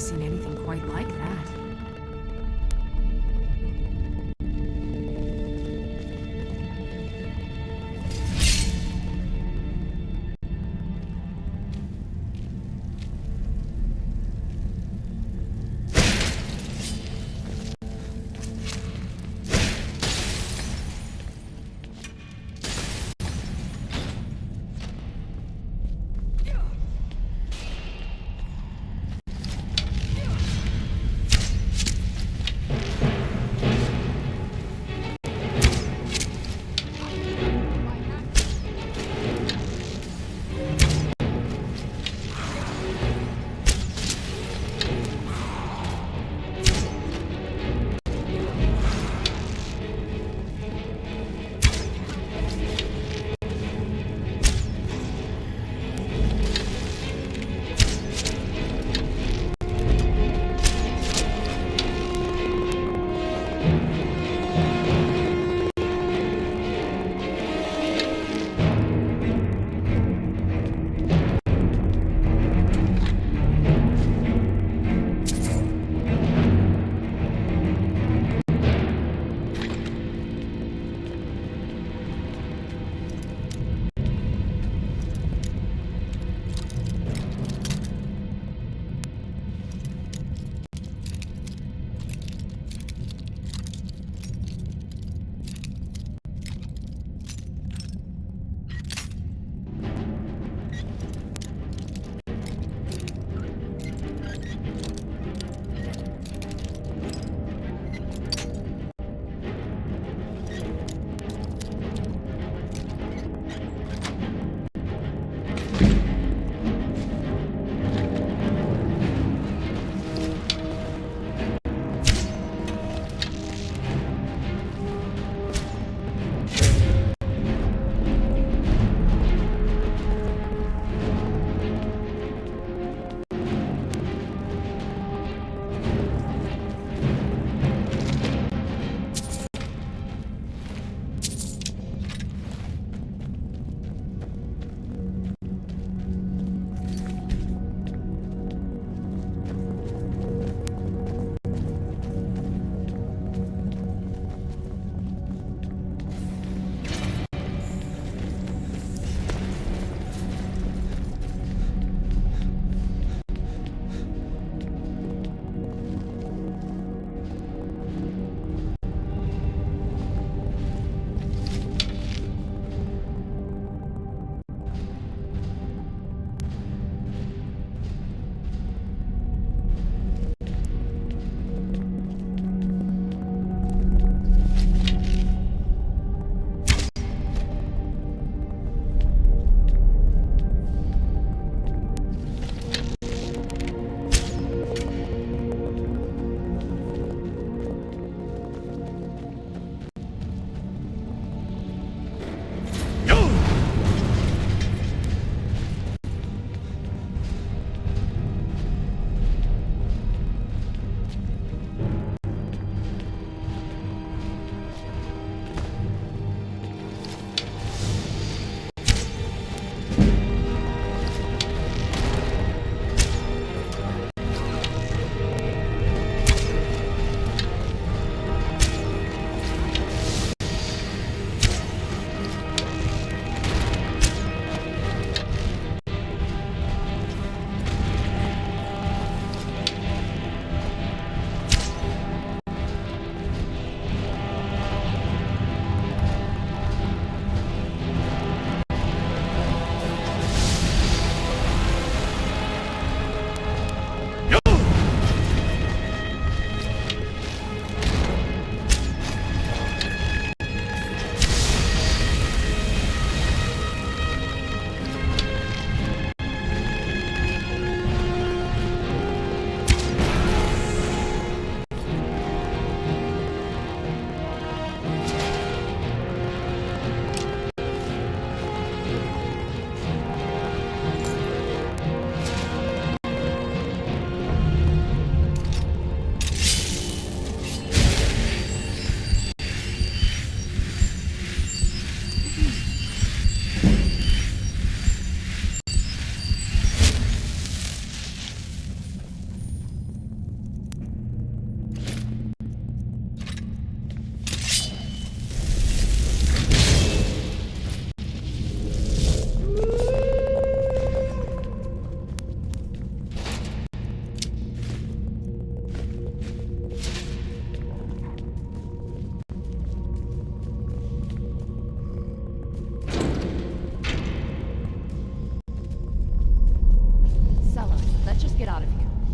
seen anything quite like that.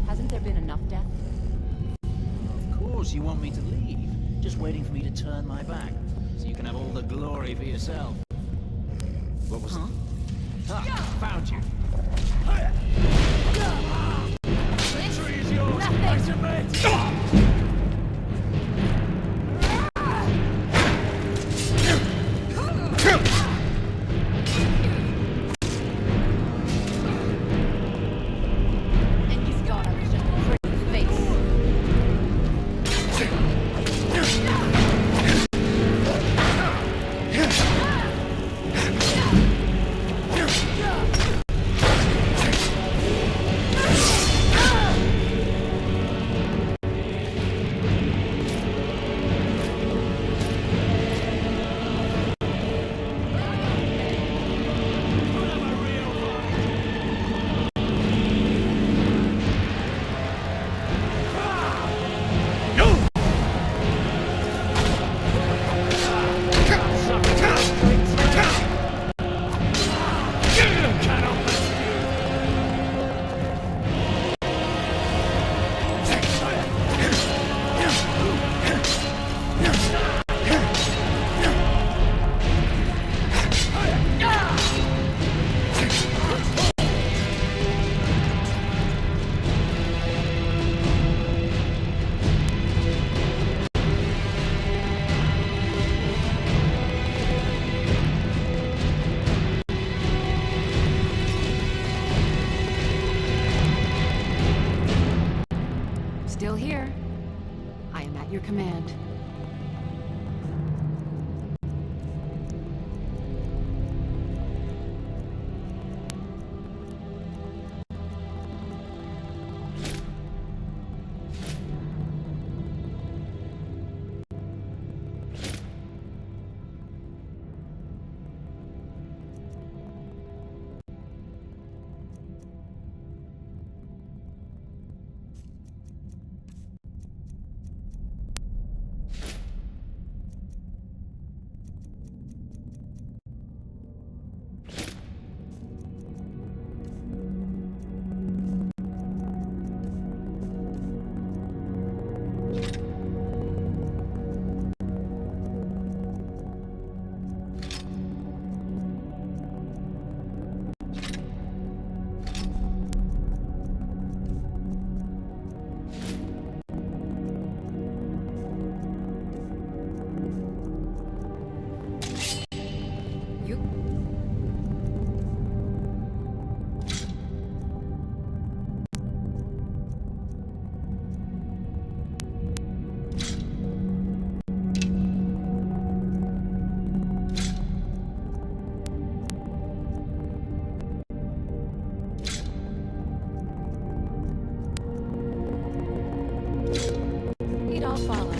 Hasn't there been enough death? Of course you want me to leave. Just waiting for me to turn my back, so you can have all the glory for yourself. What was it? Ah, found you. Victory is yours, I submit! Still here. I am at your command. It all follows.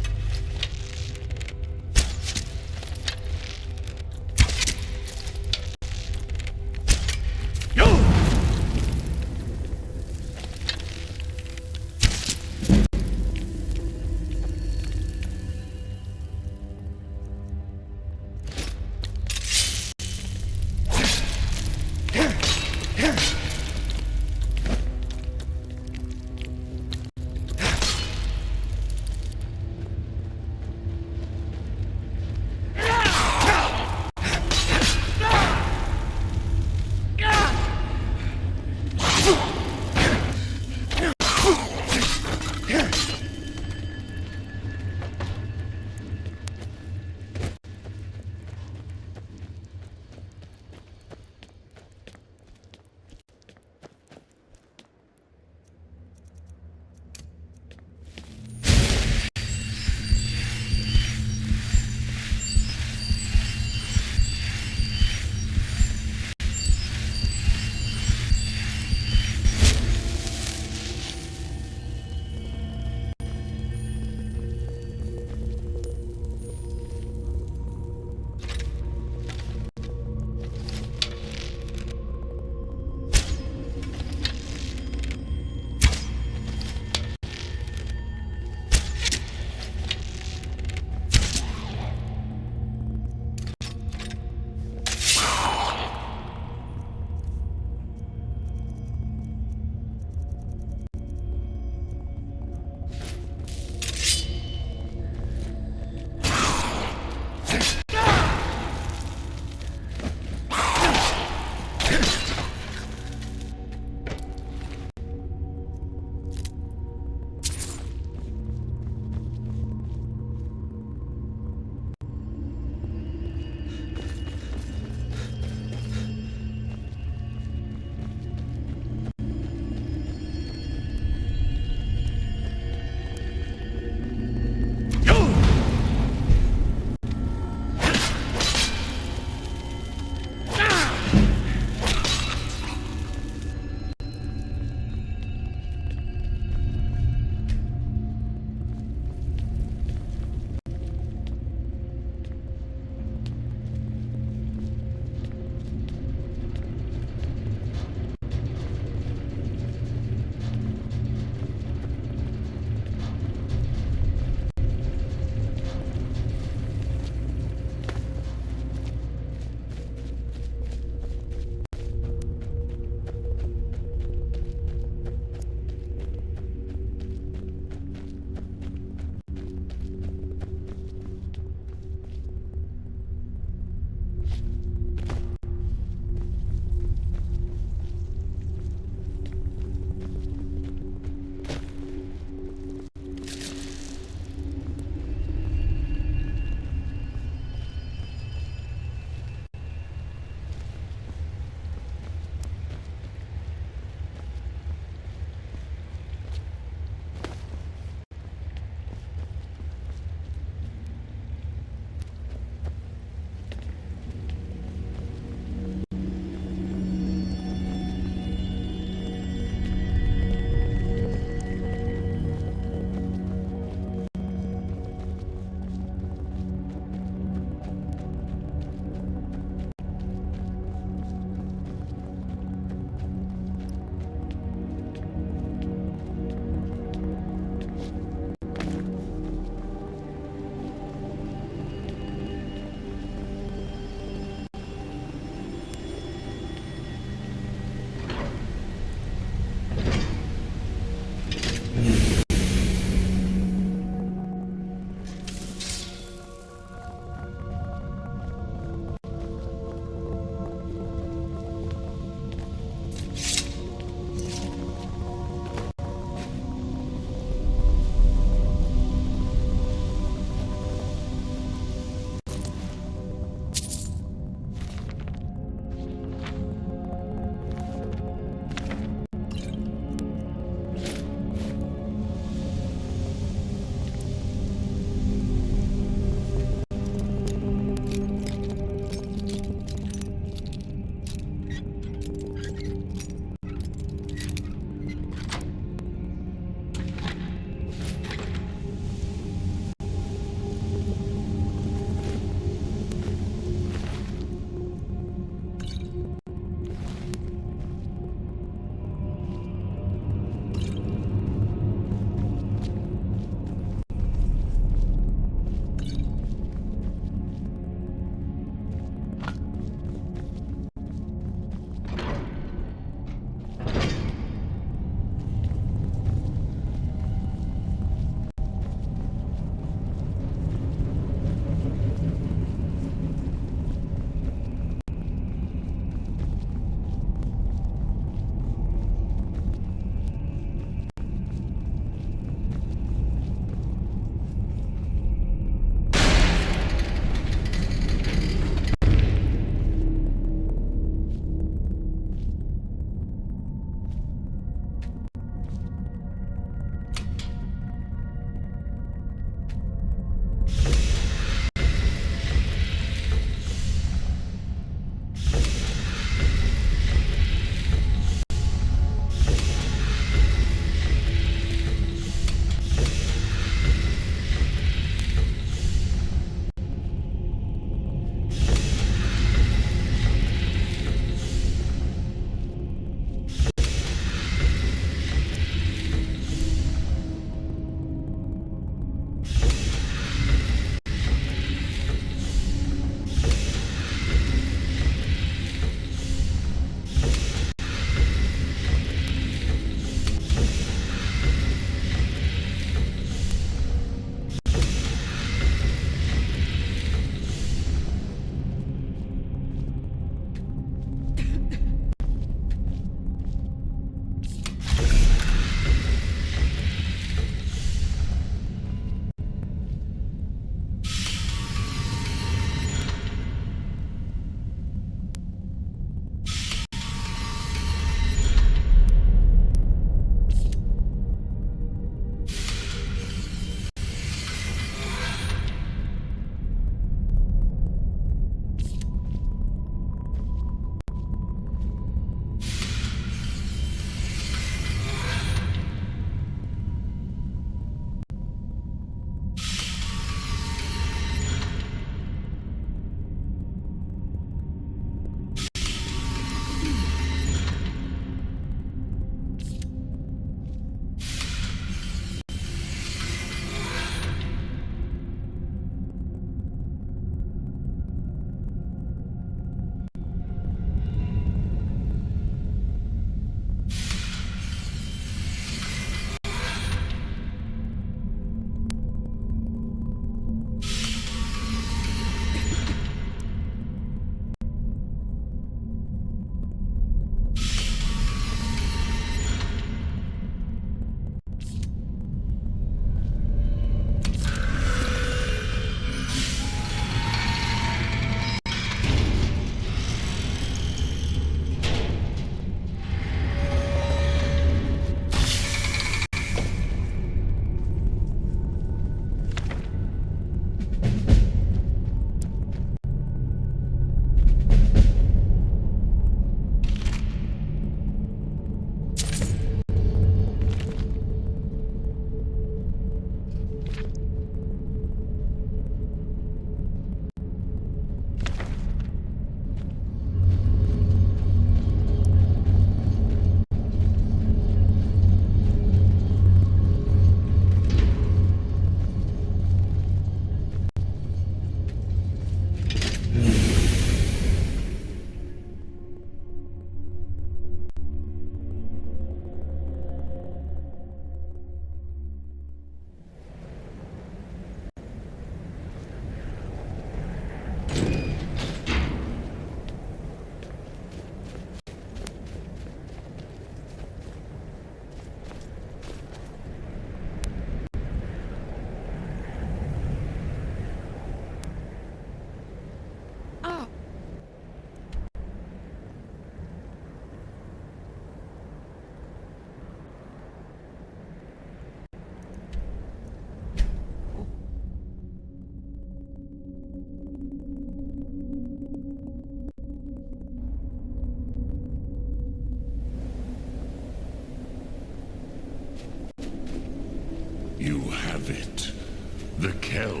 The Kell,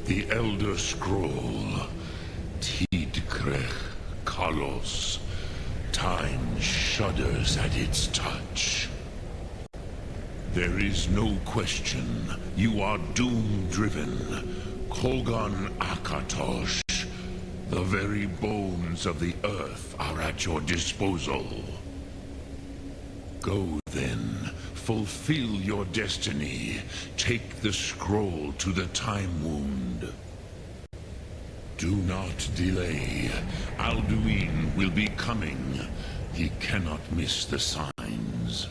the Elder Scroll, Tidkrech Kalos. Time shudders at its touch. There is no question. You are doom-driven. Kogan Akatosh. The very bones of the earth are at your disposal. Go then. Fulfill your destiny. Take the scroll to the Time Wound. Do not delay. Alduin will be coming. He cannot miss the signs.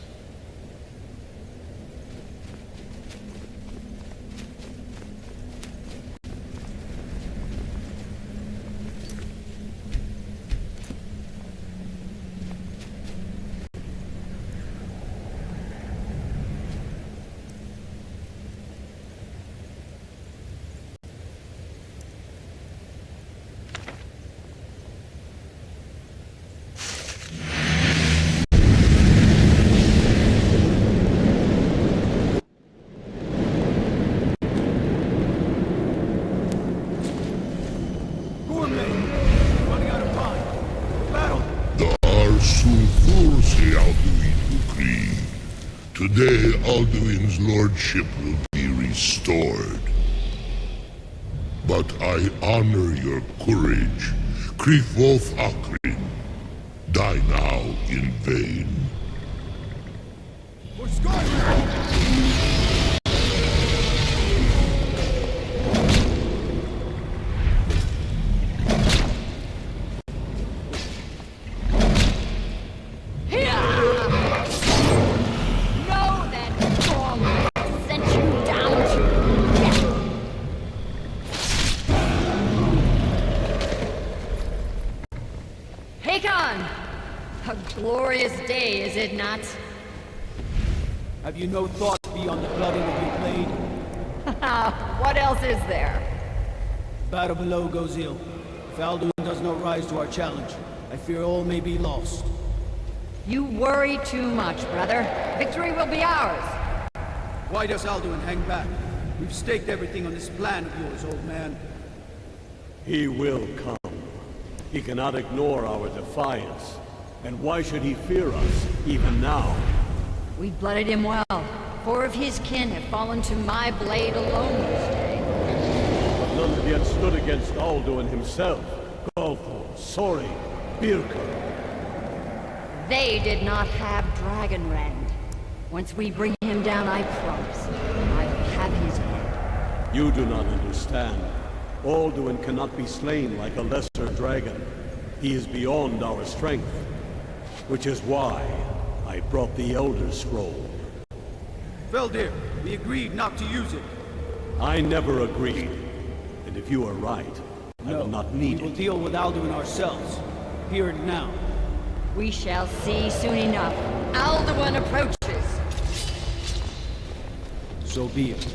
Today, Alduin's lordship will be restored. But I honor your courage. Krifvolf Akrin. Die now in vain. For Skyrim! Glorious day, is it not? Have you no thought beyond the flooding of your blade? What else is there? Battle below goes ill. If Alduin does not rise to our challenge, I fear all may be lost. You worry too much, brother. Victory will be ours. Why does Alduin hang back? We've staked everything on this plan of yours, old man. He will come. He cannot ignore our defiance. And why should he fear us, even now? We blooded him well. 4 of his kin have fallen to my blade alone this day. But none have yet stood against Alduin himself. Golthor, Sori, Birka. They did not have Dragonrend. Once we bring him down, I promise, I will have his head. You do not understand. Alduin cannot be slain like a lesser dragon. He is beyond our strength. Which is why I brought the Elder Scroll. Veldir, we agreed not to use it. I never agreed. And if you are right, I will not need it. We will deal with Alduin ourselves. Here and now. We shall see soon enough. Alduin approaches. So be it.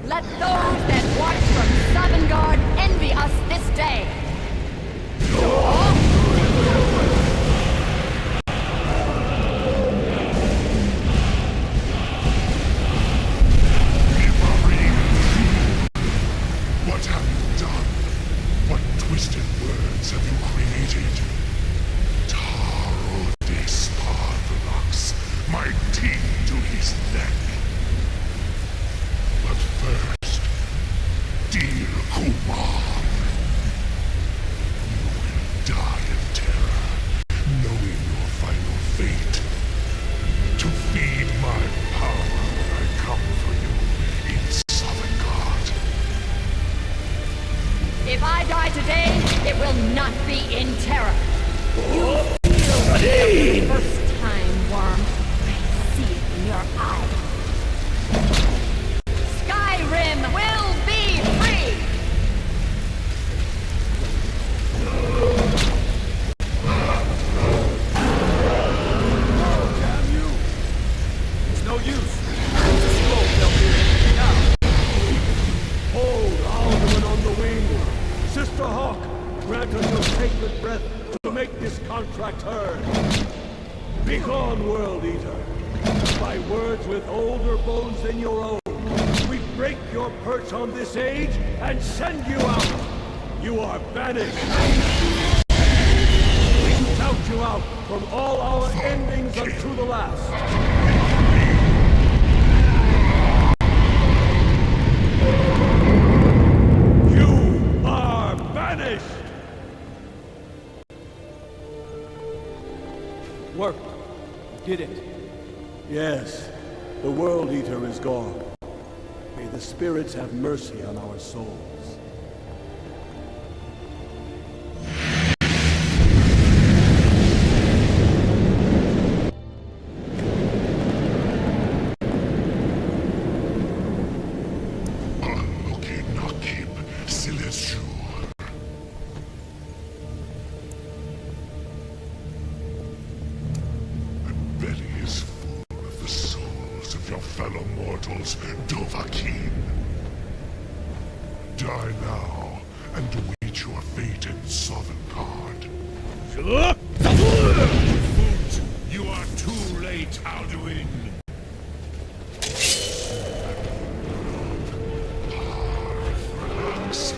Let those that watch from Sovngarde envy us this day. What have you done? What twisted words have you created? Tarodis Parthenox, my teeth to his neck. But first, dear Kumar, you will die of terror, knowing your final fate. To feed my power when I come for you in Sovngarde. If I die today, it will not be in terror. You feel it the first time, worm. I see it in your eyes. Skyrim will be free! Oh, damn you! It's no use. Use the scroll, Veldir. sacred breath to make this contract heard. Begone, World Eater. By words with older bones than your own, we break your perch on this age and send you out. You are banished. We count you out from all our endings unto the last. Work. Did it. Yes, the World Eater is gone. May the spirits have mercy on our souls. Die now, and await your fate in Sovngarde. Foot, you are too late, Alduin. Relax.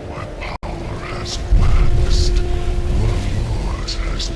My power has waxed, while yours has...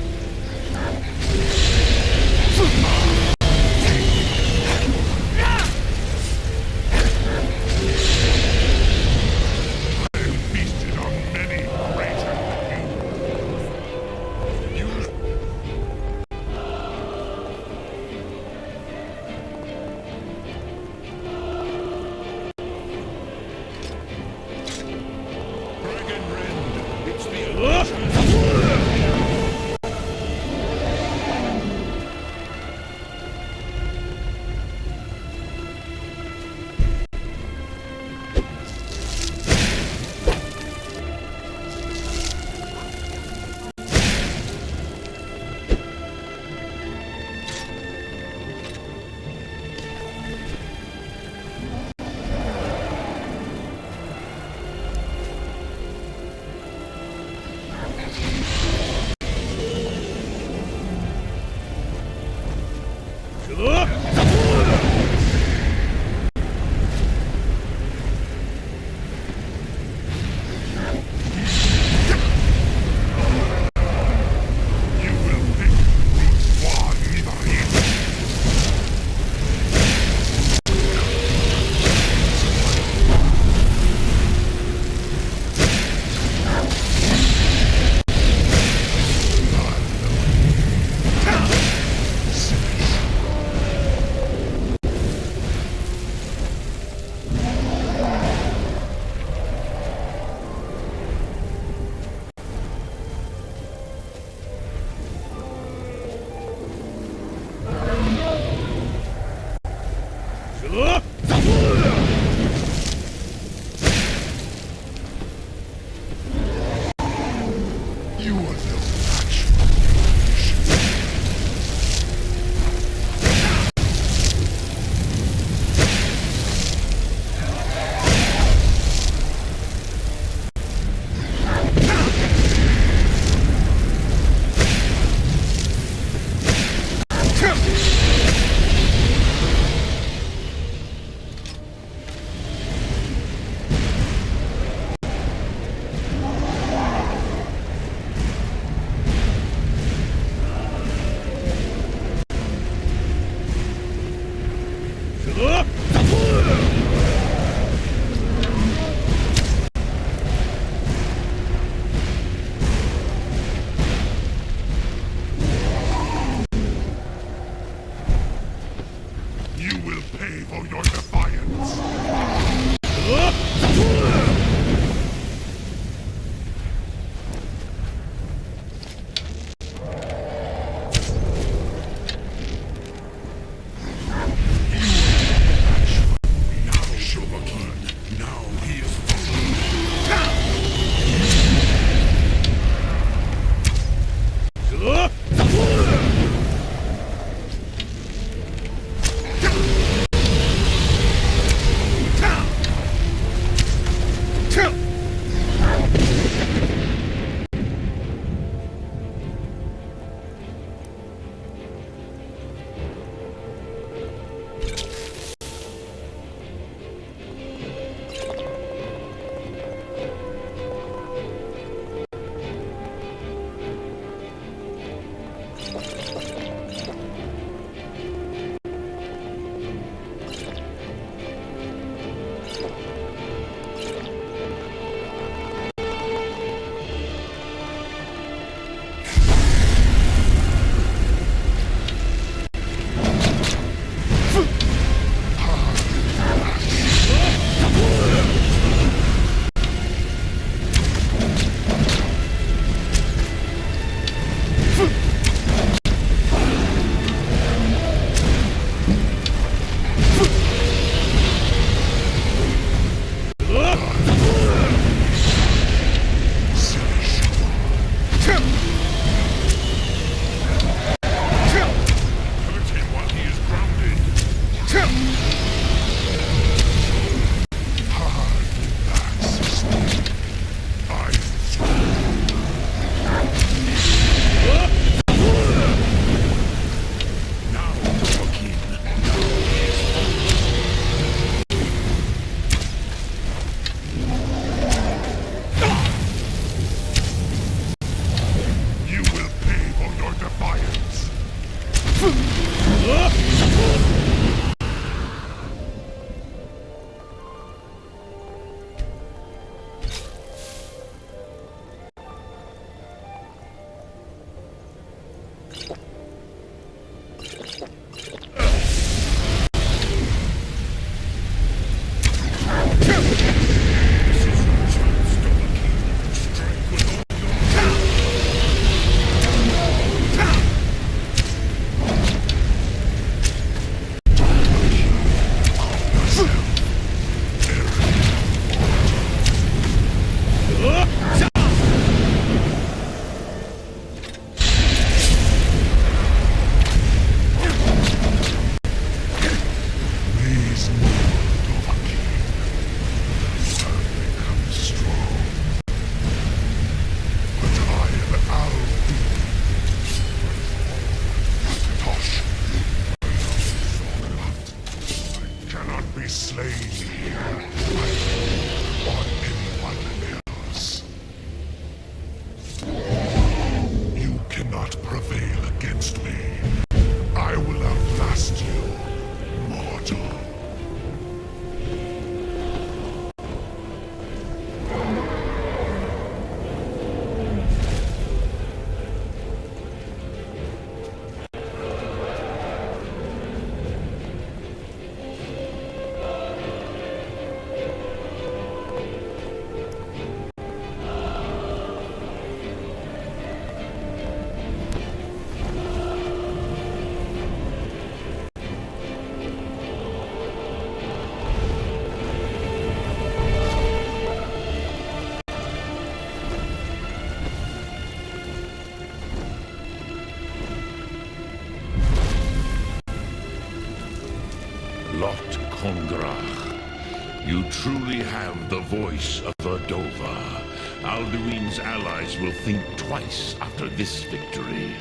truly have the voice of a Dova, Alduin's allies will think twice after this victory.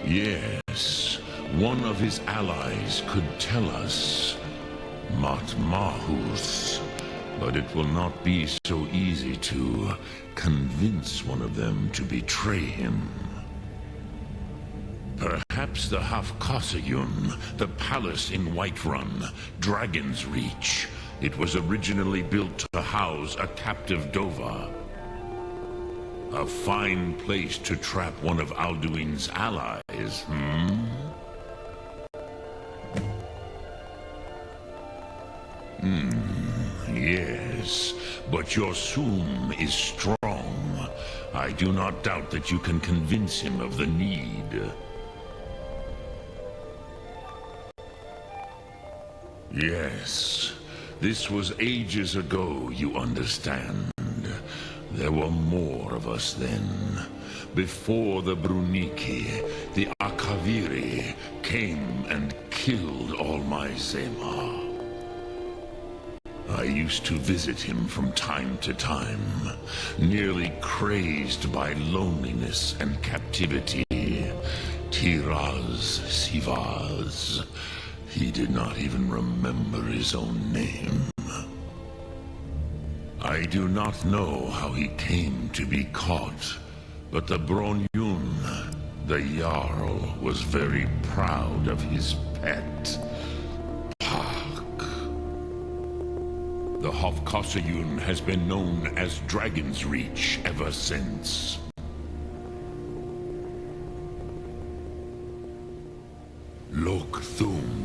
Yes, one of his allies could tell us Matmahus, but it will not be so easy to convince one of them to betray him. Perhaps the Hafkosayun, the palace in Whiterun, Dragon's Reach. It was originally built to house a captive Dova. A fine place to trap one of Alduin's allies, Yes, but your Sum is strong. I do not doubt that you can convince him of the need. Yes, this was ages ago, you understand. There were more of us then. Before the Bruniki, the Akaviri came and killed all my Zema. I used to visit him from time to time, nearly crazed by loneliness and captivity. Tiraz Sivaz. He did not even remember his own name. I do not know how he came to be caught, but the Bronyun, the Jarl, was very proud of his pet, Pak. The Hofkosayun has been known as Dragon's Reach ever since. Lok Thum.